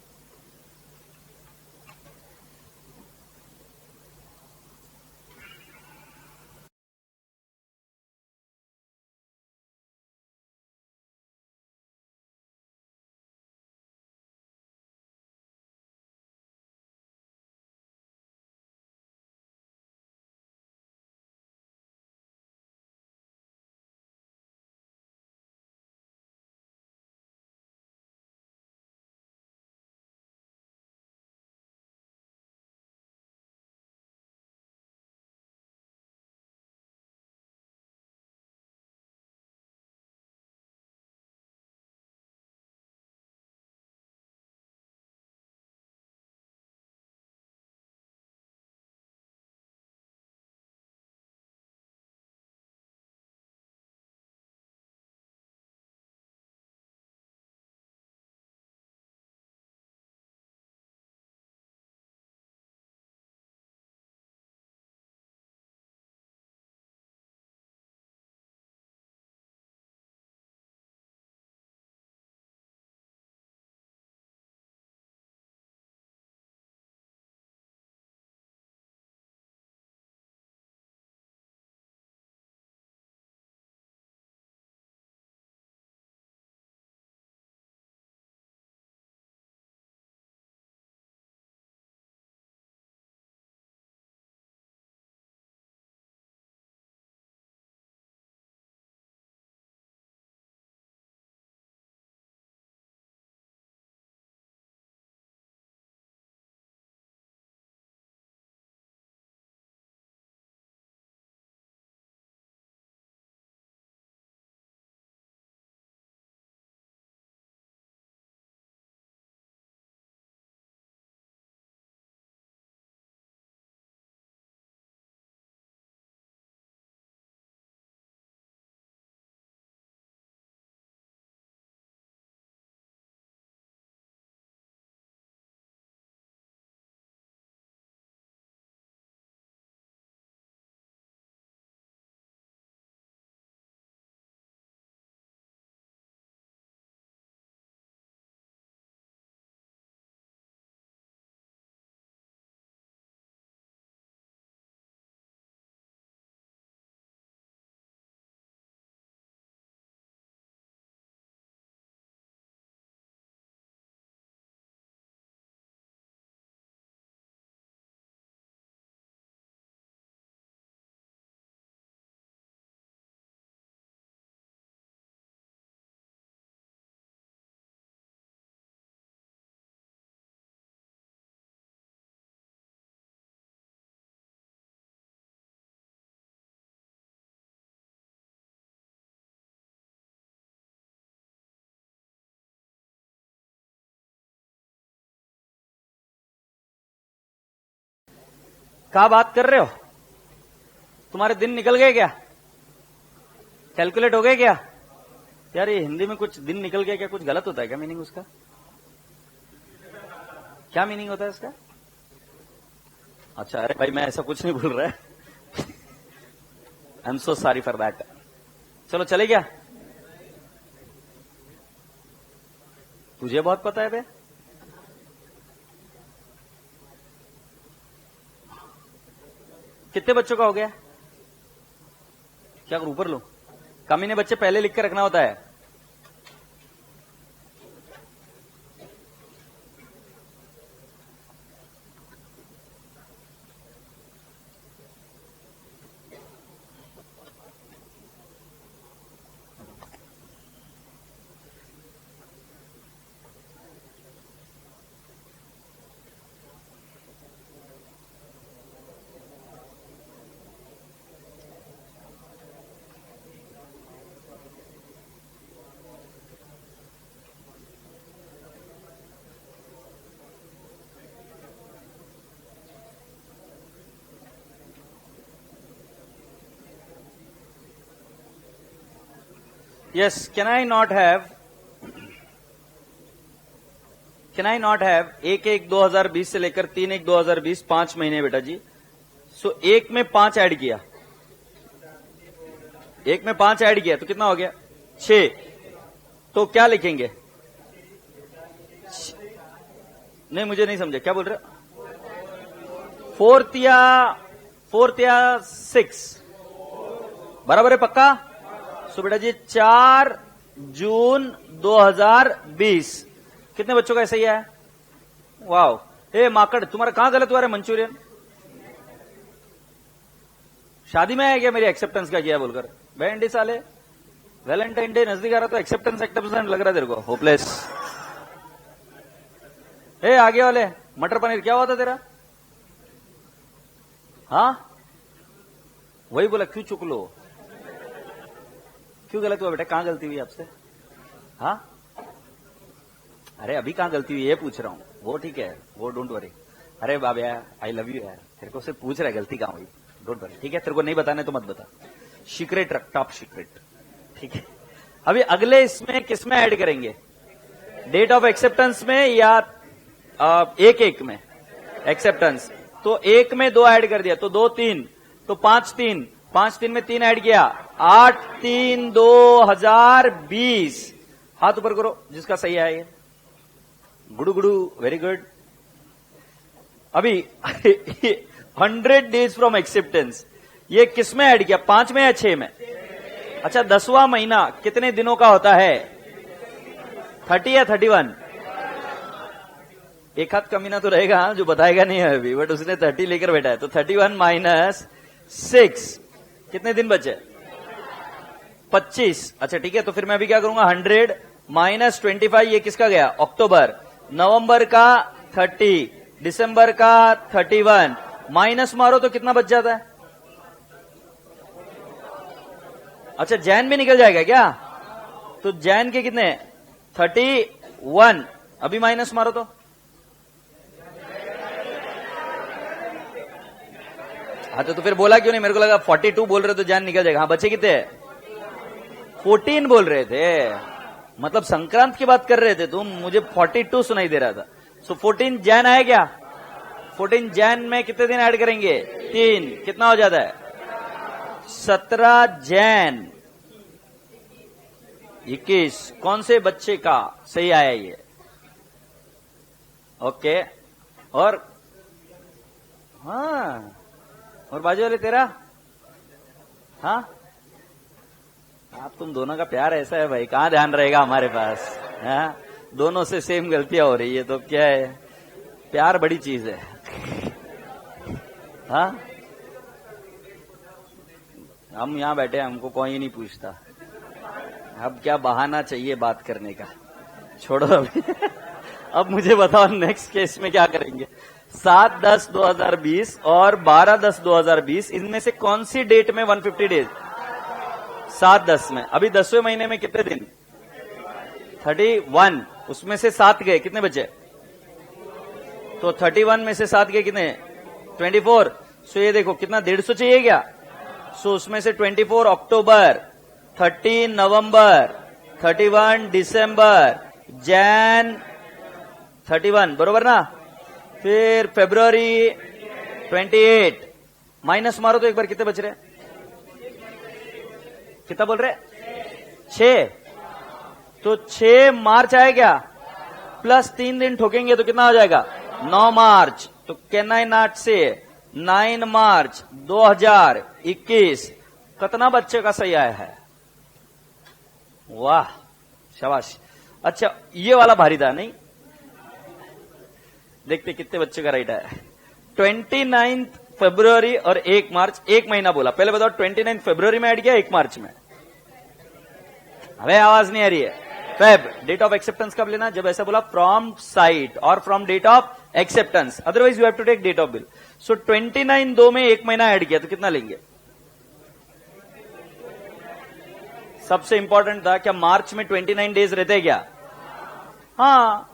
क्या बात कर रहे हो? तुम्हारे दिन निकल गए क्या? कैलकुलेट हो गए क्या? यार ये हिंदी में कुछ दिन निकल गया क्या, कुछ गलत होता है क्या मीनिंग उसका? क्या मीनिंग होता है इसका? अच्छा, अरे भाई मैं ऐसा कुछ नहीं बोल रहा है. आई am so sorry for that. चलो चले क्या? तुझे बहुत पता है बे. कितने बच्चों का हो गया? क्या करूं, ऊपर लो? कमीने बच्चे पहले लिख के रखना होता है. Yes, can I not have 1/1/2020 से लेकर 3/1/2020 5 महीने बेटा जी। सो 1 में 5 ऐड किया, 1 में 5 ऐड किया तो कितना हो गया 6। तो क्या लिखेंगे? नहीं मुझे नहीं समझे, क्या बोल रहे? फोर्थ या 6 बराबर है पक्का? सो बेटा जी 4 जून 2020 कितने बच्चों का ऐसा ही है? वाओ। हे माकड़, तुम्हारा कहां गलत हुआ है मंचूरियन? शादी में आया क्या मेरी एक्सेप्टेंस का किया बोलकर? बैंडी साले, वैलेंटाइन डे नजदीक आ रहा तो एक्सेप्टेंस लग रहा है तेरे को, होपलेस। हे आगे वाले, मटर पनीर क्या हुआ था तेरा? हाँ वही बोला, क्यों चुक लो? क्यों गलत हुआ बेटा? कहां गलती हुई आपसे? हाँ अरे अभी कहां गलती हुई ये पूछ रहा हूं, वो ठीक है, वो डोंट वरी। अरे बाबा आई लव यू यार, तेरे को सिर्फ पूछ रहा है गलती कहां हुई, डोंट वरी। ठीक है, तेरे को नहीं बताने तो मत बता, सीक्रेट रख, टॉप सीक्रेट। ठीक है, अभी अगले इसमें किसमें ऐड करेंगे? डेट ऑफ एक्सेप्टेंस में या एक में एक्सेप्टेंस? तो 1 में 2 ऐड कर दिया तो 2 3, तो 5 3 में 3 ऐड किया, 8 3 2020। हाथ ऊपर करो जिसका सही है ये। गुडू गुडू, वेरी गुड। अभी 100 डेज फ्रॉम एक्सेप्टेंस, ये किस में ऐड किया? 5 में या 6 में? अच्छा 10वां महीना कितने दिनों का होता है? 30 या 31? एक हाथ कमीना तो रहेगा जो बताएगा नहीं है अभी, बट उसने 30 लेकर बैठा है। तो 31 - 6 कितने दिन बचे? 25। अच्छा ठीक है, तो फिर मैं अभी क्या करूंगा, 100 - 25, ये किसका गया? अक्टूबर। नवंबर का 30, दिसंबर का 31, माइनस मारो तो कितना बच जाता है? अच्छा जैन में निकल जाएगा क्या? तो जैन के कितने? 31, अभी माइनस मारो तो हाँ तो फिर बोला क्यों नहीं? मेरे को लगा 42 बोल रहे तो जैन निकल जाएगा। हाँ बचे कितने? 14 बोल रहे थे, मतलब संक्रांत की बात कर रहे थे तुम, मुझे 42 सुनाई दे रहा था। सो 14 जैन आया क्या? 14 जैन में कितने दिन ऐड करेंगे? 3, कितना हो जाता है? 17 जैन 21। कौन से बच्चे का सही आया ये? ओके, और हाँ, और बाजू वाले तेरा? हाँ आप तुम दोनों का प्यार ऐसा है भाई, कहां ध्यान रहेगा हमारे पास? हाँ दोनों से सेम गलतियां हो रही है तो क्या है, प्यार बड़ी चीज है। हाँ हम यहां बैठे, हमको कोई नहीं पूछता, अब क्या बहाना चाहिए बात करने का, छोड़ो अभी। अब मुझे बताओ नेक्स्ट केस में क्या करेंगे? 7/10/2020 और 12/10/2020, इनमें से कौन सी डेट में 150 डेज? 7/10 में। अभी 10वें महीने में कितने दिन? 31, उसमें से 7 गए, कितने बचे? तो 31 में से 7 गए कितने? 24। सो ये देखो कितना 150 चाहिए क्या? सो उसमें से 24 अक्टूबर, 30 नवंबर, 31 दिसंबर, जैन 31, बरोबर ना? फिर फरवरी 28, माइनस मारो तो एक बार कितने बच रहे? कितना बोल रहे? 6। तो 6 मार्च आया क्या? प्लस 3 दिन ठोकेंगे तो कितना हो जाएगा? 9 मार्च। तो कैन आई नॉट से 9 मार्च 2021 कितना बच्चे का सही आया है? वाह शाबाश। अच्छा ये वाला भारी था नहीं? देखते कितने बच्चे का राइट है। 29 फरवरी और 1 मार्च, 1 महीना बोला। पहले बताओ 29 फरवरी में ऐड किया 1 मार्च में? अबे आवाज नहीं आ रही है। फेब डेट ऑफ एक्सेप्टेंस कब लेना? जब ऐसा बोला फ्रॉम साइट और from date of acceptance, otherwise you have to take date of bill. So 29 2 में 1 महीना ऐड किया तो कितना लेंगे? सबसे इंपॉर्टेंट था क्या मार्च में 29 डेज रहते क्या? हाँ,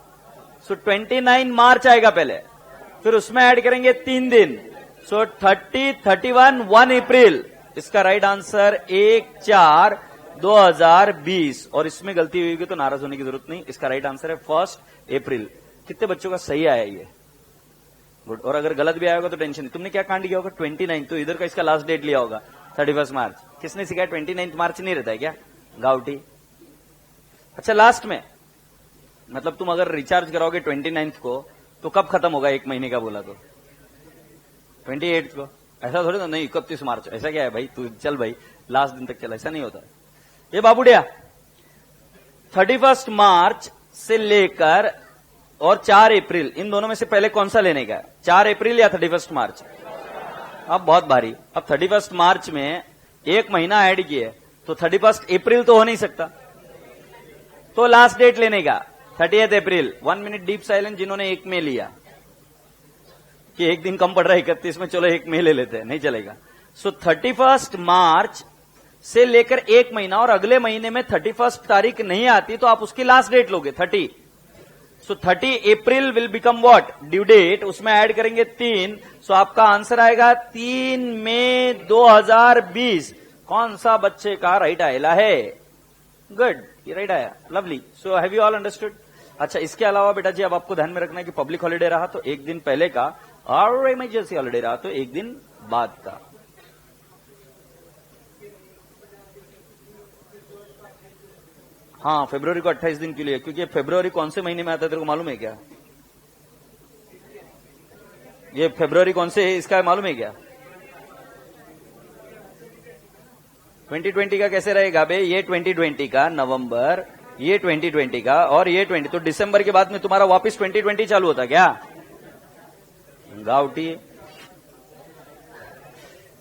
सो 29 मार्च आएगा पहले, फिर उसमें ऐड करेंगे 3 दिन। सो 30, 31, 1 अप्रैल। इसका राइट आंसर 1 4 2020 और इसमें गलती हुई तो नाराज होने की जरूरत नहीं। इसका राइट आंसर है 1 अप्रैल। कितने बच्चों का सही आया ये? गुड। और अगर गलत भी आया होगा तो टेंशन नहीं। तुमने क्या कांड किया होगा? 29, तो इधर का इसका लास्ट डेट लिया होगा 31 मार्च। किसने सिखाया 29 मार्च नहीं रहता है क्या? गाउटी। अच्छा, लास्ट में मतलब तुम अगर रिचार्ज कराओगे 29 को तो कब खत्म होगा? 1 महीने का बोला तो 28 को। ऐसा थोड़ी ना, नहीं 31 मार्च। ऐसा क्या है भाई? तू चल भाई, लास्ट दिन तक चल, ऐसा नहीं होता। ये बाबूडिया 31 मार्च से लेकर और 4 अप्रैल, इन दोनों में से पहले कौन सा लेने का है? 4 अप्रैल या 31 मार्च? अब बहुत भारी। अब 31 मार्च में 1 महीना ऐड किए तो 31 अप्रैल तो हो नहीं सकता, तो लास्ट डेट लेने का 30 अप्रैल। 1 मिनट डीप साइलेंस जिन्होंने 1 में लिया कि 1 दिन कम पड़ रहा है 31 में, चलो 1 में ले लेते हैं, नहीं चलेगा। सो 31 मार्च से लेकर 1 महीना, और अगले महीने में 31 तारीख नहीं आती तो आप उसकी लास्ट डेट लोगे 30। So 30 April will become what? Due date. उसमें ऐड करेंगे 3, सो आपका आंसर आएगा 3 मई 2020। कौन सा बच्चे का राइट आएला है? गुड, ये राइट आया। Lovely. So have you all understood? अच्छा, इसके अलावा बेटा जी अब आपको ध्यान में रखना है कि पब्लिक हॉलिडे रहा तो 1 दिन पहले का, और इमरजेंसी हॉलिडे रहा तो 1 दिन बाद का। हाँ, फरवरी को 28 दिन के लिए, क्योंकि फरवरी कौन से महीने में आता है तेरे को मालूम है क्या? ये फरवरी कौन से है इसका मालूम है क्या? 2020 का कैसे रहेगा बे? ये 2020 का नवंबर, ये 2020 का, और ये 20, तो दिसंबर के बाद में तुम्हारा वापस 2020 चालू होता क्या? गाउटी।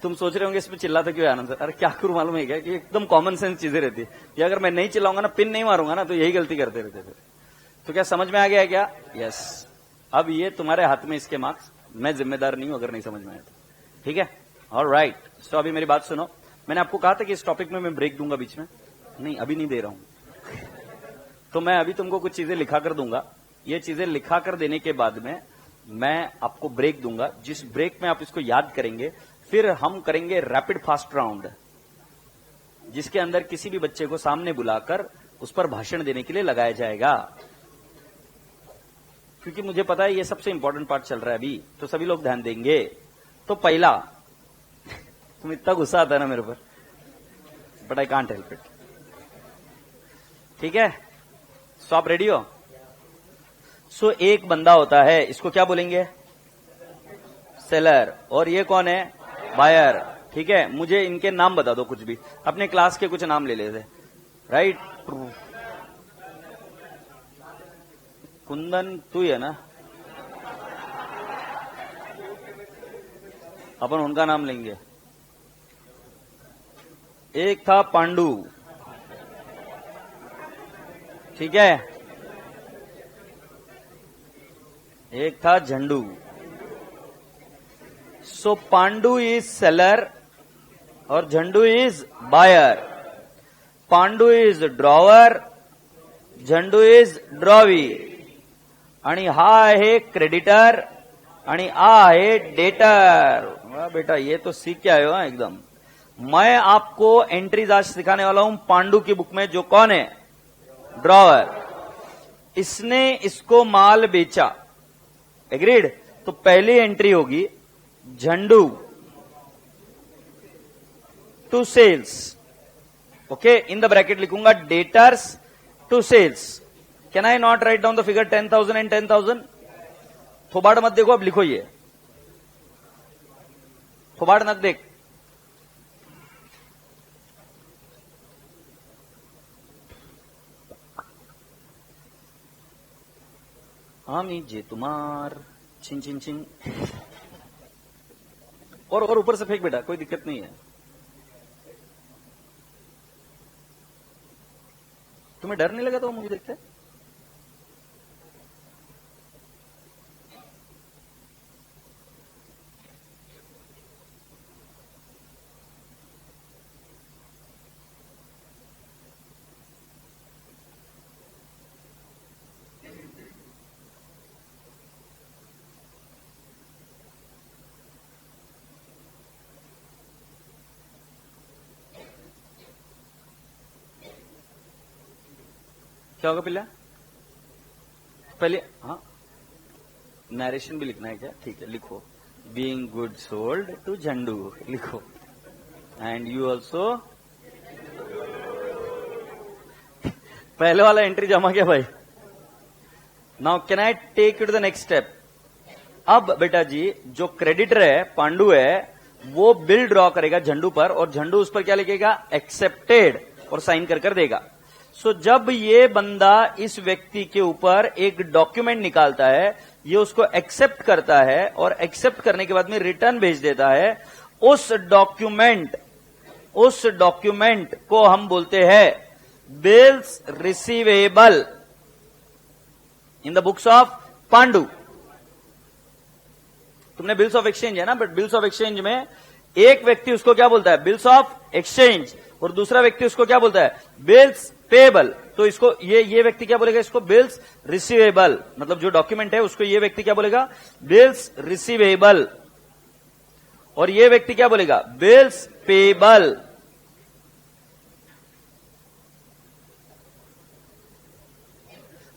तुम सोच रहे होंगे इसमें चिल्लाते क्यों है आनंद सर? अरे क्या करूं मालूम है क्या कि एकदम कॉमन सेंस चीजें रहती है। ये अगर मैं नहीं चिल्लाऊंगा ना, पिन नहीं मारूंगा ना, तो यही गलती करते रहते थे। तो क्या समझ में आ गया क्या? यस। अब ये तुम्हारे हाथ में इसके मार्क्स, मैं जिम्मेदार नहीं हूं अगर नहीं समझ में आया तो। ठीक है, ऑलराइट। तो अभी मेरी बात सुनो। मैंने आपको कहा था कि इस टॉपिक में मैं ब्रेक दूंगा बीच में। नहीं, अभी नहीं दे रहा हूं। तो मैं अभी तुमको कुछ चीजें लिखा कर दूंगा। ये चीजें लिखा कर देने के बाद में मैं आपको ब्रेक दूंगा, जिस ब्रेक में आप इसको याद करेंगे। फिर हम करेंगे रैपिड फास्ट राउंड, जिसके अंदर किसी भी बच्चे को सामने बुलाकर उस पर भाषण देने के लिए लगाया जाएगा। क्योंकि मुझे पता है ये सबसे इंपॉर्टेंट पार्ट चल रहा है अभी, तो सभी लोग ध्यान देंगे। तो पहला, तुम इतना गुस्सा आता है ना मेरे ऊपर, but I can't help it. ठीक है, सो आप रेडी हो? सो एक बंदा होता है, इसको क्या बोलेंगे? सेलर। और ये कौन है? बायर। ठीक है, मुझे इनके नाम बता दो कुछ भी, अपने क्लास के कुछ नाम ले लेते। राइट, कुंदन तू ही है ना? अपन उनका नाम लेंगे। एक था पांडु, ठीक है, एक था Jhandu. So Pandu is seller और Jhandu is buyer. Pandu is drawer, Jhandu is drawee, आणि हा आहे क्रेडिटर आणि आ आहे डेटर। वाह बेटा, ये तो सीख के आए हो एकदम। मैं आपको एंट्रीज आज सिखाने वाला हूं पांडु की बुक में, जो कौन है? ड्रॉवर। इसने इसको माल बेचा, एग्रीड। तो पहली एंट्री होगी Jhandu to sales. Okay, in the bracket लिखूंगा debtors to sales. Can I not write down the figure 10,000 and 10,000? थोबाड़ मत देखो, अब लिखो ये, थोबाड़ मत देख। आमी जे तुम्हार छिन छिन छिन, और ऊपर से फेंक बेटा, कोई दिक्कत नहीं है। तुम्हें डर नहीं लगा तो मूवी देखते? क्या होगा पिल्ला? पहले हाँ, नरेशन भी लिखना है क्या? ठीक है, लिखो बीइंग गुड सोल्ड टू झंडू, लिखो एंड यू ऑल्सो। पहले वाला एंट्री जमा किया भाई। Now can I take you to the next step? अब बेटा जी जो क्रेडिटर है पांडु है, वो बिल ड्रॉ करेगा झंडू पर, और झंडू उस पर क्या लिखेगा? एक्सेप्टेड, और साइन कर देगा। सो जब ये बंदा इस व्यक्ति के ऊपर एक डॉक्यूमेंट निकालता है, ये उसको एक्सेप्ट करता है, और एक्सेप्ट करने के बाद में रिटर्न भेज देता है। उस डॉक्यूमेंट को हम बोलते हैं bills receivable in the books of Pandu. तुमने बिल्स ऑफ एक्सचेंज है ना, बट बिल्स ऑफ एक्सचेंज में एक व्यक्ति उसको क्या बोलता है? बिल्स ऑफ एक्सचेंज, और दूसरा व्यक्ति उसको क्या बोलता है? Bills payable. तो इसको ये व्यक्ति क्या बोलेगा? इसको बिल्स रिसीवेबल, मतलब जो डॉक्यूमेंट है उसको ये व्यक्ति क्या बोलेगा? बिल्स रिसीवेबल, और ये व्यक्ति क्या बोलेगा? Bills payable.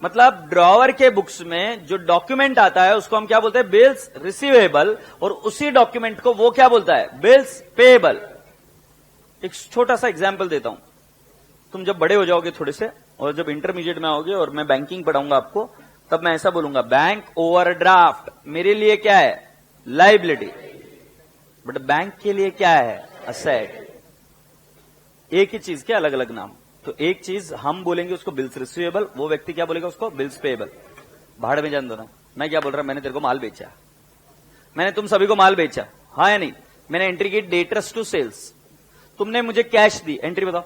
मतलब ड्रॉवर के बुक्स में जो डॉक्यूमेंट आता है उसको हम क्या बोलते हैं? बिल्स रिसीवेबल, और उसी डॉक्यूमेंट को वो क्या बोलता है? Bills payable. एक छोटा सा एग्जांपल देता हूं। तुम जब बड़े हो जाओगे थोड़े से, और जब इंटरमीडिएट में आओगे और मैं बैंकिंग पढ़ाऊंगा आपको, तब मैं ऐसा बोलूंगा, बैंक ओवरड्राफ्ट मेरे लिए क्या है? लायबिलिटी, बट बैंक के लिए क्या है? असेट। एक ही चीज के अलग अलग नाम। तो एक चीज हम बोलेंगे उसको बिल्स रिसीवेबल, वो व्यक्ति क्या बोलेगा? उसको बिल्स पेएबल। भाड़ में जान दो ना। मैं क्या बोल रहा, मैंने तेरे को माल बेचा, मैंने तुम सभी को माल बेचा, हाँ या नहीं? मैंने एंट्री की डेटर्स टू सेल्स, तुमने मुझे कैश दी, एंट्री बताओ।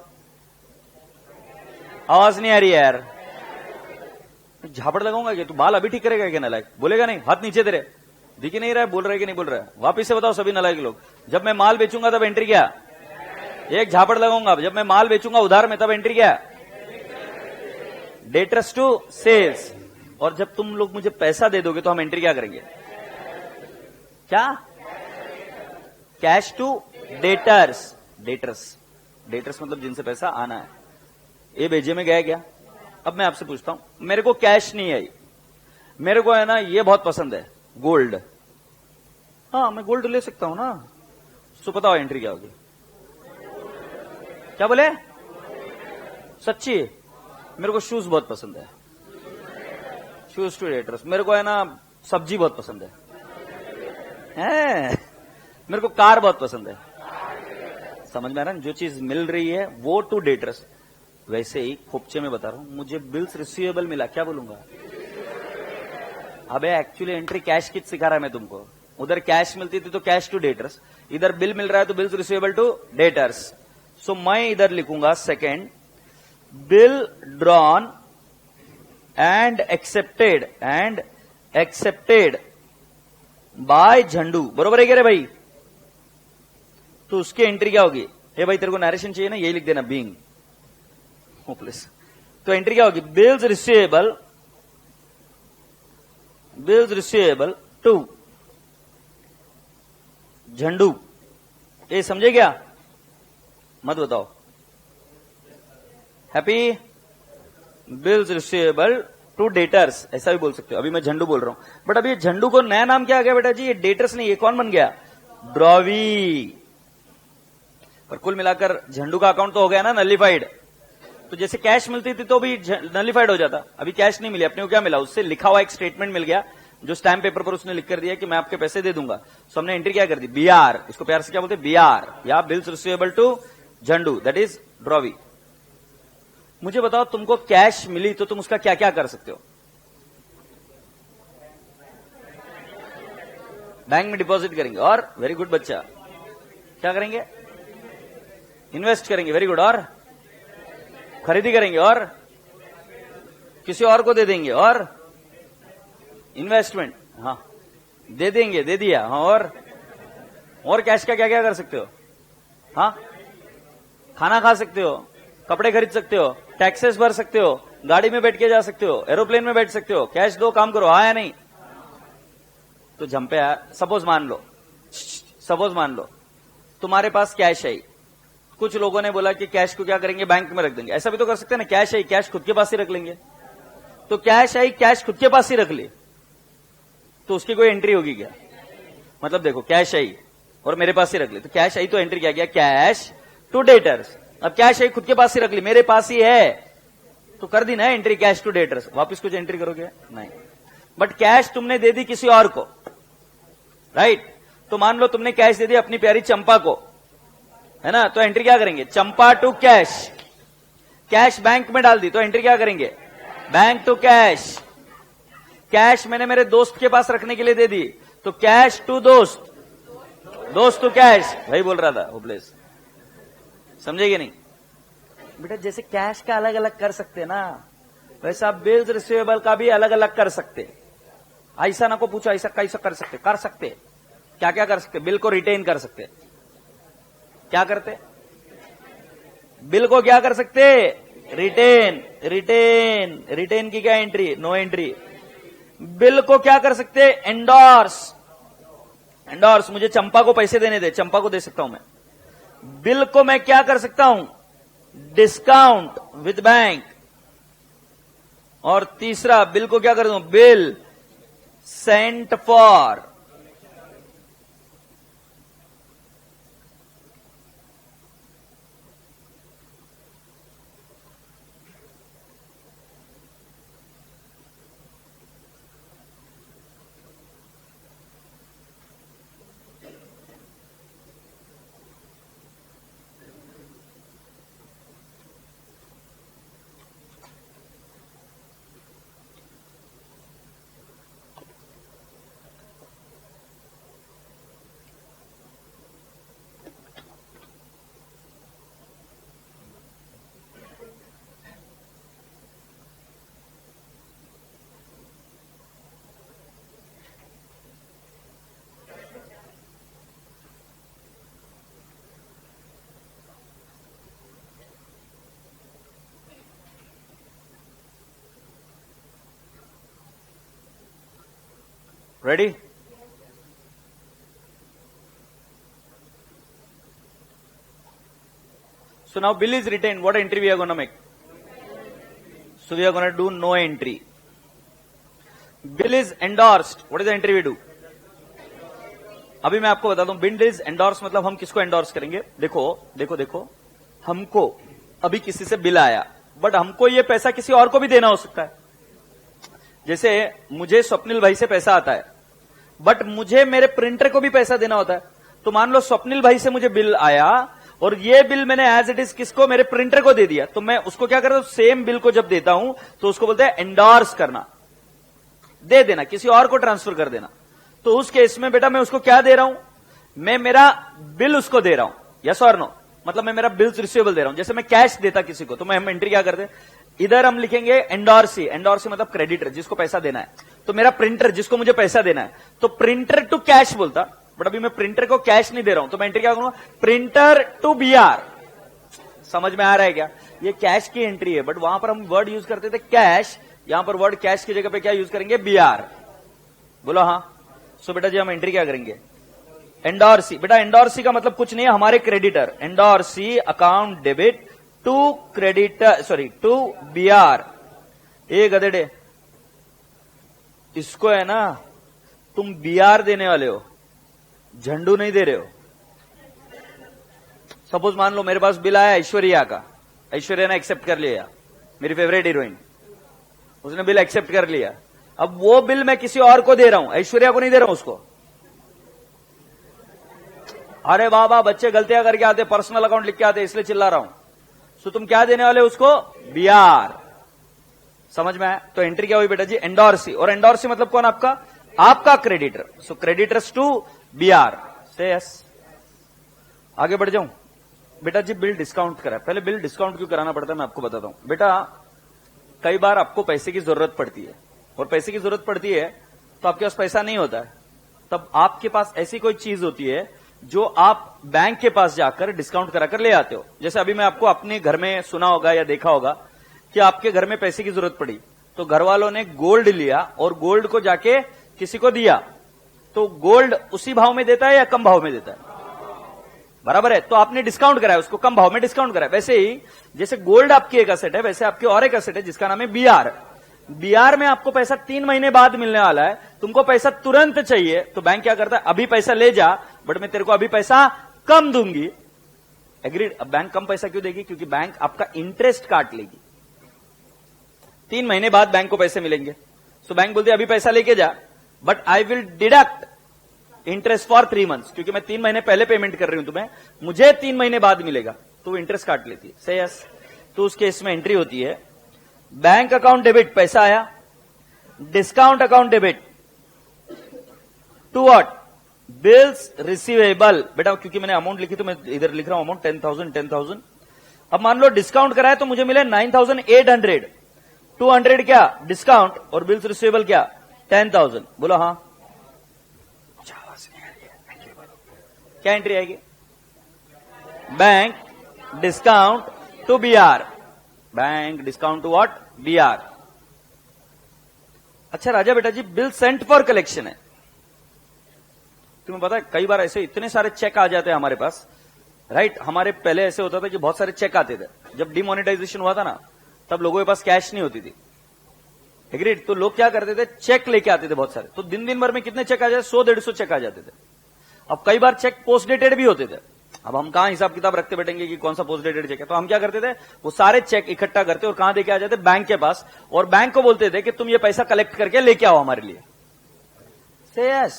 आवाज नहीं आ रही है यार, झापड़ लगाऊंगा क्या? तू बाल अभी ठीक करेगा क्या? नालायक बोलेगा नहीं? हाथ नीचे तेरे, दिख ही नहीं रहा है, बोल रहा है कि नहीं बोल रहा है? वापिस से बताओ सभी नालायक लोग। जब मैं माल बेचूंगा तब एंट्री क्या? एक झापड़ लगाऊंगा। जब मैं माल बेचूंगा उधार में तब एंट्री क्या? Debtors to sales. और जब तुम लोग मुझे पैसा दे दोगे तो हम एंट्री क्या करेंगे? क्या? Cash to debtors. डेटर्स मतलब जिनसे पैसा आना है। ये भेजे में गया क्या? अब मैं आपसे पूछता हूं, मेरे को कैश नहीं आई, मेरे को है ना ये बहुत पसंद है, गोल्ड। हाँ मैं गोल्ड ले सकता हूं ना। सो बताओ एंट्री क्या होगी? क्या बोले? सच्ची? मेरे को शूज बहुत पसंद है, शूज टू डेटर्स। मेरे को है ना सब्जी बहुत पसंद है, मेरे को कार बहुत पसंद है। समझ में आ रहा है? जो चीज मिल रही है वो टू डेटर्स। वैसे ही खोपचे में बता रहा हूं, मुझे बिल्स रिसीवेबल मिला, क्या बोलूंगा? अबे एक्चुअली एंट्री कैश की सिखा रहा है मैं तुमको। उधर कैश मिलती थी तो कैश टू डेटर्स, इधर बिल मिल रहा है तो bills receivable to debtors. So मैं इधर लिखूंगा second, bill drawn and accepted by Jhandu. बरोबर है क्या रे भाई? तो उसकी एंट्री क्या होगी? हे भाई तेरे को नरेशन चाहिए ना, यही लिख देना, बीइंग होपलेस। तो एंट्री क्या होगी? बिल्स रिसीवेबल टू झंडू। ये समझे क्या? मत बताओ। Happy? Bills receivable to debtors, ऐसा भी बोल सकते हो। अभी मैं झंडू बोल रहा हूं, बट अभी झंडू को नया नाम क्या आ गया बेटा जी? ये डेटर्स नहीं, ये कौन बन गया? ड्रॉवी। पर कुल मिलाकर झंडू का अकाउंट तो हो गया ना नलिफाइड। तो जैसे कैश मिलती थी तो भी नलिफाइड हो जाता। अभी कैश नहीं मिली, अपने को क्या मिला? उससे लिखा हुआ एक स्टेटमेंट मिल गया, जो स्टैम्प पेपर पर उसने लिख कर दिया कि मैं आपके पैसे दे दूंगा। सो हमने एंट्री क्या कर दी? बीआर। इसको प्यार से क्या बोलते हैं? बीआर, या बिल्स रिसीवेबल टू झंडू, दैट इज ड्रॉवी। मुझे बताओ, तुमको कैश मिली तो तुम उसका क्या क्या कर सकते हो? बैंक में डिपॉजिट करेंगे, और वेरी गुड बच्चा, क्या करेंगे? इन्वेस्ट करेंगे, वेरी गुड, और खरीदी करेंगे, और किसी और को दे देंगे, और इन्वेस्टमेंट, हाँ दे देंगे, दे दिया, हाँ, और कैश का क्या क्या कर सकते हो? हाँ, खाना खा सकते हो, कपड़े खरीद सकते हो, टैक्सेस भर सकते हो, गाड़ी में बैठ के जा सकते हो, एरोप्लेन में बैठ सकते हो। कैश दो, काम करो, हाँ या नहीं? तो जंपे आया। सपोज मान लो तुम्हारे पास कैश है। कुछ लोगों ने बोला कि कैश को क्या करेंगे? बैंक में रख देंगे। ऐसा भी तो कर सकते हैं ना, कैश है, कैश खुद के पास ही रख लेंगे। तो कैश आई, कैश खुद के पास ही रख ली, तो उसकी कोई एंट्री होगी क्या? मतलब देखो, कैश आई और मेरे पास ही रख ली, तो कैश आई तो एंट्री क्या गया? Cash to debtors. अब कैश आई खुद के पास ही रख ली, मेरे पास ही है, तो कर दी ना एंट्री कैश टू डेटर्स। वापस कुछ एंट्री करोगे? नहीं। बट कैश तुमने दे दी किसी और को, राइट? तो मान लो तुमने कैश दे दी अपनी प्यारी चंपा को, है ना, तो एंट्री क्या करेंगे? चंपा टू कैश। कैश बैंक में डाल दी, तो एंट्री क्या करेंगे? Bank to cash. कैश मैंने मेरे दोस्त के पास रखने के लिए दे दी, तो कैश टू दोस्त, दोस्त टू कैश। वही बोल रहा था होपलेस, समझेगी नहीं बेटा? जैसे कैश का अलग अलग कर सकते ना, वैसा बिल्स रिसीवेबल का भी अलग अलग कर सकते। ऐसा ना को पूछो ऐसा कैसा कर सकते? कर सकते। क्या क्या कर सकते? बिल को रिटेन कर सकते। क्या करते? बिल को क्या कर सकते? रिटेन। रिटेन, रिटेन की क्या एंट्री? No entry. बिल को क्या कर सकते? एंडोर्स। एंडोर्स, मुझे चंपा को पैसे देने दे, चंपा को दे सकता हूं मैं। बिल को मैं क्या कर सकता हूं? Discount with bank. और तीसरा, बिल को क्या कर दूं? Bill sent for. Ready? So now bill is retained. What entry we are going to make? So we are going to do no entry. Bill is endorsed. What is the entry we do? अभी मैं आपको बता दूं, bill is endorse मतलब हम किसको endorse करेंगे? देखो देखो देखो, हमको अभी किसी से बिल आया, बट हमको ये पैसा किसी और को भी देना हो सकता है। जैसे मुझे स्वप्निल भाई से पैसा आता है, बट मुझे मेरे प्रिंटर को भी पैसा देना होता है। तो मान लो स्वप्निल भाई से मुझे बिल आया और ये बिल मैंने एज इट इज किसको? मेरे प्रिंटर को दे दिया। तो मैं उसको क्या करता हूं? सेम बिल को जब देता हूं तो उसको बोलते हैं एंडोर्स करना, दे देना, किसी और को ट्रांसफर कर देना। तो उस केस में बेटा मैं उसको क्या दे रहा हूं? मैं मेरा बिल उसको दे रहा हूं, यस और नो? मतलब मैं मेरा बिल्स रिसीवेबल दे रहा हूं। जैसे मैं कैश देता किसी को, तो मैं हम एंट्री क्या करते? इधर हम लिखेंगे एंडोर्सी। एंडोर्सी मतलब क्रेडिटर, जिसको पैसा देना है। तो मेरा प्रिंटर, जिसको मुझे पैसा देना है, तो प्रिंटर टू कैश बोलता, बट अभी मैं प्रिंटर को कैश नहीं दे रहा हूं, तो मैं एंट्री क्या करूंगा? Printer to BR. समझ में आ रहा है क्या? ये कैश की एंट्री है, बट वहां पर हम वर्ड यूज करते थे कैश, यहां पर वर्ड कैश की जगह पे क्या यूज करेंगे? बीआर। बोलो हाँ। सो बेटा जी हम एंट्री क्या करेंगे? एंडोर्सी। बेटा एंडोर्सी का मतलब कुछ नहीं है, हमारे creditor. Endorsee account debit to creditor, sorry to BR. ए गधेड़े, इसको है ना तुम बीआर देने वाले हो, झंडू नहीं दे रहे हो। सपोज मान लो मेरे पास बिल आया ऐश्वर्या का, ऐश्वर्या ने एक्सेप्ट कर लिया, मेरी फेवरेट हीरोइन, उसने बिल एक्सेप्ट कर लिया। अब वो बिल मैं किसी और को दे रहा हूं, ऐश्वर्या को नहीं दे रहा हूं उसको। अरे बाबा बच्चे गलतियां करके आते, पर्सनल अकाउंट लिख के आते, इसलिए चिल्ला रहा हूं। सो तुम क्या देने वाले उसको? बीआर। समझ में आया? तो एंट्री क्या हुई बेटा जी? एंडोर्सी। और एंडोर्सी मतलब कौन? आपका आपका creditor. So creditors to BR. से यस। आगे बढ़ जाऊं बेटा जी। बिल डिस्काउंट करा, पहले बिल डिस्काउंट क्यों कराना पड़ता है मैं आपको बताता हूं। बेटा कई बार आपको पैसे की जरूरत पड़ती है, और पैसे की जरूरत पड़ती है तो आपके पास पैसा नहीं होता है, तब आपके पास ऐसी कोई चीज होती है जो आप बैंक के पास जाकर डिस्काउंट कराकर ले आते हो। जैसे अभी मैं आपको अपने घर में सुना होगा या देखा होगा कि आपके घर में पैसे की जरूरत पड़ी, तो घर वालों ने गोल्ड लिया और गोल्ड को जाके किसी को दिया, तो गोल्ड उसी भाव में देता है या कम भाव में देता है? बराबर है। तो आपने डिस्काउंट कराया, उसको कम भाव में डिस्काउंट कराया। वैसे ही जैसे गोल्ड आपकी एक असेट है, वैसे आपकी और एक असेट है जिसका नाम है बीआर। बीआर में आपको पैसा 3 महीने बाद मिलने वाला है, तुमको पैसा तुरंत चाहिए, तो बैंक क्या करता है, अभी पैसा ले जा, बट मैं तेरे को अभी पैसा कम दूंगी। एग्रीड। अब बैंक कम पैसा क्यों देगी? क्योंकि बैंक आपका इंटरेस्ट काट लेगी। 3 महीने बाद बैंक को पैसे मिलेंगे, तो बैंक बोलते अभी पैसा लेके जा, but I will deduct interest for 3 months, क्योंकि मैं 3 महीने पहले पेमेंट कर रही हूं तुम्हें, मुझे 3 महीने बाद मिलेगा, तो वो इंटरेस्ट काट लेती है। से यस। तो उस केस में एंट्री होती है, बैंक अकाउंट डेबिट, पैसा आया, discount account debit to what, bills receivable. बेटा क्योंकि मैंने अमाउंट लिखी तो मैं इधर लिख रहा हूं अमाउंट 10,000। अब मान लो डिस्काउंट कराया तो मुझे मिले 9,800, 200 क्या डिस्काउंट और बिल्स रिसीवेबल क्या 10,000। बोलो हाँ, क्या एंट्री आएगी? Bank discount to BR, bank discount to what, BR. अच्छा राजा बेटा जी, बिल सेंट फॉर कलेक्शन है। तुम्हें पता है कई बार ऐसे इतने सारे चेक आ जाते हैं हमारे पास, राइट। हमारे पहले ऐसे होता था कि बहुत सारे चेक आते थे, जब डिमोनेटाइजेशन हुआ था ना, तब लोगों के पास कैश नहीं होती थी। एग्रीड। तो लोग क्या करते थे, चेक लेके आते थे बहुत सारे, तो दिन भर में कितने चेक आ जाते, 100-150 चेक आ जाते थे। अब कई बार चेक पोस्ट डेटेड भी होते थे। अब हम कहां हिसाब किताब रखते बैठेंगे कि कौन सा पोस्ट डेटेड चेक है, तो हम क्या करते थे, वो सारे चेक इकट्ठा करते और कहां देके आ जाते, बैंक के पास, और बैंक को बोलते थे कि तुम ये पैसा कलेक्ट करके लेके आओ हमारे लिए। से यस।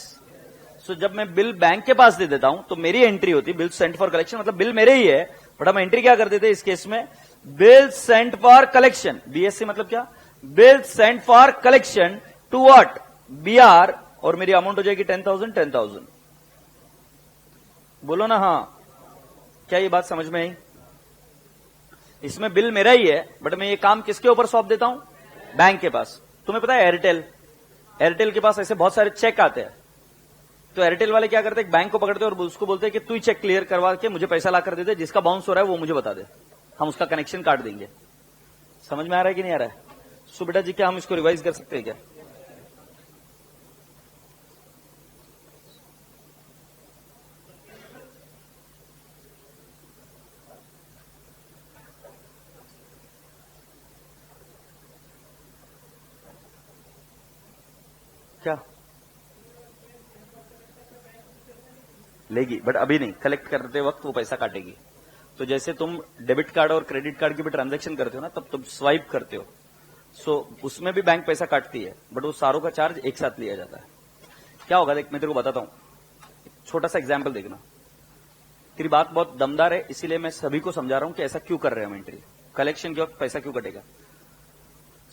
सो जब मैं बिल बैंक के पास दे देता हूं तो मेरी एंट्री होती, बिल सेंट फॉर कलेक्शन, मतलब बिल मेरे ही है, बट हम एंट्री क्या करते थे इस केस में, bill sent for collection, BSC मतलब क्या, bill sent for collection to what, BR, और मेरी अमाउंट हो जाएगी 10,000। बोलो ना हाँ, क्या ये बात समझ में आई? इसमें बिल मेरा ही है, बट मैं ये काम किसके ऊपर सौंप देता हूं, बैंक के पास। तुम्हें पता है एयरटेल के पास ऐसे बहुत सारे चेक आते हैं, तो एयरटेल वाले क्या करते हैं, बैंक को पकड़ते हैं और उसको बोलते हैं कि तू ही चेक क्लियर करवा के मुझे पैसा ला कर दे दे, जिसका बाउंस हो रहा है वो मुझे बता दे, हम उसका कनेक्शन काट देंगे। समझ में आ रहा है कि नहीं आ रहा है? सो बेटा जी क्या हम इसको रिवाइज कर सकते हैं क्या? क्या लेगी, बट अभी नहीं, कलेक्ट करते वक्त वो पैसा काटेगी। तो जैसे तुम डेबिट कार्ड और क्रेडिट कार्ड की भी ट्रांजैक्शन करते हो ना, तब तुम स्वाइप करते हो, सो उसमें भी बैंक पैसा काटती है, बट वो सारों का चार्ज एक साथ लिया जाता है। क्या होगा देख, मैं तेरे को बताता हूं, छोटा सा एग्जाम्पल देखना। तेरी बात बहुत दमदार है, इसीलिए मैं सभी को समझा रहा हूं कि ऐसा क्यों कर रहे हैं हम एंट्री, कलेक्शन के वक्त पैसा क्यों कटेगा।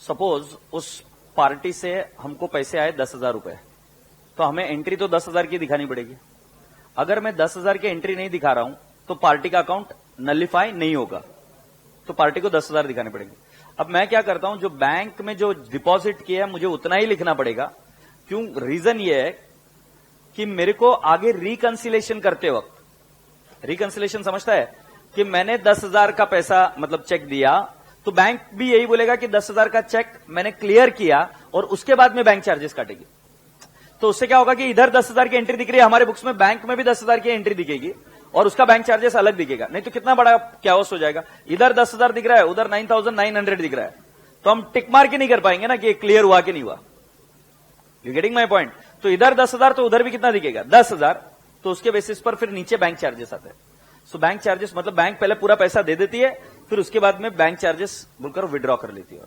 सपोज उस पार्टी से हमको पैसे आए 10,000 रुपए, तो हमें एंट्री तो 10,000 की दिखानी पड़ेगी। अगर मैं 10,000 की एंट्री नहीं दिखा रहा हूं तो पार्टी का अकाउंट नलिफाई नहीं होगा, तो पार्टी को 10,000 दिखाने पड़ेंगे। अब मैं क्या करता हूं, जो बैंक में जो डिपॉजिट किया है मुझे उतना ही लिखना पड़ेगा। क्यों? रीजन ये है कि मेरे को आगे रिकंसिलेशन करते वक्त, रिकंसिलेशन समझता है कि मैंने 10,000 का पैसा मतलब चेक दिया, तो बैंक भी यही बोलेगा कि 10,000 का चेक मैंने क्लियर किया, और उसके बाद में बैंक चार्जेस काटेगी। तो उससे क्या होगा कि इधर 10,000 की एंट्री दिख रही है हमारे बुक्स में, बैंक में भी 10,000 की एंट्री दिखेगी, और उसका बैंक चार्जेस अलग दिखेगा। नहीं तो कितना बड़ा कैओस हो जाएगा, इधर 10,000 दिख रहा है, उधर 9,900 दिख रहा है, तो हम टिक मार के नहीं कर पाएंगे ना कि क्लियर हुआ कि नहीं हुआ। You getting my point? तो इधर 10,000 तो उधर भी कितना दिखेगा 10,000, तो उसके बेसिस पर फिर नीचे बैंक चार्जेस आते हैं। सो बैंक चार्जेस मतलब बैंक पहले पूरा पैसा दे देती है, फिर उसके बाद में बैंक चार्जेस बोलकर विड्रॉ कर लेती है।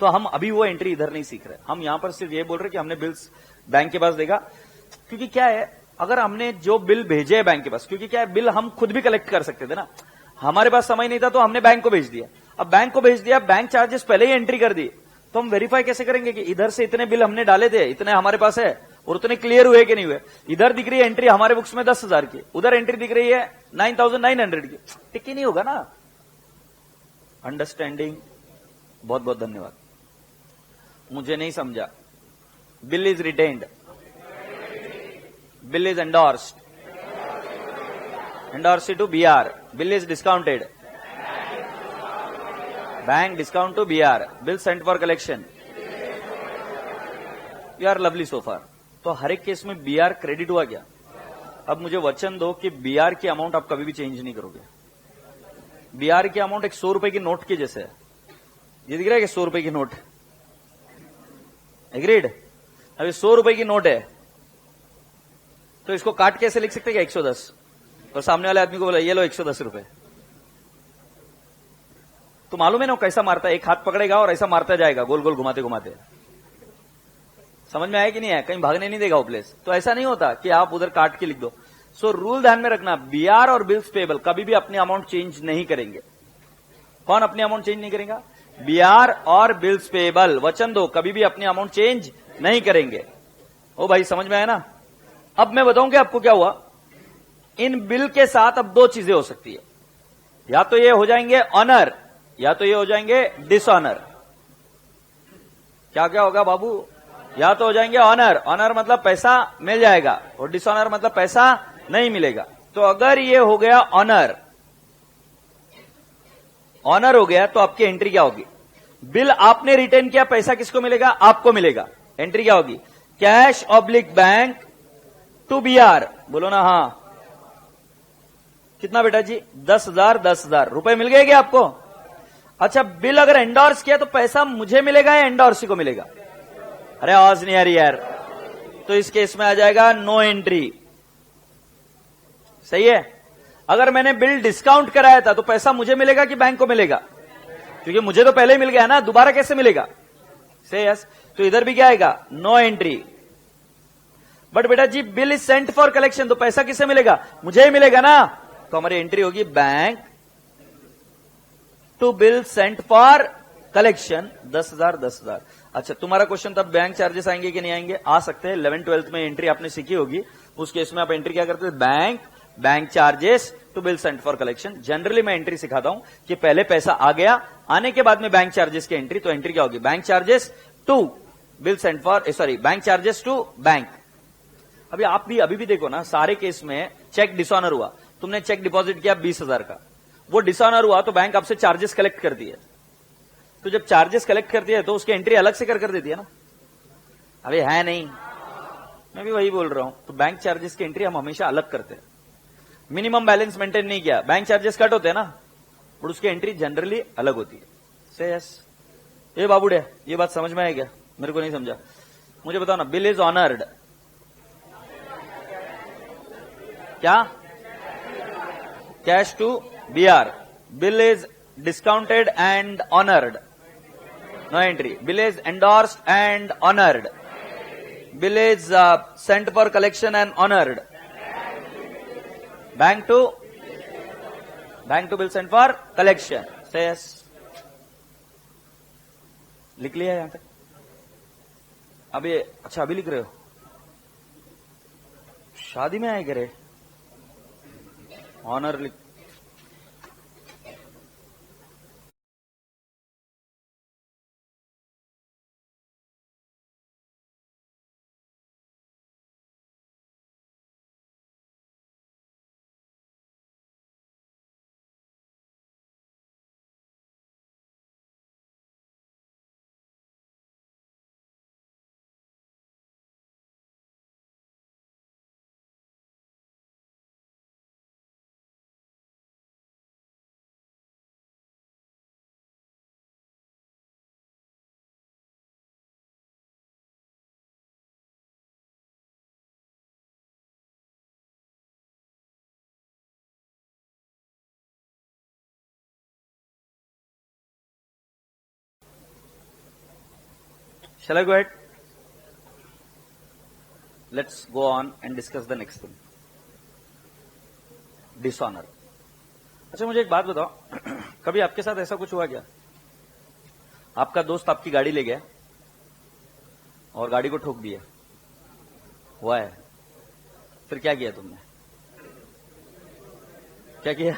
तो हम अभी वो एंट्री इधर नहीं सीख रहे, हम यहां पर सिर्फ ये बोल रहे कि हमने बिल्स बैंक के पास देगा। क्योंकि क्या है, अगर हमने जो बिल भेजे है बैंक के पास, क्योंकि क्या है, बिल हम खुद भी कलेक्ट कर सकते थे ना, हमारे पास समय नहीं था तो हमने बैंक को भेज दिया। अब बैंक को भेज दिया, बैंक चार्जेस पहले ही एंट्री कर दी, तो हम वेरीफाई कैसे करेंगे कि इधर से इतने बिल हमने डाले थे, इतने हमारे पास है, और उतने क्लियर हुए कि नहीं हुए। इधर दिख रही है एंट्री हमारे बुक्स में 10,000 की, उधर एंट्री दिख रही है 9,900 की, टिक ही नहीं होगा ना। अंडरस्टैंडिंग? बहुत बहुत धन्यवाद। मुझे नहीं समझा। Bill is retained, bill is endorsed, endorsed to BR, bill is discounted, bank discount to BR, bill sent for collection. You are lovely so far. तो हर एक केस में बीआर क्रेडिट हुआ क्या? अब मुझे वचन दो कि बीआर की अमाउंट आप कभी भी चेंज नहीं करोगे। बीआर की अमाउंट एक 100 रुपए की नोट के जैसे है। ये दिख रहा है कि 100 रुपए की नोट, एग्रीड। अभी 100 रुपए की नोट है तो इसको काट कैसे लिख सकते क्या 110, और सामने वाले आदमी को बोला ये लो 110 रुपए, तो मालूम है ना कैसा मारता है, एक हाथ पकड़ेगा और ऐसा मारता जाएगा गोल गोल घुमाते घुमाते। समझ में आया कि नहीं आया, कहीं भागने नहीं देगा वो प्लेस। तो ऐसा नहीं होता कि आप उधर काट के लिख दो। सो रूल ध्यान में रखना, बीआर और बिल्स पेबल कभी भी अपनी अमाउंट चेंज नहीं करेंगे। कौन अपनी अमाउंट चेंज नहीं करेगा? बीआर और बिल्स पेबल, वचन दो कभी भी अपनी अमाउंट चेंज नहीं करेंगे। ओ भाई समझ में आया ना। अब मैं बताऊंगा आपको क्या हुआ। इन बिल के साथ अब दो चीजें हो सकती है, या तो ये हो जाएंगे ऑनर या तो ये हो जाएंगे डिसऑनर। क्या क्या होगा बाबू? या तो हो जाएंगे ऑनर, ऑनर मतलब पैसा मिल जाएगा, और डिसऑनर मतलब पैसा नहीं मिलेगा। तो अगर ये हो गया ऑनर, ऑनर हो गया तो आपकी एंट्री क्या होगी? बिल आपने रिटर्न किया, पैसा किसको मिलेगा? आपको मिलेगा। एंट्री क्या होगी? Cash oblique bank to BR. बोलो ना हाँ। कितना बेटा जी? 10,000 10,000 रुपए मिल गए क्या आपको? अच्छा, बिल अगर एंडोर्स किया तो पैसा मुझे मिलेगा या एंडोर्सी को मिलेगा? अरे आवाज नहीं आ रही यार। तो इस केस में आ जाएगा नो एंट्री। सही है। अगर मैंने बिल डिस्काउंट कराया था तो पैसा मुझे मिलेगा कि बैंक को मिलेगा? क्योंकि मुझे तो पहले ही मिल गया ना, दोबारा कैसे मिलेगा? से यस। तो इधर भी क्या आएगा? No entry. बट बेटा जी bill is sent for collection, तो पैसा किससे मिलेगा? मुझे ही मिलेगा ना। तो हमारी एंट्री होगी bank to bill sent for collection 10,000 10,000। अच्छा, तुम्हारा क्वेश्चन तब बैंक चार्जेस आएंगे कि नहीं आएंगे? आ सकते हैं। 11th 12th में एंट्री आपने सीखी होगी, उस केस में आप एंट्री क्या करते हैं? Bank charges to bill sent for collection. Generally मैं एंट्री सिखाता हूं कि पहले पैसा आ गया, आने के बाद में बैंक चार्जेस की एंट्री। तो एंट्री क्या होगी? Bank charges to bill sent for, sorry bank charges to bank. अभी भी देखो ना, सारे केस में चेक डिसऑनर हुआ, तुमने चेक डिपॉजिट किया 20,000 का, वो डिसऑनर हुआ तो बैंक आपसे चार्जेस कलेक्ट करती है। तो जब चार्जेस कलेक्ट करती है तो उसकी एंट्री अलग से कर देती है ना। अभी है नहीं, मैं भी वही बोल रहा हूं। तो बैंक चार्जेस की एंट्री हम हमेशा अलग करते हैं। मिनिमम बैलेंस मेंटेन नहीं किया, बैंक चार्जेस कट होते हैं ना, और उसकी एंट्री जनरली अलग होती है। से यस। ये बाबूड़े, ये बात समझ में आया क्या? मेरे को नहीं समझा, मुझे बताओ ना। बिल इज ऑनर्ड, क्या? Cash to BR. Bill is discounted and honored, no entry. Bill is endorsed and honored. Bill is sent for collection and honored. Bank to bill sent for collection. Say yes. लिख लिया यहां तक? अभी अच्छा अभी लिख रहे हो? शादी में आए करे ऑनर लिख। Shall I go ahead? Let's go on and discuss the next thing. Dishonor. अच्छा मुझे एक बात बताओ, कभी आपके साथ ऐसा कुछ हुआ क्या? आपका दोस्त आपकी गाड़ी ले गया और गाड़ी को ठोक दिया, हुआ है? फिर क्या किया तुमने? क्या किया?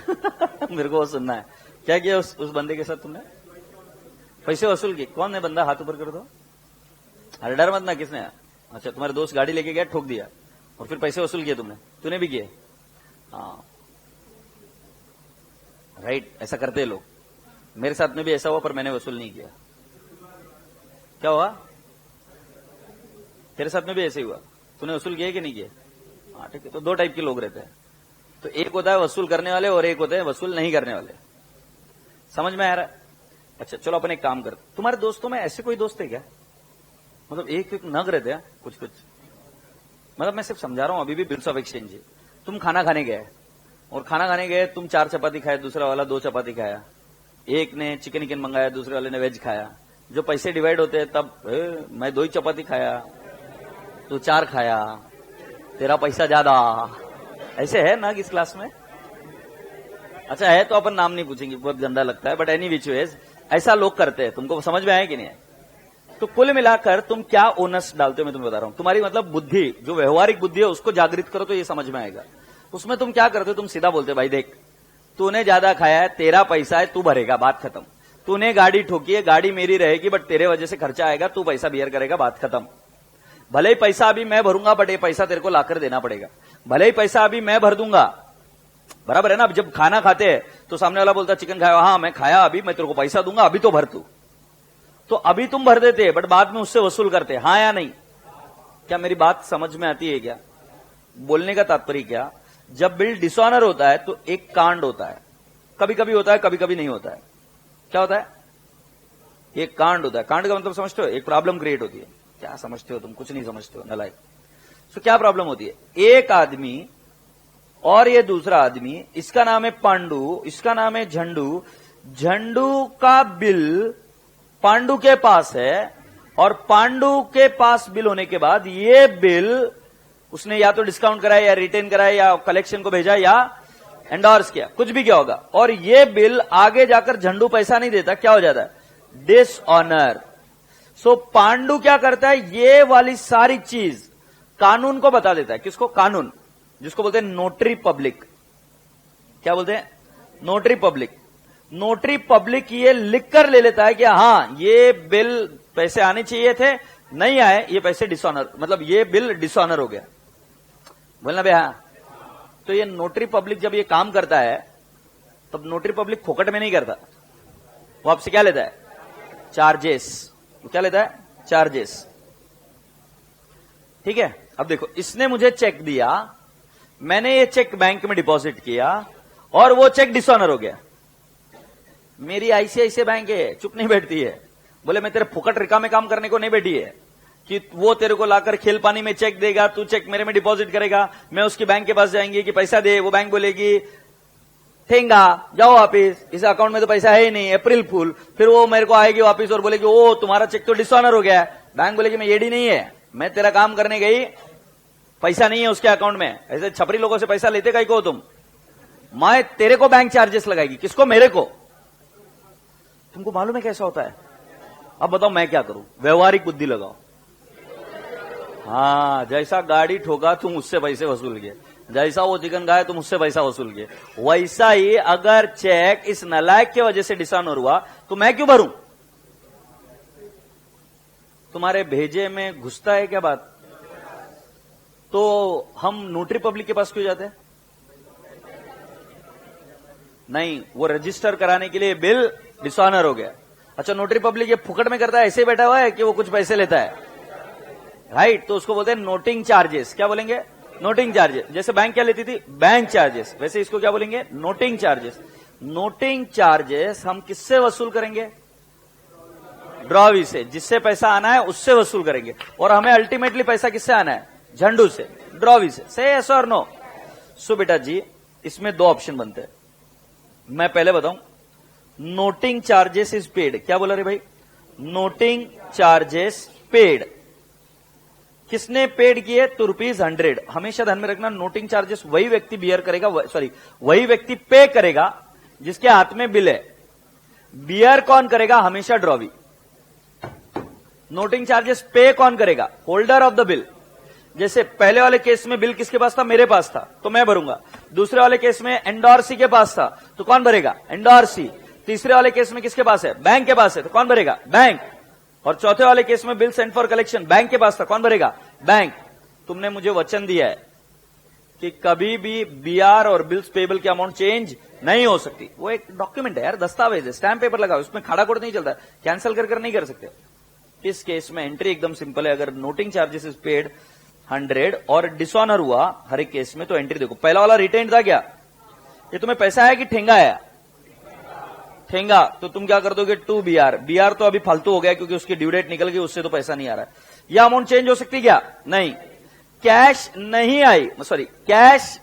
मेरे को वो सुनना है। क्या किया उस बंदे के साथ तुमने? पैसे वसूल किए। कौन है बंदा? हाथ ऊपर कर दो। अरे डर मत ना, किसने? अच्छा, तुम्हारे दोस्त गाड़ी लेके गया, ठोक दिया, और फिर पैसे वसूल किए तुमने? तूने भी किए? हाँ राइट, ऐसा करते हैं लोग। मेरे साथ में भी ऐसा हुआ, पर मैंने वसूल नहीं किया। क्या हुआ? तेरे साथ में भी ऐसे ही हुआ, तूने वसूल किया कि नहीं किया? हाँ ठीक है। तो दो टाइप के लोग रहते हैं, तो एक होता है वसूल करने वाले और एक होते हैं वसूल नहीं करने वाले। समझ में आ रहा है? अच्छा चलो अपन एक काम करते, तुम्हारे दोस्तों में ऐसे कोई दोस्त है क्या मतलब एक एक नग रहते हैं कुछ कुछ। मतलब मैं सिर्फ समझा रहा हूं, अभी भी बिल्स ऑफ एक्सचेंज है। तुम खाना खाने गए और खाना खाने गए, तुम 4 चपाती खाए, दूसरा वाला 2 चपाती खाया, एक ने चिकन मंगाया, दूसरे वाले ने वेज खाया। जो पैसे डिवाइड होते हैं तब मैं 2 ही चपाती खाया, तू 4 खाया, तेरा पैसा ज्यादा, ऐसे है ना इस क्लास में? अच्छा है तो अपन नाम नहीं पूछेंगे, बहुत गंदा लगता है, बट एनी विच वेज ऐसा लोग करते हैं। तुमको समझ में आया कि नहीं है? तो कुल मिलाकर तुम क्या ओनस डालते हो मैं तुम्हें बता रहा हूं। तुम्हारी मतलब बुद्धि, जो व्यवहारिक बुद्धि है उसको जागृत करो तो ये समझ में आएगा। उसमें तुम क्या करते हो, तुम सीधा बोलते हो भाई देख तूने ज्यादा खाया है, तेरा पैसा है, तू भरेगा, बात खत्म। तूने गाड़ी ठोकी है, गाड़ी मेरी रहेगी, बट तेरे वजह से खर्चा आएगा, तू पैसा बियर करेगा, बात खत्म। भले ही पैसा अभी मैं भरूंगा, बट ये पैसा तेरे को लाकर देना पड़ेगा। भले ही पैसा अभी मैं भर दूंगा, बराबर है ना? अब जब खाना खाते हैं तो सामने वाला बोलता चिकन खाया, हाँ मैं खाया, अभी मैं तेरे को पैसा दूंगा, अभी तो भर तू। तो अभी तुम भर देते बट बाद में उससे वसूल करते, हाँ या नहीं? क्या मेरी बात समझ में आती है क्या? बोलने का तात्पर्य क्या, जब बिल डिसऑनर होता है तो एक कांड होता है, कभी कभी होता है, कभी कभी नहीं होता है। क्या होता है? एक कांड होता है। कांड का मतलब समझते हो? एक प्रॉब्लम क्रिएट होती है। क्या समझते हो तुम? कुछ नहीं समझते हो, नलायक। तो क्या प्रॉब्लम होती है? एक आदमी और ये दूसरा आदमी, इसका नाम है पांडु, इसका नाम है झंडू। झंडू का बिल पांडु के पास है और पांडु के पास बिल होने के बाद ये बिल उसने या तो डिस्काउंट कराया या रिटेन कराया या कलेक्शन को भेजा या एंडोर्स किया, कुछ भी क्या होगा। और ये बिल आगे जाकर झंडू पैसा नहीं देता, क्या हो जाता है? डिसऑनर। सो पांडु क्या करता है, ये वाली सारी चीज कानून को बता देता है। किसको? कानून, जिसको बोलते हैं नोटरी पब्लिक। क्या बोलते हैं? Notary public. नोटरी पब्लिक ये लिख कर ले लेता है कि हाँ ये बिल पैसे आने चाहिए थे, नहीं आए, ये पैसे डिसऑनर, मतलब ये बिल डिसऑनर हो गया। बोलना भैया। तो ये नोटरी पब्लिक जब ये काम करता है तब नोटरी पब्लिक फोकट में नहीं करता, वो आपसे क्या लेता है? चार्जेस। क्या लेता है? चार्जेस। ठीक है। अब देखो, इसने मुझे चेक दिया, मैंने ये चेक बैंक में डिपॉजिट किया और वो चेक डिसऑनर हो गया। मेरी आईसीआईसीआई बैंक है, चुप नहीं बैठती है। बोले मैं तेरे फुकट रिका में काम करने को नहीं बैठी है कि वो तेरे को लाकर खेल पानी में चेक देगा, तू चेक मेरे में डिपॉजिट करेगा, मैं उसकी बैंक के पास जाएंगे कि पैसा दे, वो बैंक बोलेगी ठेंगा जाओ वापिस, इस अकाउंट में तो पैसा है ही नहीं, अप्रैल फूल। फिर वो मेरे को आएगी वापिस और बोलेगी ओ तुम्हारा चेक तो डिसऑनर हो गया है। बैंक बोलेगी मैं एडी नहीं है, मैं तेरा काम करने गई, पैसा नहीं है उसके अकाउंट में। ऐसे छपरी लोगों से पैसा लेते कहीं को तुम? मैं तेरे को बैंक चार्जेस लगाएगी। किसको? मेरे को। तुमको मालूम है कैसा होता है? अब बताओ मैं क्या करूं? व्यवहारिक बुद्धि लगाओ। हाँ, जैसा गाड़ी ठोका तुम उससे पैसे वसूल किए, जैसा वो चिकन खाया तुम उससे पैसा वसूल किए, वैसा ही अगर चेक इस नालायक की वजह से डिसऑनर हुआ तो मैं क्यों भरूं? तुम्हारे भेजे में घुसता है क्या बात? तो हम नोटरी पब्लिक के पास क्यों जाते हैं? नहीं, वो रजिस्टर कराने के लिए बिल डिसऑनर हो गया। अच्छा, नोटरी पब्लिक ये फुकट में करता है, ऐसे ही बैठा हुआ है कि वो कुछ पैसे लेता है, राइट? तो उसको बोलते हैं नोटिंग चार्जेस। क्या बोलेंगे? Noting charges. जैसे बैंक क्या लेती थी? Bank charges. वैसे इसको क्या बोलेंगे? Noting charges. नोटिंग चार्जेस हम किससे वसूल करेंगे? ड्रॉवी से। जिससे पैसा आना है उससे वसूल करेंगे। और हमें अल्टीमेटली पैसा किससे आना है? झंडू से, ड्रॉवी से। से यस और नो? सो बेटा जी, इसमें 2 ऑप्शन बनते हैं। मैं पहले बताऊं, नोटिंग चार्जेस इज पेड। क्या बोला रे भाई? Noting charges paid. किसने पेड किए? तो ₹100। हमेशा ध्यान में रखना, नोटिंग चार्जेस वही व्यक्ति बियर करेगा, सॉरी वही व्यक्ति पे करेगा जिसके हाथ में बिल है। बियर कौन करेगा? हमेशा ड्रॉवी। नोटिंग चार्जेस पे कौन करेगा? Holder of the bill. जैसे पहले वाले केस में बिल किसके पास था? मेरे पास था, तो मैं भरूंगा। दूसरे वाले केस में एंडोर्सी के पास था, तो कौन भरेगा? एंडोर्सी। तीसरे वाले केस में किसके पास है? बैंक के पास है, तो कौन भरेगा? बैंक। और चौथे वाले केस में bill send for collection, bank के पास था, कौन भरेगा? बैंक। तुमने मुझे वचन दिया है कि कभी भी बीआर और बिल्स पेबल की अमाउंट चेंज नहीं हो सकती। वो एक डॉक्यूमेंट है यार, दस्तावेज है, स्टैम्प पेपर लगा, उसमें खाड़ा कोड नहीं चलता, कैंसिल कर नहीं कर सकते। इस केस में एंट्री एकदम सिंपल है। अगर नोटिंग चार्जेस इज पेड 100 और डिसऑनर हुआ हर एक केस में, तो एंट्री देखो। पहला वाला रिटेन था क्या? ये तुम्हें पैसा है कि ठेंगा है? ठेंगा, तो तुम क्या कर दोगे 2 BR। BR तो अभी फालतू हो गया क्योंकि उसकी ड्यू डेट निकल गई, उससे तो पैसा नहीं आ रहा है। यह अमाउंट चेंज हो सकती क्या? नहीं। कैश नहीं आई, सॉरी कैश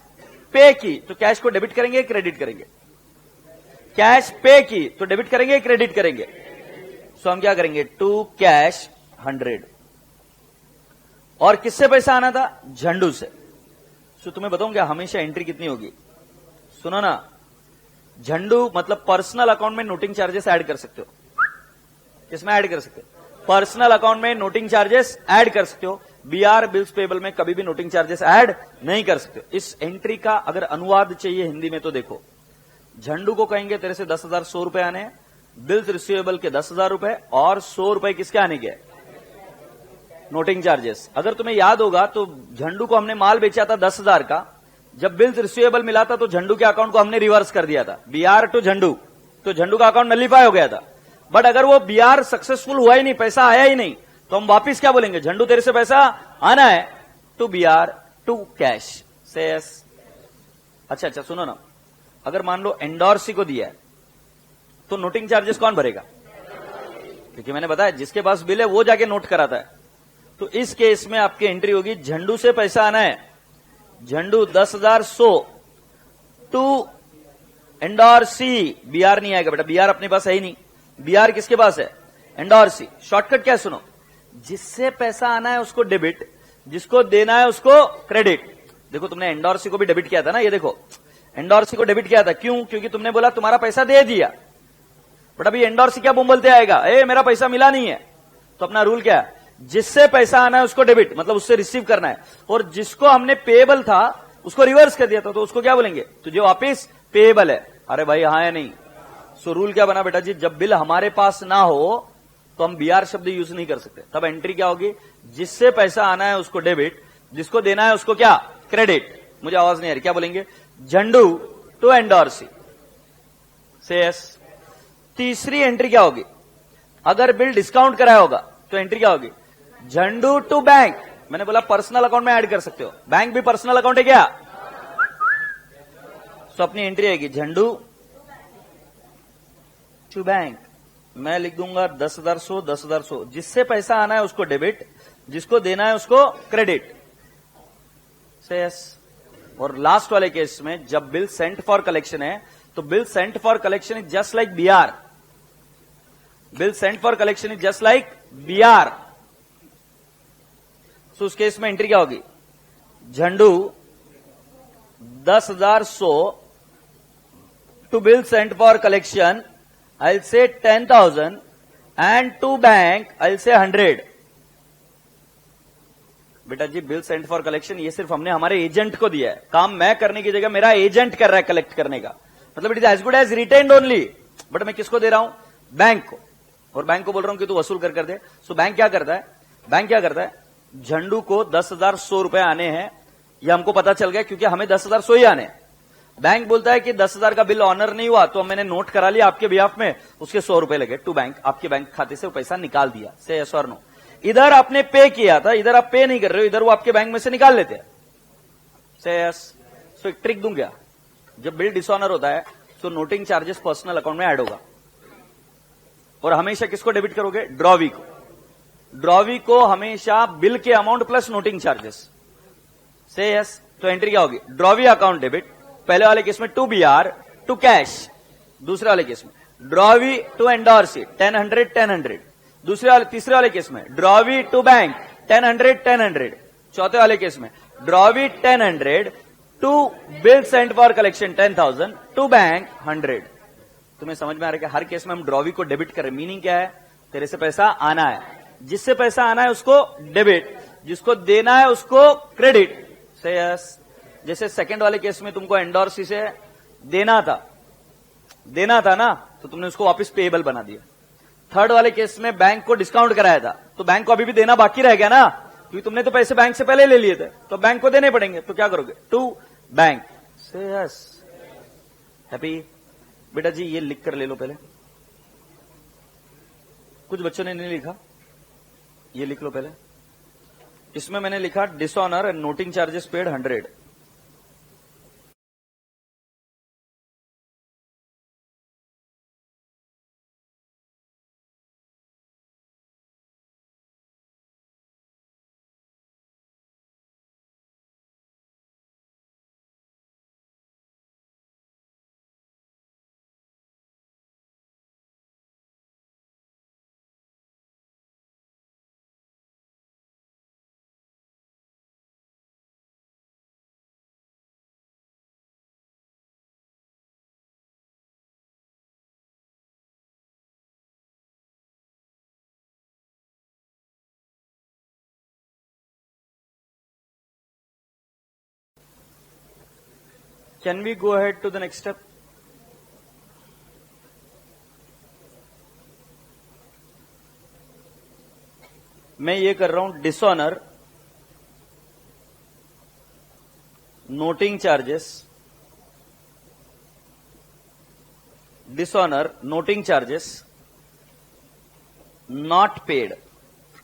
पे की, तो कैश को डेबिट करेंगे क्रेडिट करेंगे? कैश पे की तो डेबिट करेंगे क्रेडिट करेंगे? सो हम क्या करेंगे, टू कैश 100। और किससे पैसा आना था? झंडू से। सो तुम्हें बताऊंगा हमेशा एंट्री कितनी होगी, सुनो ना। झंडू मतलब पर्सनल अकाउंट में नोटिंग चार्जेस ऐड कर सकते हो। किसमें ऐड कर सकते हो? पर्सनल अकाउंट में नोटिंग चार्जेस ऐड कर सकते हो। BR बिल्स पेबल में कभी भी नोटिंग चार्जेस ऐड नहीं कर सकते हो। इस एंट्री का अगर अनुवाद चाहिए हिंदी में तो देखो, झंडू को कहेंगे तेरे से 10,100 रुपए आने हैं, बिल्स रिसीवेबल के 10,000 रुपए, और 100 रुपए किसके आने के? Noting charges. अगर तुम्हें याद होगा तो झंडू को हमने माल बेचा था 10,000 का, जब बिल्स रिसीवेबल मिला था तो झंडू के अकाउंट को हमने रिवर्स कर दिया था, BR टू झंडू, तो झंडू का अकाउंट नलीफाई हो गया था। बट अगर वो BR सक्सेसफुल हुआ ही नहीं, पैसा आया ही नहीं, तो हम वापिस क्या बोलेंगे, झंडू तेरे से पैसा आना है, टू BR टू कैश से यस। अच्छा सुनो ना, अगर मान लो एंडोर्सी को दिया है तो नोटिंग चार्जेस कौन भरेगा? क्योंकि मैंने बताया जिसके पास बिल है वो जाके नोट कराता है। तो इस केस में आपकी एंट्री होगी, झंडू से पैसा आना है, झंडू 10,100 टू एंडोर्सी। BR नहीं आएगा बेटा, BR अपने पास है ही नहीं। BR किसके पास है? एंडोर्सी। शॉर्टकट क्या सुनो, जिससे पैसा आना है उसको डेबिट, जिसको देना है उसको क्रेडिट। देखो तुमने एंडोर्सी को भी डेबिट किया था ना, ये देखो एंडोर्सी को डेबिट किया था, क्यों? क्योंकि तुमने बोला तुम्हारा पैसा दे दिया। बट अभी एंडोर्सी क्या बोलते आएगा, मेरा पैसा मिला नहीं है। तो अपना रूल क्या है, जिससे पैसा आना है उसको डेबिट, मतलब उससे रिसीव करना है, और जिसको हमने पेएबल था उसको रिवर्स कर दिया था, तो उसको क्या बोलेंगे, तुझे वापिस पेएबल है। अरे भाई हाँ या नहीं? सो रूल क्या बना बेटा जी, जब बिल हमारे पास ना हो तो हम BR शब्द यूज नहीं कर सकते। तब एंट्री क्या होगी, जिससे पैसा आना है उसको डेबिट, जिसको देना है उसको क्या, क्रेडिट। मुझे आवाज नहीं आ रही, क्या बोलेंगे? झंडू टू एंडोर्सी से यस। तीसरी एंट्री क्या होगी, अगर बिल डिस्काउंट कराया होगा तो एंट्री क्या होगी, झंडू टू बैंक। मैंने बोला पर्सनल अकाउंट में ऐड कर सकते हो, बैंक भी पर्सनल अकाउंट है क्या? तो अपनी एंट्री आएगी झंडू टू बैंक। मैं लिख दूंगा 10,100 10,100, जिससे पैसा आना है उसको डेबिट, जिसको देना है उसको क्रेडिट से यस। और लास्ट वाले केस में जब बिल सेंट फॉर कलेक्शन है, तो bill sent for collection is just like BR। Bill sent for collection is just like BR। तो उस केस में एंट्री क्या होगी, झंडू 10,100 to bill sent for collection, I'll say 10,000, and to bank I'll say 100। बेटा जी बिल सेंट फॉर कलेक्शन ये सिर्फ हमने हमारे एजेंट को दिया है, काम मैं करने की जगह मेरा एजेंट कर रहा है कलेक्ट करने का, मतलब it is as good as retained only. But मैं किसको दे रहा हूं, बैंक को, और बैंक को बोल रहा हूं कि तू वसूल कर दे। सो बैंक क्या करता है, बैंक क्या करता है, झंडू को 10,100 रुपए आने हैं, ये हमको पता चल गया क्योंकि हमें 10,100 ही आने हैं। बैंक बोलता है कि 10,000 का बिल ऑनर नहीं हुआ, तो मैंने नोट करा लिया आपके बिहाफ में, उसके 100 रुपए लगे टू बैंक, आपके बैंक खाते से वो पैसा निकाल दिया से यस और नो। इधर आपने पे किया था, इधर आप पे नहीं कर रहे हो, इधर वो आपके बैंक में से निकाल लेते हैं से यस। सो एक ट्रिक दूं क्या, जब बिल डिसऑनर होता है तो नोटिंग चार्जेस पर्सनल अकाउंट में ऐड होगा, और हमेशा किसको डेबिट करोगे, ड्रॉवी को। ड्रॉवी को हमेशा बिल के अमाउंट प्लस नोटिंग चार्जेस से यस। तो एंट्री क्या होगी, ड्रॉवी अकाउंट डेबिट, पहले वाले केस में टू BR टू कैश, दूसरे वाले केस में ड्रॉवी टू एंडोर्सी 10,100 10,100, तीसरे वाले केस में ड्रॉवी टू बैंक 10,100 10,100, चौथे वाले केस में drawee 10,100 to bill sent for collection 10,000 to bank 100। तुम्हें समझ में आ रहा है कि हर केस में हम ड्रॉवी को डेबिट कर रहे हैं। मीनिंग क्या है, तेरे से पैसा आना है, जिससे पैसा आना है उसको डेबिट, जिसको देना है उसको क्रेडिट से यस। जैसे सेकंड वाले केस में तुमको एंडोर्सी से देना था ना, तो तुमने उसको वापस पेएबल बना दिया। थर्ड वाले केस में बैंक को डिस्काउंट कराया था, तो बैंक को अभी भी देना बाकी रह गया ना, क्योंकि तुमने तो पैसे बैंक से पहले ले लिए थे, तो बैंक को देने पड़ेंगे। तो क्या करोगे, टू बैंक से यस। हैप्पी बेटा जी ये लिख कर ले लो पहले, कुछ बच्चों ने नहीं लिखा, ये लिख लो पहले। इसमें मैंने लिखा dishonour and noting charges paid 100। Can we go ahead to the next step? मैं ये कर रहा हूं dishonour, noting charges, dishonour, noting charges not paid.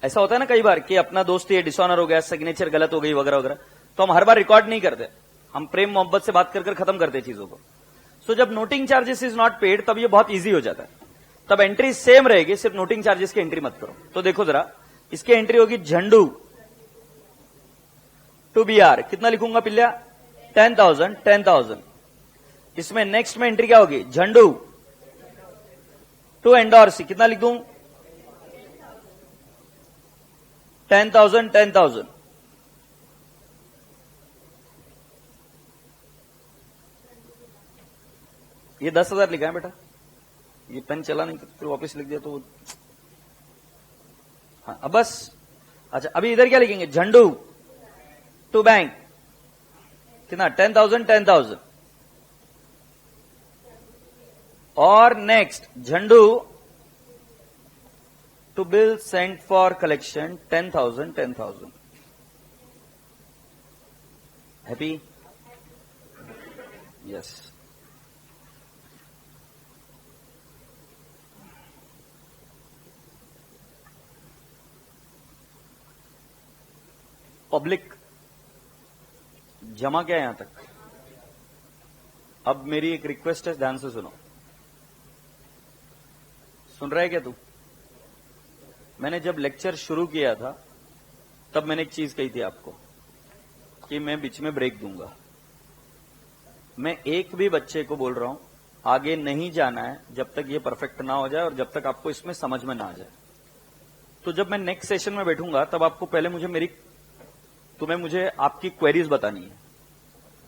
ऐसा होता है ना कई बार कि अपना दोस्त ये डिसऑनर हो गया, सिग्नेचर गलत हो गई वगैरह वगैरह, तो हम हर बार रिकॉर्ड नहीं करते, हम प्रेम मोहब्बत से बात कर खत्म करते चीजों को। सो जब noting charges is not paid तब ये बहुत इजी हो जाता है, तब एंट्री सेम रहेगी, सिर्फ नोटिंग चार्जेस की एंट्री मत करो। तो देखो जरा, इसकी एंट्री होगी झंडू टू BR, कितना लिखूंगा पिल्ला? 10,000, 10,000। इसमें नेक्स्ट में एंट्री क्या होगी? झंडू टू एंडोर्सी, कितना लिख दूं? 10,000, 10,000। ये 10,000 लिखा है बेटा, ये पेन चला नहीं तो फिर वापस लिख दिया तो हाँ, अब बस। अच्छा, अभी इधर क्या लिखेंगे? झंडू टू बैंक, कितना? 10,000, 10,000। और नेक्स्ट झंडू two bill sent for collection 10,000, 10,000। Happy? Yes. Public जमा क्या है यहां तक? अब मेरी एक रिक्वेस्ट है, ध्यान से सुनो। सुन रहा है क्या तू? मैंने जब लेक्चर शुरू किया था तब मैंने एक चीज कही थी आपको कि मैं बीच में ब्रेक दूंगा। मैं एक भी बच्चे को बोल रहा हूं आगे नहीं जाना है जब तक ये परफेक्ट ना हो जाए और जब तक आपको इसमें समझ में ना आ जाए। तो जब मैं नेक्स्ट सेशन में बैठूंगा तब आपको पहले मुझे आपकी क्वेरीज बतानी है।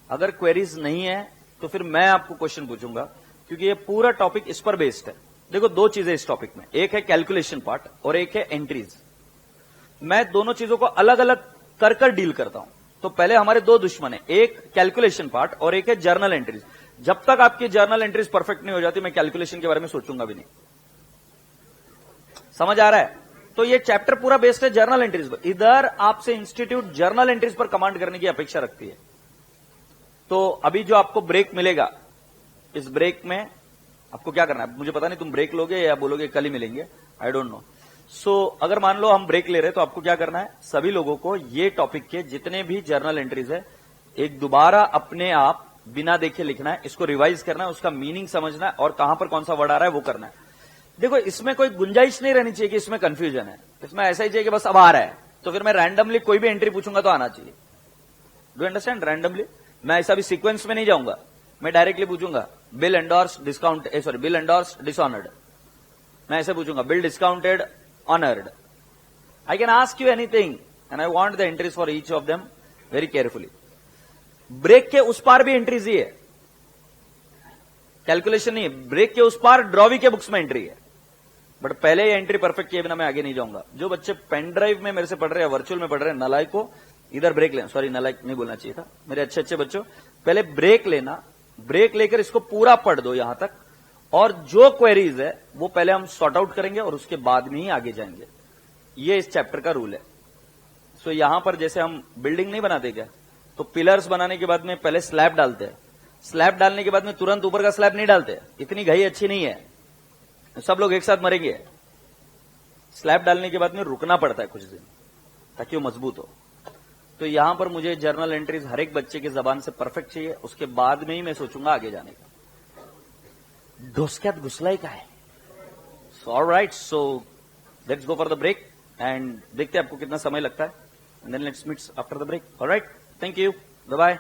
अगर क्वेरीज नहीं है तो फिर मैं आपको क्वेश्चन पूछूंगा, क्योंकि ये पूरा टॉपिक इस पर बेस्ड है। देखो, दो चीजें इस टॉपिक में, एक है कैलकुलेशन पार्ट और एक है एंट्रीज। मैं दोनों चीजों को अलग अलग कर डील करता हूं। तो पहले हमारे दो दुश्मन है, एक कैलकुलेशन पार्ट और एक है जर्नल एंट्रीज। जब तक आपकी जर्नल एंट्रीज परफेक्ट नहीं हो जाती मैं कैलकुलेशन के बारे में सोचूंगा भी नहीं। समझ आ रहा है? तो ये चैप्टर पूरा बेस्ड है जर्नल एंट्रीज पर। इधर आपसे इंस्टीट्यूट जर्नल एंट्रीज पर कमांड करने की अपेक्षा रखती है। तो अभी जो आपको ब्रेक मिलेगा, इस ब्रेक में आपको क्या करना है मुझे पता नहीं, तुम ब्रेक लोगे या बोलोगे कल ही मिलेंगे, आई डोंट नो। सो अगर मान लो हम ब्रेक ले रहे हैं तो आपको क्या करना है, सभी लोगों को ये टॉपिक के जितने भी जर्नल एंट्रीज है एक दोबारा अपने आप बिना देखे लिखना है, इसको रिवाइज करना है, उसका मीनिंग समझना है और कहां पर कौन सा वर्ड आ रहा है वो करना है। देखो, इसमें कोई गुंजाइश नहीं रहनी चाहिए कि इसमें कंफ्यूजन है। इसमें ऐसा ही चाहिए कि बस अब आ रहा है, तो फिर मैं रैंडमली कोई भी एंट्री पूछूंगा तो आना चाहिए। Do understand? रैंडमली मैं ऐसा भी सीक्वेंस में नहीं जाऊंगा, मैं डायरेक्टली पूछूंगा bill endorse discount, bill endorse dishonoured, मैं ऐसे पूछूंगा bill discounted honoured. I can ask you anything and I want the entries for each of them very carefully. Break के उस पार भी एंट्रीज ही है, कैलकुलेशन नहीं है। ब्रेक के उस पार ड्रॉवी के बुक्स में एंट्री है, बट पहले ये एंट्री परफेक्ट किए बिना मैं आगे नहीं जाऊंगा। जो बच्चे पेन ड्राइव में मेरे से पढ़ रहे हैं, वर्चुअल में पढ़ रहे हैं, नलायक को इधर ब्रेक लेना, सॉरी नलायक नहीं बोलना चाहिए था, मेरे अच्छे अच्छे बच्चों, पहले ब्रेक लेना, ब्रेक लेकर इसको पूरा पढ़ दो यहां तक, और जो क्वेरीज है वो पहले हम सॉर्ट आउट करेंगे और उसके बाद में ही आगे जाएंगे। ये इस चैप्टर का रूल है। सो यहां पर जैसे हम बिल्डिंग नहीं बनाते क्या, तो पिलर्स बनाने के बाद में पहले स्लैब डालते हैं, स्लैब डालने के बाद में तुरंत ऊपर का स्लैब नहीं डालते, इतनी घई अच्छी नहीं है, सब लोग एक साथ मरेंगे। स्लैब डालने के बाद में रुकना पड़ता है कुछ दिन ताकि वो मजबूत हो। तो यहां पर मुझे जर्नल एंट्रीज हर एक बच्चे की जबान से परफेक्ट चाहिए, उसके बाद में ही मैं सोचूंगा आगे जाने का। डोसक्यात घुसलाय काय? Alright, so let's go for the break and देखते हैं आपको कितना समय लगता है, and then let's meet after the break. Alright, thank you, bye bye.